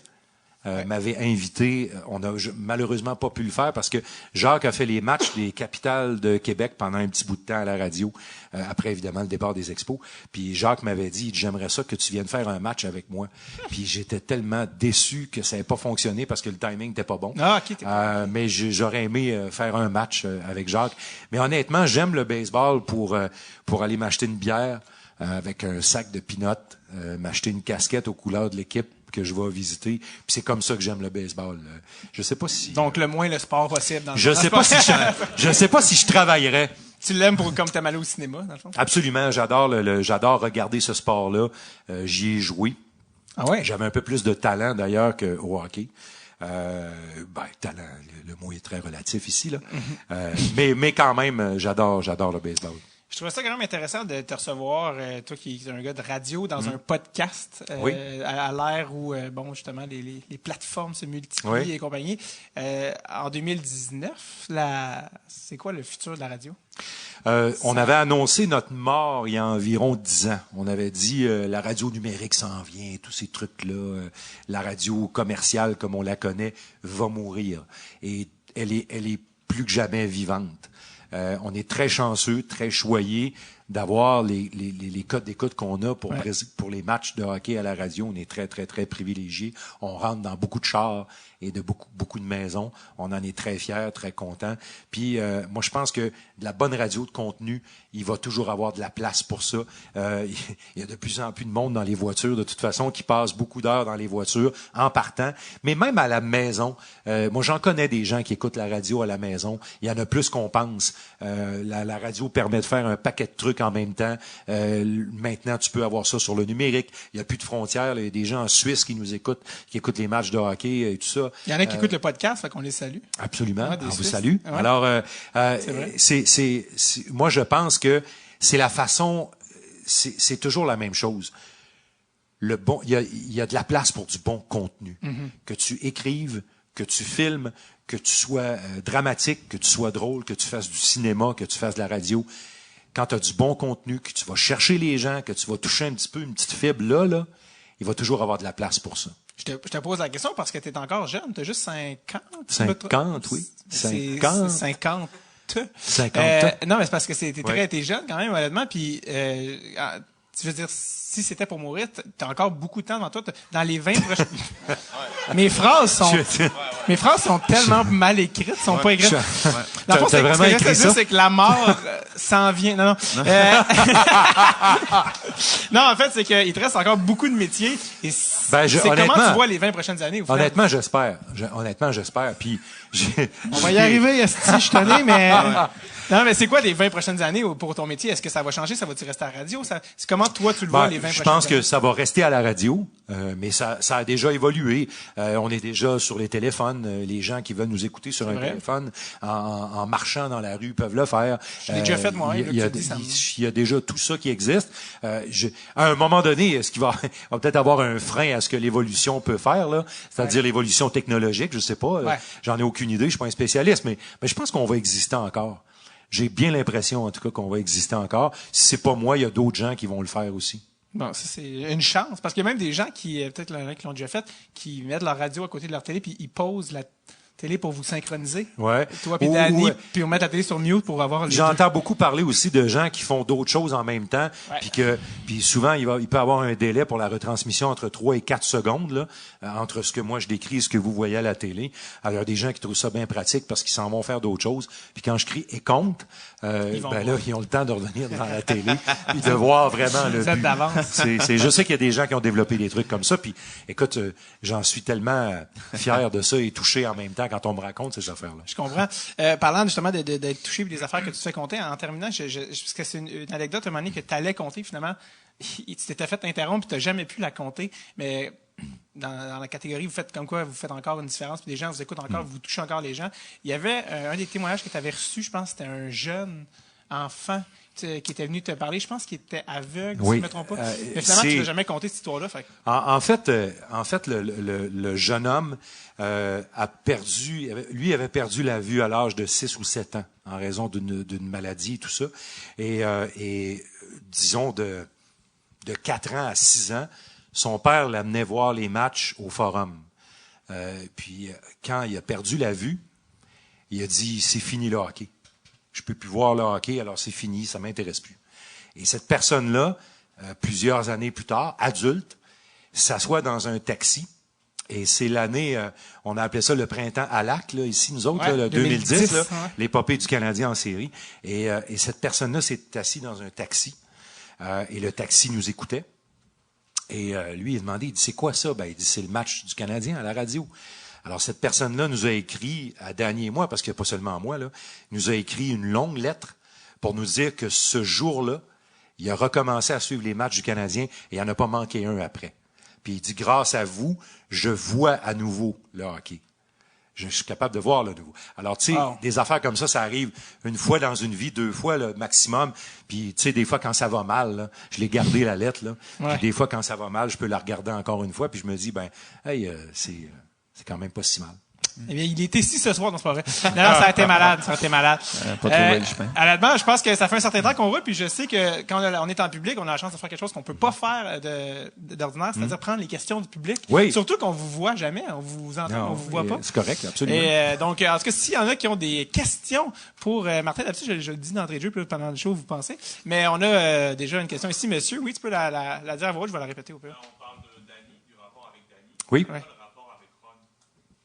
m'avait invité. On n'a malheureusement pas pu le faire parce que Jacques a fait les matchs des Capitales de Québec pendant un petit bout de temps à la radio, après évidemment le départ des Expos. Puis Jacques m'avait dit, j'aimerais ça que tu viennes faire un match avec moi. Puis j'étais tellement déçu que ça n'avait pas fonctionné parce que le timing n'était pas bon. Ah, ok. Mais j'aurais aimé faire un match avec Jacques. Mais honnêtement, j'aime le baseball pour aller m'acheter une bière avec un sac de peanuts, m'acheter une casquette aux couleurs de l'équipe que je vais visiter. Puis c'est comme ça que j'aime le baseball. Je sais pas si... Donc, le moins le sport possible dans le je sais pas si je travaillerais. Tu l'aimes comme t'aimes aller au cinéma, dans le fond? Absolument. J'adore regarder ce sport-là. J'y ai joué. Ah ouais? J'avais un peu plus de talent, d'ailleurs, qu'au hockey. Talent, le mot est très relatif ici, là. Mais quand même, j'adore le baseball. Je trouvais ça quand même intéressant de te recevoir, toi qui es un gars de radio, dans un podcast, Oui. à l'ère où, justement, les plateformes se multiplient et compagnie. En 2019, c'est quoi le futur de la radio? On avait annoncé notre mort il y a environ 10 ans. On avait dit la radio numérique s'en vient, tous ces trucs-là. La radio commerciale, comme on la connaît, va mourir. Et elle est plus que jamais vivante. On est très chanceux, très choyés d'avoir les codes d'écoute qu'on a pour les matchs de hockey à la radio. On est très, très, très privilégiés. On rentre dans beaucoup de chars et de beaucoup de maisons. On en est très fiers, très contents. Puis moi, je pense que de la bonne radio de contenu, il va toujours avoir de la place pour ça. Il y a de plus en plus de monde dans les voitures, de toute façon, qui passent beaucoup d'heures dans les voitures en partant. Mais même à la maison, moi, j'en connais des gens qui écoutent la radio à la maison. Il y en a plus qu'on pense. La radio permet de faire un paquet de trucs en même temps. Maintenant, tu peux avoir ça sur le numérique. Il n'y a plus de frontières. Il y a des gens en Suisse qui nous écoutent, qui écoutent les matchs de hockey et tout ça. Il y en a qui écoutent le podcast, fait qu'on les salue. Absolument. Ouais, on vous Suisses. salue. Ouais. Alors, C'est moi, je pense que c'est la façon, c'est toujours la même chose. Il y a de la place pour du bon contenu. Que tu écrives, que tu filmes, que tu sois dramatique, que tu sois drôle, que tu fasses du cinéma, que tu fasses de la radio. Quand tu as du bon contenu, que tu vas chercher les gens, que tu vas toucher un petit peu une petite fibre là, il va toujours avoir de la place pour ça. Je te pose la question parce que tu es encore jeune. Tu as juste 50. 50, oui. 50. 50. 50. Non, mais c'est parce que t'es jeune quand même, honnêtement. Puis, je veux dire, si c'était pour mourir, t'as encore beaucoup de temps devant toi. Dans les 20 prochaines... Mes phrases sont tellement mal écrites, sont pas écrites. T'as vraiment écrit ça? C'est que la mort s'en vient. Non. Non, en fait, c'est qu'il te reste encore beaucoup de métiers. Et comment tu vois les 20 prochaines années? Honnêtement, j'espère. Puis, on va y arriver, esti, je tenais, mais... Non, mais c'est quoi les 20 prochaines années pour ton métier? Est-ce que ça va changer? Ça va-tu rester à la radio? C'est comment toi, tu le vois, les 20 prochaines années? Je pense que ça va rester à la radio, mais ça a déjà évolué. On est déjà sur les téléphones. Les gens qui veulent nous écouter sur un téléphone en marchant dans la rue peuvent le faire. Je l'ai déjà fait, moi. Il y a déjà tout ça qui existe. À un moment donné, est-ce qu'il va peut-être avoir un frein à ce que l'évolution peut faire, là? C'est-à-dire l'évolution technologique, je sais pas. J'en ai aucune idée, je suis pas un spécialiste, mais je pense qu'on va exister encore. J'ai bien l'impression, en tout cas, qu'on va exister encore. Si c'est pas moi, il y a d'autres gens qui vont le faire aussi. Bon, ça, c'est une chance. Parce qu'il y a même des gens qui, peut-être qui l'ont déjà fait, qui mettent leur radio à côté de leur télé puis ils posent la télé pour vous synchroniser. Ouais. Toi puis Danny, puis on met la télé sur mute pour avoir les J'entends beaucoup parler aussi de gens qui font d'autres choses en même temps, puis souvent il peut avoir un délai pour la retransmission entre 3 et 4 secondes là, entre ce que moi je décris et ce que vous voyez à la télé. Alors il y a des gens qui trouvent ça bien pratique parce qu'ils s'en vont faire d'autres choses. Puis quand je crie et compte, ils ont le temps de revenir dans la télé puis de voir vraiment le but. d'avance. Je sais qu'il y a des gens qui ont développé des trucs comme ça. Puis écoute, j'en suis tellement fier de ça et touché en même temps quand on me raconte ces affaires-là. Je comprends. Parlant justement d'être touché et des affaires que tu te fais compter, en terminant, parce que c'est une anecdote à un moment donné que tu allais compter, finalement, tu t'étais fait interrompre et tu n'as jamais pu la compter. Mais dans la catégorie, vous faites comme quoi, vous faites encore une différence, puis les gens vous écoutent encore, vous touchez encore les gens. Il y avait un des témoignages que tu avais reçu, je pense, c'était un jeune enfant qui était venu te parler. Je pense qu'il était aveugle, si je ne me trompe pas. Mais finalement, tu n'as jamais compté cette histoire-là. Fait. En fait, le jeune homme avait perdu la vue à l'âge de 6 ou 7 ans en raison d'une maladie et tout ça. Et disons, de 4 ans à 6 ans, son père l'amenait voir les matchs au Forum. Puis, quand il a perdu la vue, il a dit, c'est fini le hockey. Je peux plus voir le hockey, alors c'est fini, ça m'intéresse plus. Et cette personne-là, plusieurs années plus tard, adulte, s'assoit dans un taxi. Et c'est l'année, on a appelé ça le printemps à lac, là, ici, nous autres, là, le 2010, là, l'épopée du Canadien en série. Et cette personne-là s'est assise dans un taxi. Et le taxi nous écoutait. Et lui, il a demandé, il dit, c'est quoi ça? Ben, il dit, c'est le match du Canadien à la radio. Alors, cette personne-là nous a écrit, à Danny et moi, parce qu'il n'y a pas seulement moi, là, nous a écrit une longue lettre pour nous dire que ce jour-là, il a recommencé à suivre les matchs du Canadien et il n'y en a pas manqué un après. Puis il dit, grâce à vous, je vois à nouveau le hockey. Je suis capable de voir le nouveau. Alors, tu sais, des affaires comme ça arrive une fois dans une vie, 2 fois le maximum. Puis, tu sais, des fois, quand ça va mal, là, je l'ai gardé la lettre, là. Puis des fois, quand ça va mal, je peux la regarder encore une fois. Puis je me dis, hey, c'est quand même pas si mal. Eh bien, il était ici ce soir, non, c'est pas vrai. Non, ça a été malade, Pas trouvé le chemin. Honnêtement, je pense que ça fait un certain temps qu'on roule, puis je sais que quand on est en public, on a la chance de faire quelque chose qu'on peut pas faire d'ordinaire, c'est-à-dire prendre les questions du public. Oui. Surtout qu'on vous voit jamais, on vous entend, on vous voit pas. C'est correct, absolument. Et donc, en tout cas, s'il y en a qui ont des questions pour Martin, d'habitude, je le dis d'entrée de jeu, puis pendant le show, vous pensez. Mais on a déjà une question ici, monsieur. Oui, tu peux la dire à voix haute, je vais la répéter au pire. On parle de Danny, du rapport avec Danny. Oui. Ouais.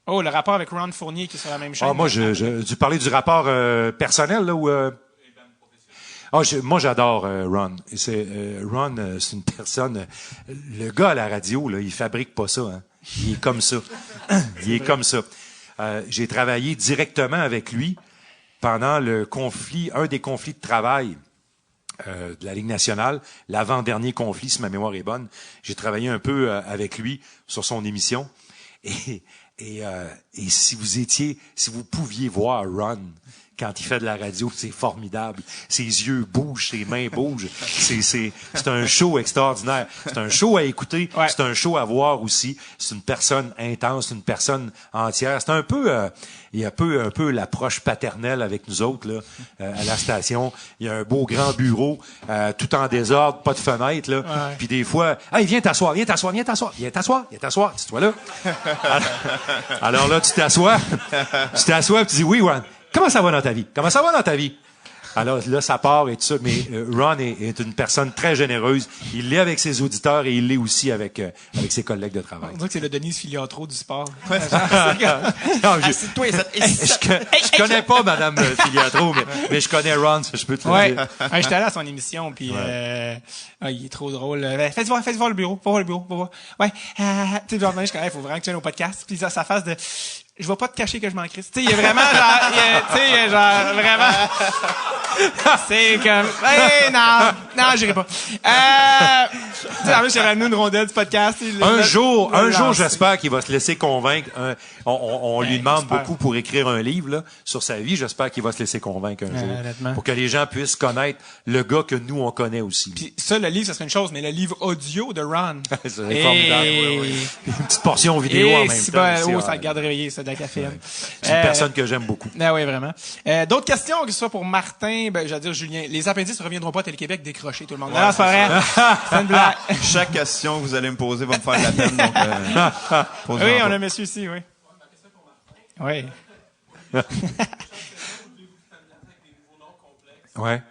Oh, le rapport avec Ron Fournier qui est sur la même chaîne. Moi, tu parlais du rapport personnel, là, ou... moi, j'adore Ron. Et Ron, c'est une personne... le gars à la radio, là, il fabrique pas ça. Hein. Il est comme ça. Il est comme ça. J'ai travaillé directement avec lui pendant un des conflits de travail de la Ligue nationale, l'avant-dernier conflit, si ma mémoire est bonne. J'ai travaillé un peu avec lui sur son émission. Et si vous pouviez voir Ron quand il fait de la radio, c'est formidable. Ses yeux bougent, ses mains bougent. C'est un show extraordinaire. C'est un show à écouter. Ouais. C'est un show à voir aussi. C'est une personne intense, une personne entière. C'est un peu, il y a un peu l'approche paternelle avec nous autres, là, à la station. Il y a un beau grand bureau, tout en désordre, pas de fenêtre, là. Ouais. Puis des fois, hey, viens t'asseoir. Dis-toi là. Alors là, tu t'assois, puis tu dis, oui, Ron. Comment ça va dans ta vie? Alors là, ça part et tout ça. Mais Ron est une personne très généreuse. Il l'est avec ses auditeurs et il l'est aussi avec ses collègues de travail. On dirait que c'est le Denise Filiatro du sport. Je connais pas Madame Filiatro, mais je connais Ron, ça, je peux te le dire. J'étais allé à son émission, puis il est trop drôle. Faites voir le bureau. Va voir. Ouais. Tu sais, genre, je connais, il faut vraiment que tu viennes au podcast. Puis sa face de... Je vais pas te cacher que je m'en crisse. Tu sais, il est vraiment genre, vraiment. C'est comme, non, j'irai pas. Tu sais, en plus, j'ai ramené une rondelle du podcast. Un jour, j'espère qu'il va se laisser convaincre. On lui demande beaucoup pour écrire un livre, là, sur sa vie. J'espère qu'il va se laisser convaincre un jour. Honnêtement. Pour que les gens puissent connaître le gars que nous, on connaît aussi. Puis ça, le livre, ça serait une chose, mais le livre audio de Ron. C'est formidable. Oui. Une petite portion vidéo en même temps. Ça le garde réveillé, ça, de la caféine. Ouais. C'est une personne que j'aime beaucoup. Oui, vraiment. D'autres questions, que ce soit pour Martin, j'allais dire Julien. Les appendices ne reviendront pas à Télé-Québec décrochés, tout le monde. Non, c'est pas vrai. C'est une blague. Chaque question que vous allez me poser va me faire de la peine. Donc, oui, on a un monsieur ici, oui. Oui. Ouais.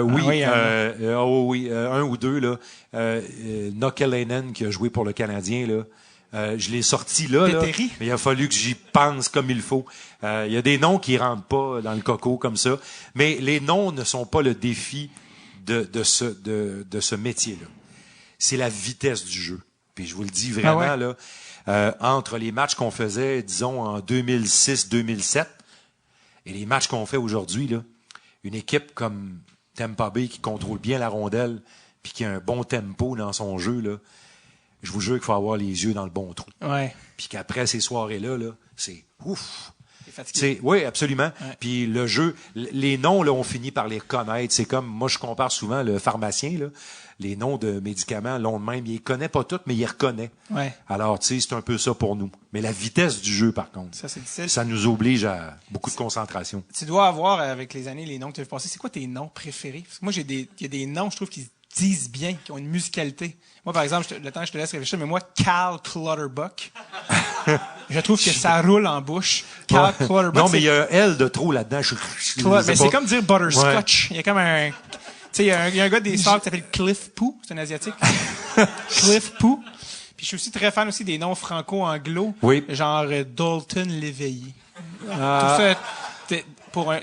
Oui, un ou deux, là. Nokelainen, qui a joué pour le Canadien, là. Je l'ai sorti là, mais il a fallu que j'y pense comme il faut. Il y a des noms qui rentrent pas dans le coco comme ça, mais les noms ne sont pas le défi de ce métier-là. C'est la vitesse du jeu. Puis je vous le dis vraiment, là, entre les matchs qu'on faisait, disons, en 2006-2007 et les matchs qu'on fait aujourd'hui, là, une équipe comme Tampa Bay qui contrôle bien la rondelle puis qui a un bon tempo dans son jeu, là, je vous jure qu'il faut avoir les yeux dans le bon trou. Ouais. Puis qu'après ces soirées-là, là, c'est ouf. T'es fatigué. Oui, absolument. Ouais. Puis le jeu, les noms, là, on finit par les reconnaître. C'est comme, moi, je compare souvent le pharmacien, là, les noms de médicaments, l'ont de même. Il les connaît pas tous, mais il les reconnaît. Ouais. Alors, tu sais, c'est un peu ça pour nous. Mais la vitesse du jeu, par contre, Ça, c'est difficile. ça nous oblige à beaucoup de concentration. Tu dois avoir, avec les années, les noms que tu as vu passer. C'est quoi tes noms préférés? Parce que moi, il y a des noms, je trouve, qui disent bien, qui ont une musicalité. Moi, par exemple, le temps que je te laisse réfléchir, mais moi, Cal Clutterbuck, je trouve que ça roule en bouche. Cal Clutterbuck. Non, mais il y a un L de trop là-dedans. Mais c'est comme dire butterscotch. Il y a comme un... Tu sais, il y a un gars des Stars qui s'appelle Cliff Poo. C'est un Asiatique. Cliff Poo. Puis je suis aussi très fan aussi des noms franco-anglo. Oui. Genre Dalton Léveillé. Tout ça,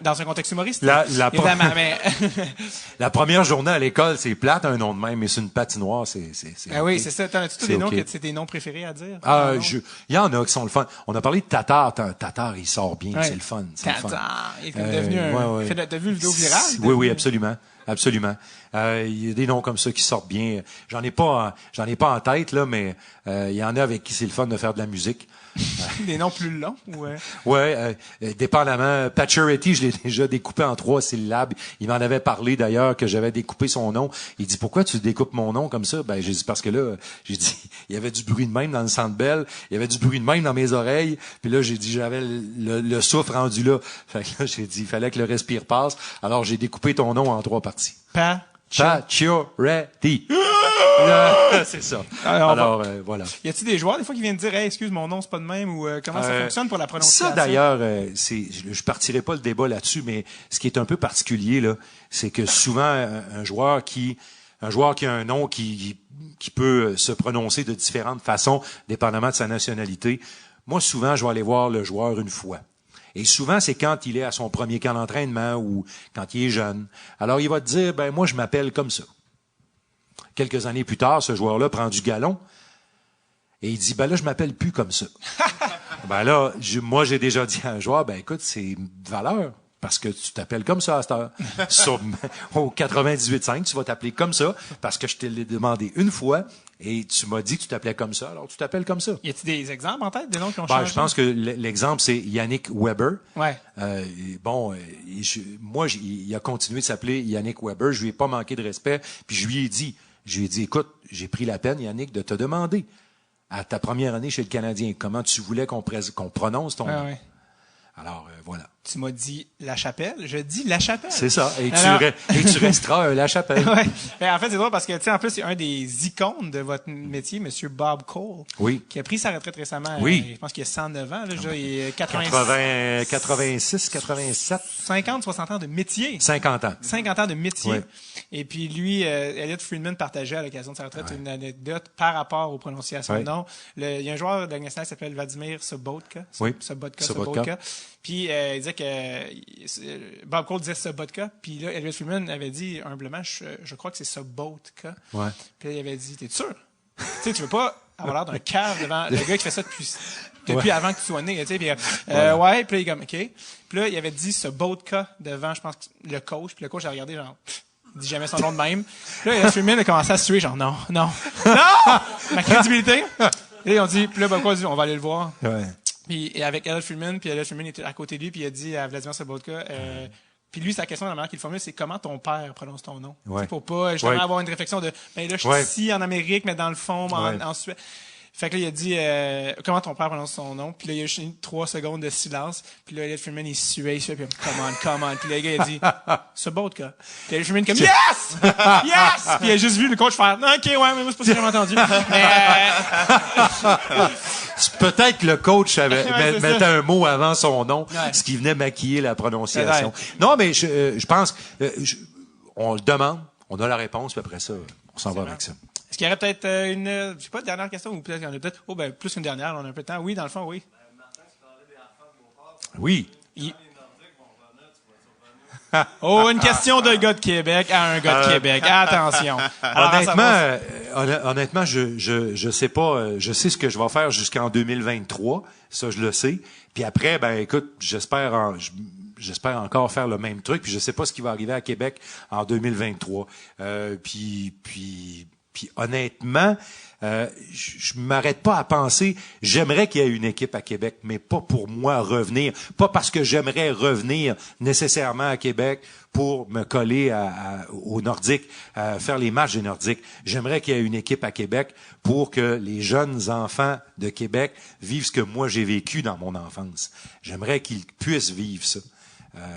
dans un contexte humoriste. Évidemment, mais... La première journée à l'école, c'est plate, un nom de même, mais c'est une patinoire, c'est Ah oui, OK. c'est ça. T'as-tu tous C'est des noms OK. que c'est des noms préférés à dire? Ah, Non? il y en a qui sont le fun. On a parlé de Tatar. Tatar, il sort bien, Ouais. c'est le fun. C'est le fun. Tatar. Il est comme devenu un... ouais. T'as vu le vidéo virale? Oui, absolument. Absolument. Il y a des noms comme ça qui sortent bien. J'en ai pas en tête, là, mais il y en a avec qui c'est le fun de faire de la musique. Des noms plus longs? Ou, Ouais, dépendamment. Pacioretty, je l'ai déjà découpé en 3 syllabes. Il m'en avait parlé d'ailleurs que j'avais découpé son nom. Il dit pourquoi tu découpes mon nom comme ça? Ben j'ai dit parce que là, j'ai dit il y avait du bruit de même dans le Centre Bell, il y avait du bruit de même dans mes oreilles. Puis là j'ai dit j'avais le souffle rendu là. Fait que là j'ai dit il fallait que le respire passe. Alors j'ai découpé ton nom en 3 parties. Pacioretty. C'est ça. Alors voilà. Y a-t-il des joueurs des fois qui viennent dire hey, excuse mon nom c'est pas de même ou comment ça fonctionne pour la prononciation? Ça d'ailleurs, je partirai pas le débat là-dessus, mais ce qui est un peu particulier là, c'est que souvent un joueur qui a un nom qui peut se prononcer de différentes façons, dépendamment de sa nationalité. Moi souvent je vais aller voir le joueur une fois. Et souvent, c'est quand il est à son premier camp d'entraînement ou quand il est jeune. Alors, il va te dire, ben moi, je m'appelle comme ça. Quelques années plus tard, ce joueur-là prend du galon et il dit, ben là, je m'appelle plus comme ça. Ben là, moi, j'ai déjà dit à un joueur, ben écoute, c'est une valeur. Parce que tu t'appelles comme ça à cette heure. Au 98.5, tu vas t'appeler comme ça parce que je te l'ai demandé une fois et tu m'as dit que tu t'appelais comme ça, alors tu t'appelles comme ça. Y a-t-il des exemples en tête, des noms qui ont Ben, changé? je pense que l'exemple, c'est Yannick Weber. Ouais. Il a continué de s'appeler Yannick Weber. Je lui ai pas manqué de respect. Puis je lui ai dit, écoute, j'ai pris la peine, Yannick, de te demander à ta première année chez le Canadien comment tu voulais qu'on prononce ton nom. Ouais. Alors, voilà. Tu m'as dit La Chapelle. Je dis La Chapelle. C'est ça. Et Alors... tu resteras La Chapelle. Ouais. Ben, en fait, c'est drôle parce que, tu sais, en plus, c'est un des icônes de votre métier, Monsieur Bob Cole. Oui. Qui a pris sa retraite récemment. Oui. Je pense qu'il a 109 ans, là. Il est 86, 87. 50, 60 ans de métier. 50 ans. 50 ans de métier. Ouais. Et puis lui, Elliot Friedman partageait à l'occasion de sa retraite une anecdote par rapport aux prononciations de noms. Il y a un joueur de la nationale qui s'appelle Vladimir Sobotka. Sobotka. Puis il disait que Bob Cole disait Sobotka. Puis là, Elliot Friedman avait dit humblement, je crois que c'est Sobotka. Ouais. Puis là, il avait dit, t'es sûr? Tu sais, tu veux pas avoir l'air d'un cave devant le gars qui fait ça depuis avant que tu sois né, tu sais. Puis ouais, puis là, il est comme, OK. Puis là, il avait dit Sobotka devant, je pense, le coach. Puis le coach a regardé, genre, il dit jamais son nom de même. Puis là, Elliot Friedman a commencé à se tuer, genre, non! Ma crédibilité! Et là, on dit, puis là, Bob Cole dit, on va aller le voir. Ouais. Puis et avec Elliot Friedman, puis Elliot Friedman était à côté de lui, puis il a dit à Vladimir Sobotka, puis lui, sa question, la manière qu'il formule, c'est comment ton père prononce ton nom. Ouais. Pour pas justement avoir une réflexion de, ben là, je suis ici en Amérique, mais dans le fond, en Suède. Fait que là, il a dit, comment ton père prononce son nom. Puis là, il y a juste 3 secondes de silence. Puis là, Elliot Friedman, il suait, puis come on. Puis là, le gars, il a dit, Sobotka. Puis Elliot Friedman, comme, yes! Yes! Puis il a juste vu le coach faire, OK, ouais, mais moi, c'est pas ce que j'ai entendu. Peut-être que le coach mettait ça. un mot avant son nom, ce qui venait maquiller la prononciation. Non, mais je pense, on le demande, on a la réponse, puis après ça, on s'en va avec ça. Est-ce qu'il y aurait peut-être une, je sais pas, dernière question, ou peut-être qu'il y en a peut-être, plus qu'une dernière, on a un peu de temps. Oui, dans le fond, oui. Oui. Une question d'un gars de Québec à un gars de Québec. Attention. Alors, Honnêtement, je sais pas, je sais ce que je vais faire jusqu'en 2023. Ça, je le sais. Puis après, ben, écoute, j'espère j'espère encore faire le même truc. Puis je sais pas ce qui va arriver à Québec en 2023. Puis honnêtement, je m'arrête pas à penser, j'aimerais qu'il y ait une équipe à Québec, mais pas pour moi revenir, pas parce que j'aimerais revenir nécessairement à Québec pour me coller aux Nordiques, faire les matchs des Nordiques. J'aimerais qu'il y ait une équipe à Québec pour que les jeunes enfants de Québec vivent ce que moi j'ai vécu dans mon enfance. J'aimerais qu'ils puissent vivre ça.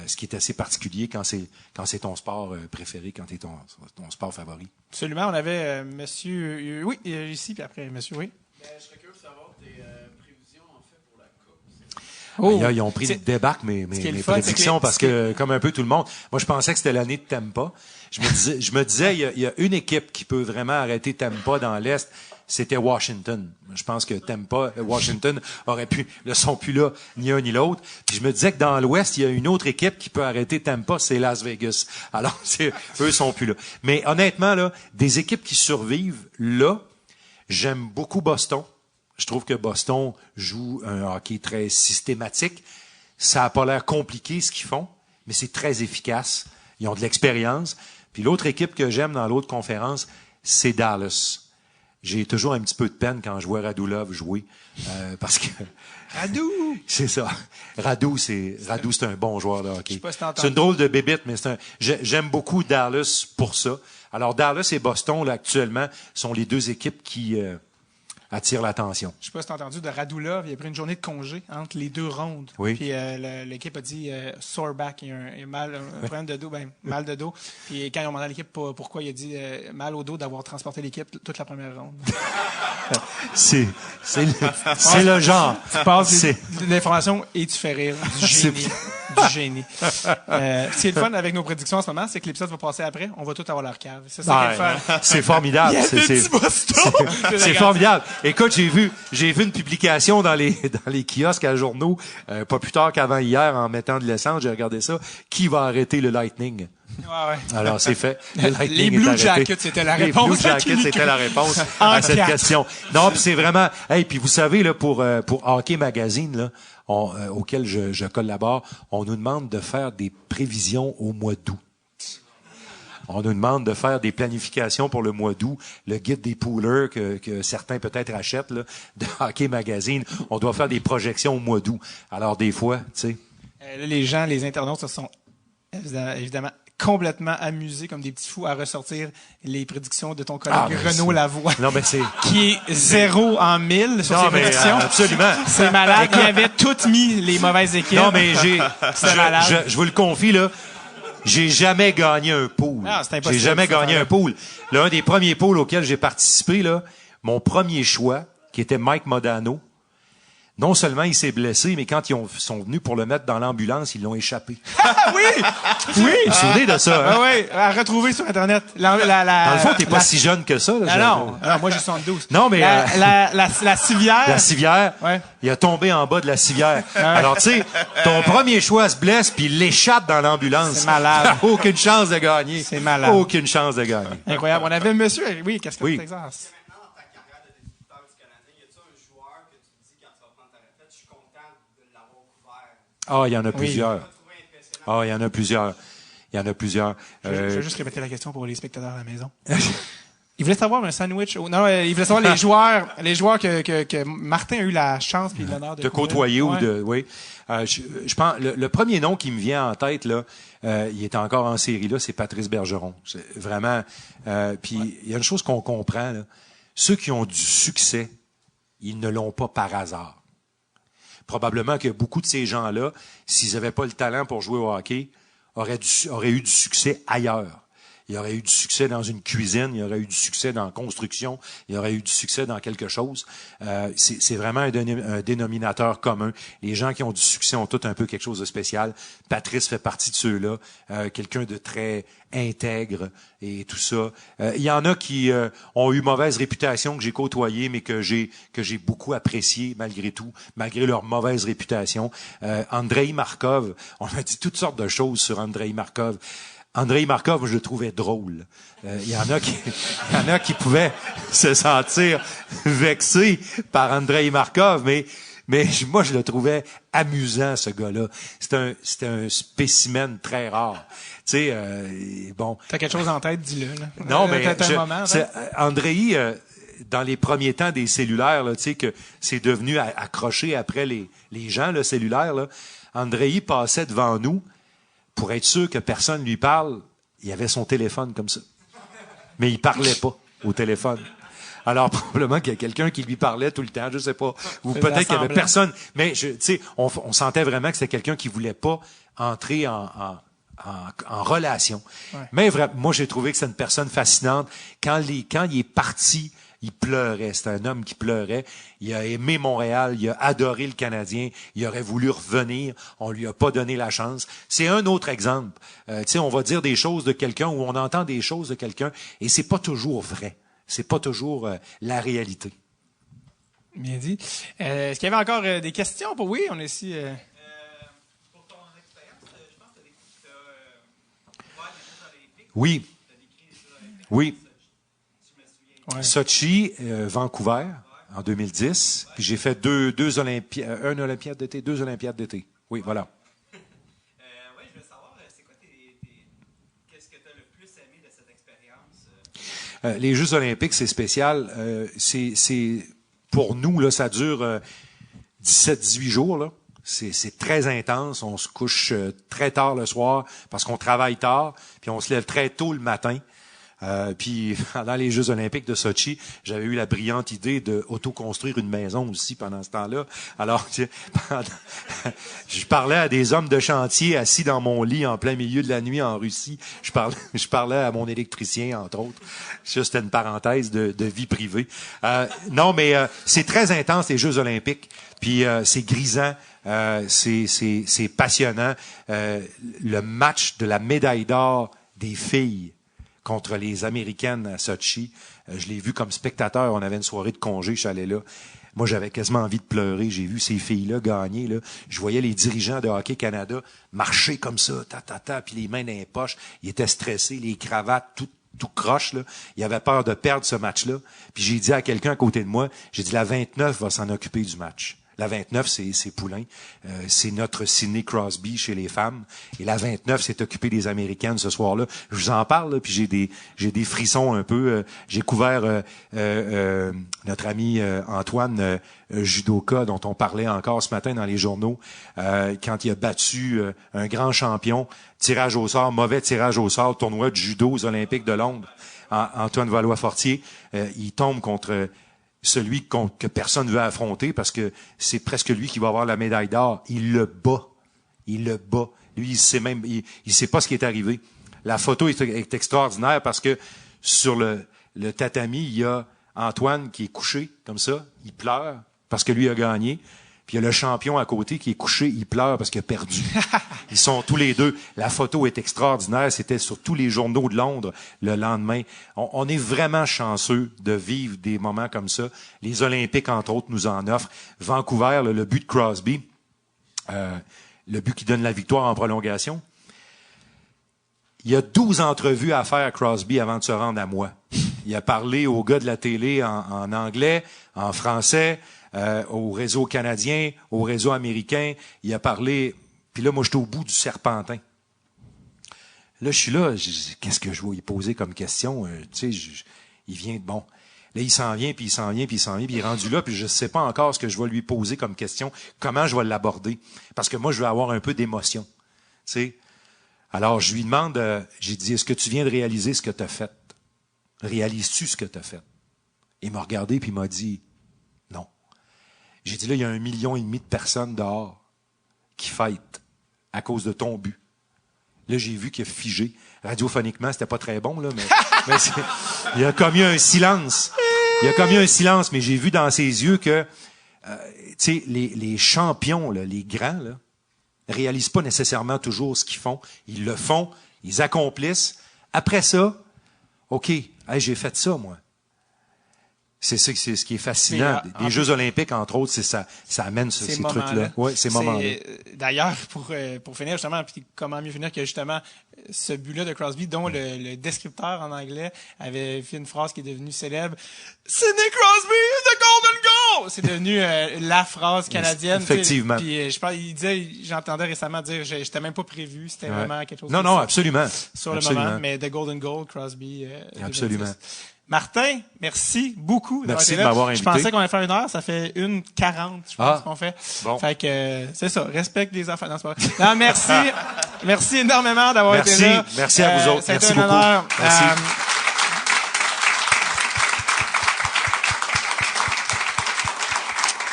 Ce qui est assez particulier quand c'est ton sport préféré, quand c'est ton sport favori. Absolument. On avait monsieur... oui, ici, puis après, monsieur, oui. Je serais curieux de savoir tes prévisions, en fait, pour la Coupe. Ils ont pris le débarque mes prédictions parce que, comme un peu tout le monde, moi, je pensais que c'était l'année de Tampa. Je me disais, il y a une équipe qui peut vraiment arrêter Tampa dans l'Est. C'était Washington. Je pense que Washington aurait pu, ne sont plus là, ni un ni l'autre. Puis je me disais que dans l'Ouest, il y a une autre équipe qui peut arrêter Tampa, c'est Las Vegas. Alors, eux sont plus là. Mais honnêtement, là, des équipes qui survivent là, j'aime beaucoup Boston. Je trouve que Boston joue un hockey très systématique. Ça a pas l'air compliqué ce qu'ils font, mais c'est très efficace. Ils ont de l'expérience. Puis l'autre équipe que j'aime dans l'autre conférence, c'est Dallas. J'ai toujours un petit peu de peine quand je vois Radulov jouer, parce que Radou! C'est ça. Radou, c'est un bon joueur de hockey. C'est une drôle de bébite, mais j'aime beaucoup Dallas pour ça. Alors Dallas et Boston là actuellement sont les deux équipes qui attirent l'attention. Je sais pas si t'as entendu de Radulov, il a pris une journée de congé entre les deux rondes. Oui. Puis l'équipe a dit sore back, il y a un problème de dos, mal de dos. Puis quand ils ont demandé à l'équipe pourquoi, il a dit mal au dos d'avoir transporté l'équipe toute la première ronde. C'est le genre. Tu passes l'information et tu fais rire. Du génie. Du génie. Ce qui est le fun avec nos prédictions en ce moment, c'est que l'épisode va passer après. On va tout avoir leur cave. C'est ça qui est le fun. C'est formidable. C'est formidable. Écoute, j'ai vu une publication dans les kiosques à journaux, pas plus tard qu'avant hier, en mettant de l'essence, j'ai regardé ça. Qui va arrêter le Lightning? Ouais. Alors, c'est fait. Les Blue Jackets, c'était la réponse. Les Blue Jackets, c'était la réponse à cette question. Non, puis c'est vraiment... Hey, puis vous savez, là, pour Hockey Magazine, là, auquel je collabore, on nous demande de faire des prévisions au mois d'août. On nous demande de faire des planifications pour le mois d'août. Le guide des poolers que certains peut-être achètent, là, de Hockey Magazine, on doit faire des projections au mois d'août. Alors, des fois, tu sais... les gens, les internautes se sont évidemment complètement amusés comme des petits fous à ressortir les prédictions de ton collègue Renaud Lavoie. Non, mais c'est... Qui est 0 en 1000 sur ses prédictions. Absolument. C'est malade. Il avait toutes mis les mauvaises équipes. Non, mais je vous le confie, là. J'ai jamais gagné un pool. Ah, c'est impossible. J'ai jamais gagné un pool. L'un des premiers pools auxquels j'ai participé, là, mon premier choix, qui était Mike Modano, non seulement il s'est blessé, mais quand ils sont venus pour le mettre dans l'ambulance, ils l'ont échappé. Ah oui! Oui! Vous vous souvenez de ça, hein? Ah oui, à retrouver sur Internet. Dans le fond, t'es pas si jeune que ça, là. Non, moi j'ai 72. Non, mais... La civière. La civière, ouais. Il a tombé en bas de la civière. Alors, tu sais, ton premier choix se blesse, puis il l'échappe dans l'ambulance. C'est malade. Aucune chance de gagner. C'est malade. Aucune chance de gagner. Excroyable. On avait monsieur... Oui, qu'est-ce que tu Texas? Ah, il y en a plusieurs. Ah, il y en a plusieurs. Il y en a plusieurs. Je vais juste répéter la question pour les spectateurs à la maison. Il voulait savoir un sandwich. Non, il voulait savoir les joueurs que Martin a eu la chance et l'honneur de côtoyer ou de, oui. Je pense, le premier nom qui me vient en tête, là, il est encore en série, là, c'est Patrice Bergeron. C'est vraiment, puis il y a une chose qu'on comprend, là. Ceux qui ont du succès, ils ne l'ont pas par hasard. Probablement que beaucoup de ces gens-là, s'ils n'avaient pas le talent pour jouer au hockey, auraient eu du succès ailleurs. Il y aurait eu du succès dans une cuisine, il y aurait eu du succès dans la construction, il y aurait eu du succès dans quelque chose. C'est vraiment un dénominateur commun. Les gens qui ont du succès ont tous un peu quelque chose de spécial. Patrice fait partie de ceux-là. Quelqu'un de très intègre et tout ça. Il y en a qui ont eu mauvaise réputation, que j'ai côtoyé, mais que j'ai beaucoup apprécié malgré tout, malgré leur mauvaise réputation. Andrei Markov, on a dit toutes sortes de choses sur Andrei Markov. Andrei Markov, je le trouvais drôle. Il y en a qui pouvaient se sentir vexés par Andrei Markov, mais Mais moi, je le trouvais amusant, ce gars-là. C'était un spécimen très rare. Tu sais, bon. T'as quelque chose en tête, dis-le, là. Non, mais T'as un moment, Andrei, dans les premiers temps des cellulaires, là, tu sais, que c'est devenu accroché après les gens, le cellulaire, là. Andrei passait devant nous pour être sûr que personne lui parle. Il avait son téléphone comme ça. Mais il parlait pas au téléphone. Alors, probablement qu'il y a quelqu'un qui lui parlait tout le temps, je sais pas. Ou peut-être qu'il y avait personne. Mais, tu sais, on sentait vraiment que c'était quelqu'un qui voulait pas entrer en relation. Ouais. Mais vraiment, moi, j'ai trouvé que c'est une personne fascinante. Quand il est parti, il pleurait. C'était un homme qui pleurait. Il a aimé Montréal. Il a adoré le Canadien. Il aurait voulu revenir. On lui a pas donné la chance. C'est un autre exemple. Tu sais, on va dire des choses de quelqu'un ou on entend des choses de quelqu'un et c'est pas toujours vrai. C'est pas toujours la réalité. Bien dit. Est-ce qu'il y avait encore des questions? Oui, on est ici. Pour ton expérience, je pense que tu as ouvert les Jeux olympiques. Oui. Tu as décrit les Jeux olympiques. Oui. Je me souviens. Ouais. Sochi, Vancouver, en 2010. Puis j'ai fait deux Olympiades d'été, 2 Olympiades d'été. Oui, voilà. Oui, je veux savoir, c'est quoi qu'est-ce que tu as le plus aimé de cette expérience? Les Jeux olympiques, c'est spécial. C'est pour nous, là, ça dure 17-18 jours. Là. C'est très intense. On se couche très tard le soir parce qu'on travaille tard, puis on se lève très tôt le matin. Puis pendant les Jeux olympiques de Sochi, j'avais eu la brillante idée de autoconstruire une maison aussi pendant ce temps-là. Alors, je parlais à des hommes de chantier assis dans mon lit en plein milieu de la nuit en Russie. Je parlais à mon électricien, entre autres. Ça, c'était une parenthèse de vie privée. Non, mais c'est très intense, les Jeux olympiques. Puis c'est grisant, c'est passionnant. Le match de la médaille d'or des filles contre les Américaines à Sochi. Je l'ai vu comme spectateur. On avait une soirée de congé, je suis allé là. Moi, j'avais quasiment envie de pleurer. J'ai vu ces filles-là gagner. Là. Je voyais les dirigeants de Hockey Canada marcher comme ça, puis les mains dans les poches. Ils étaient stressés, les cravates, tout croche. Là. Ils avaient peur de perdre ce match-là. Puis j'ai dit à quelqu'un à côté de moi, j'ai dit, la 29 va s'en occuper du match. La 29, c'est Poulain. C'est notre Sidney Crosby chez les femmes. Et la 29 s'est occupée des Américaines ce soir-là. Je vous en parle, là, puis j'ai des frissons un peu. J'ai couvert notre ami Antoine Judoka, dont on parlait encore ce matin dans les journaux, quand il a battu un grand champion, tirage au sort, mauvais tirage au sort, tournoi de judo aux Olympiques de Londres. Antoine Valois-Fortier, il tombe contre celui que personne ne veut affronter parce que c'est presque lui qui va avoir la médaille d'or. Il le bat. Lui, il sait pas ce qui est arrivé. La photo est extraordinaire parce que sur le tatami, il y a Antoine qui est couché comme ça. Il pleure parce que lui a gagné. Puis il y a le champion à côté qui est couché, il pleure parce qu'il a perdu. Ils sont tous les deux. La photo est extraordinaire. C'était sur tous les journaux de Londres le lendemain. On est vraiment chanceux de vivre des moments comme ça. Les Olympiques, entre autres, nous en offrent. Vancouver, le but de Crosby, le but qui donne la victoire en prolongation. Il y a 12 entrevues à faire à Crosby avant de se rendre à moi. Il a parlé aux gars de la télé en anglais, en français, au réseau canadien, au réseau américain. Il a parlé... Puis là, moi, j'étais au bout du serpentin. Là, je suis là, qu'est-ce que je vais lui poser comme question? Tu sais, il vient de... Bon, là, il s'en vient, puis il s'en vient, puis il s'en vient, puis il est rendu là, puis je sais pas encore ce que je vais lui poser comme question, comment je vais l'aborder. Parce que moi, je veux avoir un peu d'émotion. Tu sais? Alors, je lui demande, j'ai dit, est-ce que tu viens de réaliser ce que tu as fait? Réalises-tu ce que tu as fait? Il m'a regardé, puis il m'a dit, non. J'ai dit, là, il y a 1,5 million de personnes dehors qui fêtent à cause de ton but. Là, j'ai vu qu'il a figé. Radiophoniquement, c'était pas très bon, là, mais il y a comme eu un silence. Mais j'ai vu dans ses yeux que, tu sais, les champions, là, les grands, là, réalisent pas nécessairement toujours ce qu'ils font. Ils le font, ils accomplissent. Après ça, OK, hey, j'ai fait ça, moi. C'est ça, c'est ce qui est fascinant. Les Jeux olympiques, entre autres, c'est ça amène ces trucs-là. Oui, ces moments-là. D'ailleurs, pour finir, justement, puis comment mieux finir que justement ce but-là de Crosby, dont le descripteur en anglais avait fait une phrase qui est devenue célèbre. Sidney Crosby, the golden wow, c'est devenu la phrase canadienne. Effectivement. Puis je pense, j'entendais récemment dire, j'étais même pas prévu, c'était vraiment quelque chose. Non, absolument. Sur le moment, mais The Golden Goal, Crosby. Absolument. Martin, merci beaucoup. Merci de m'avoir invité. Je pensais qu'on allait faire 1 heure, ça fait 1h40, je pense qu'on fait. Bon. Fait que c'est ça, respecte les enfants. Non, merci. Merci énormément d'avoir été là. Merci à vous autres. Merci beaucoup. Merci.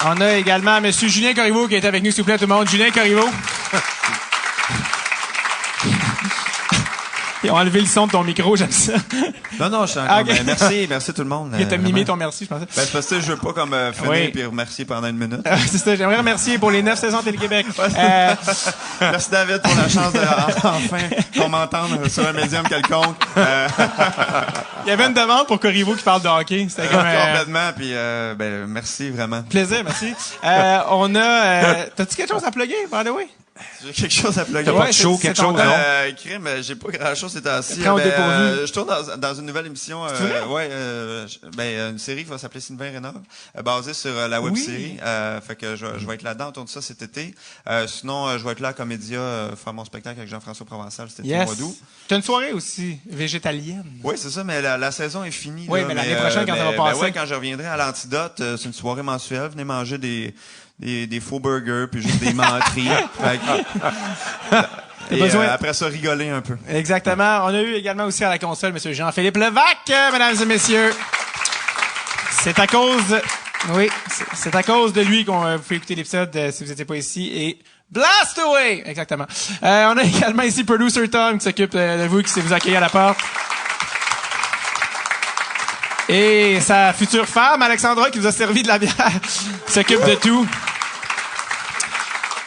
On a également M. Julien Corriveau qui est avec nous, s'il vous plaît, tout le monde. Julien Corriveau. Ils ont enlevé le son de ton micro, j'aime ça. Non, je suis encore... Okay. Merci tout le monde. Il t'a mimé ton merci, je pensais. C'est parce que je veux pas comme finir puis remercier pendant 1 minute. C'est ça, j'aimerais remercier pour les 9 saisons Télé-Québec. Merci David pour la chance de enfin qu'on m'entende sur un médium quelconque. Il y avait une demande pour Corriveau qui parle de hockey. C'était comme complètement, puis merci vraiment. Plaisir, merci. On a... T'as-tu quelque chose à plugger, by the way? J'ai quelque chose à plugger. T'as pas de show, quelque chose, non? Crime, j'ai pas grand-chose ces temps-ci. Je tourne dans une nouvelle émission, une série qui va s'appeler Sylvain Rénov, basée sur la web-série. Fait que je vais être là-dedans, on tourne ça cet été. Sinon, je vais être là à Comédia, faire mon spectacle avec Jean-François Provençal cet été au mois d'août. T'as une soirée aussi, végétalienne. Oui, c'est ça, mais la saison est finie. Oui, mais l'année prochaine, quand ça va passer. Quand je reviendrai à l'Antidote, c'est une soirée mensuelle. Venez manger des faux burgers puis juste des menteries. Après ça, rigoler un peu. Exactement. On a eu également aussi à la console M. Jean-Philippe Levac, mesdames et messieurs. C'est à cause de lui qu'on vous fait écouter l'épisode si vous n'étiez pas ici et Blast Away! Exactement. On a également ici Producer Tom qui s'occupe de vous, qui vous accueille à la porte. Et sa future femme, Alexandra, qui vous a servi de la bière, s'occupe de tout.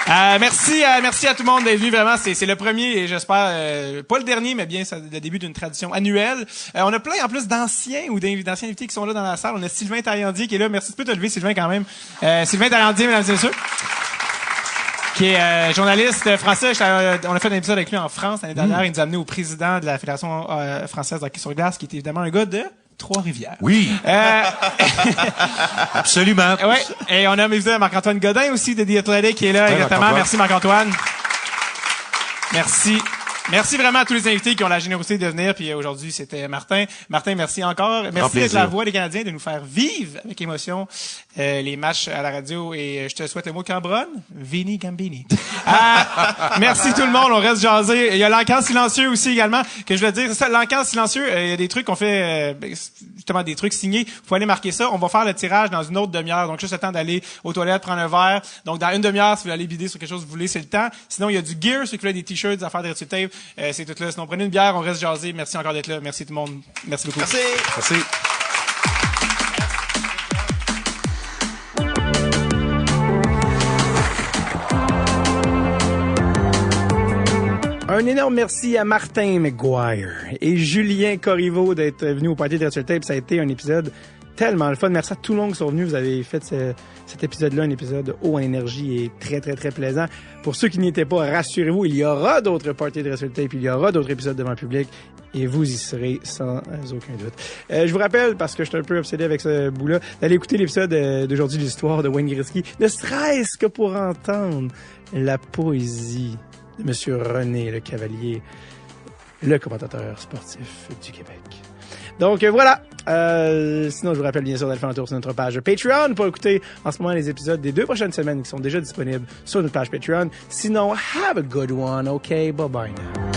Merci à tout le monde d'être venu. Vraiment, c'est le premier et j'espère pas le dernier, mais bien le début d'une tradition annuelle. On a plein en plus d'anciens invités qui sont là dans la salle. On a Sylvain Taillandier qui est là. Merci de te lever, Sylvain, quand même. Sylvain Taillandier, mesdames et messieurs, qui est journaliste français. On a fait un épisode avec lui en France l'année dernière. Il nous a amené au président de la Fédération française de hockey sur glace, qui est évidemment un gars de Trois-Rivières. Oui. Absolument. Ouais. Et on a évidemment Marc-Antoine Godin aussi de The Athletic qui est là. Exactement. Merci Marc-Antoine. Merci. Merci vraiment à tous les invités qui ont la générosité de venir. Puis aujourd'hui, c'était Martin. Martin, merci encore. Merci d'être la voix des Canadiens, de nous faire vivre avec émotion les matchs à la radio. Et je te souhaite le mot Cambronne. Vini Gambini. Merci tout le monde. On reste jasé. Il y a l'encan silencieux aussi également, que je veux dire. C'est ça, l'encan silencieux. Il y a des trucs qu'on fait, justement des trucs signés. Faut aller marquer ça. On va faire le tirage dans une autre demi-heure. Donc juste le temps d'aller aux toilettes, prendre un verre. Donc dans une demi-heure, si vous voulez aller bider sur quelque chose que vous voulez, c'est le temps. Sinon, il y a du gear, ceux qui veulent des t-shirts, des affaires de Red Tape. C'est tout là. Sinon, prenez une bière, on reste jasé. Merci encore d'être là. Merci tout le monde. Merci beaucoup. Merci. Merci. Un énorme merci à Martin McGuire et Julien Corriveau d'être venus au party de Red Tape. Ça a été un épisode tellement le fun. Merci à tout le monde qui sont venus. Vous avez fait cet épisode-là, un épisode haut en énergie et très, très, très plaisant. Pour ceux qui n'y étaient pas, rassurez-vous, il y aura d'autres parties de Red Tape, il y aura d'autres épisodes devant le public et vous y serez sans aucun doute. Je vous rappelle, parce que je suis un peu obsédé avec ce bout-là, d'aller écouter l'épisode d'aujourd'hui de l'histoire de Wayne Gretzky, ne serait-ce que pour entendre la poésie de Monsieur René Le Cavalier, le commentateur sportif du Québec. Donc voilà. Sinon, je vous rappelle bien sûr d'aller faire un tour sur notre page Patreon pour écouter en ce moment les épisodes des 2 prochaines semaines qui sont déjà disponibles sur notre page Patreon. Sinon, have a good one. OK, bye bye now.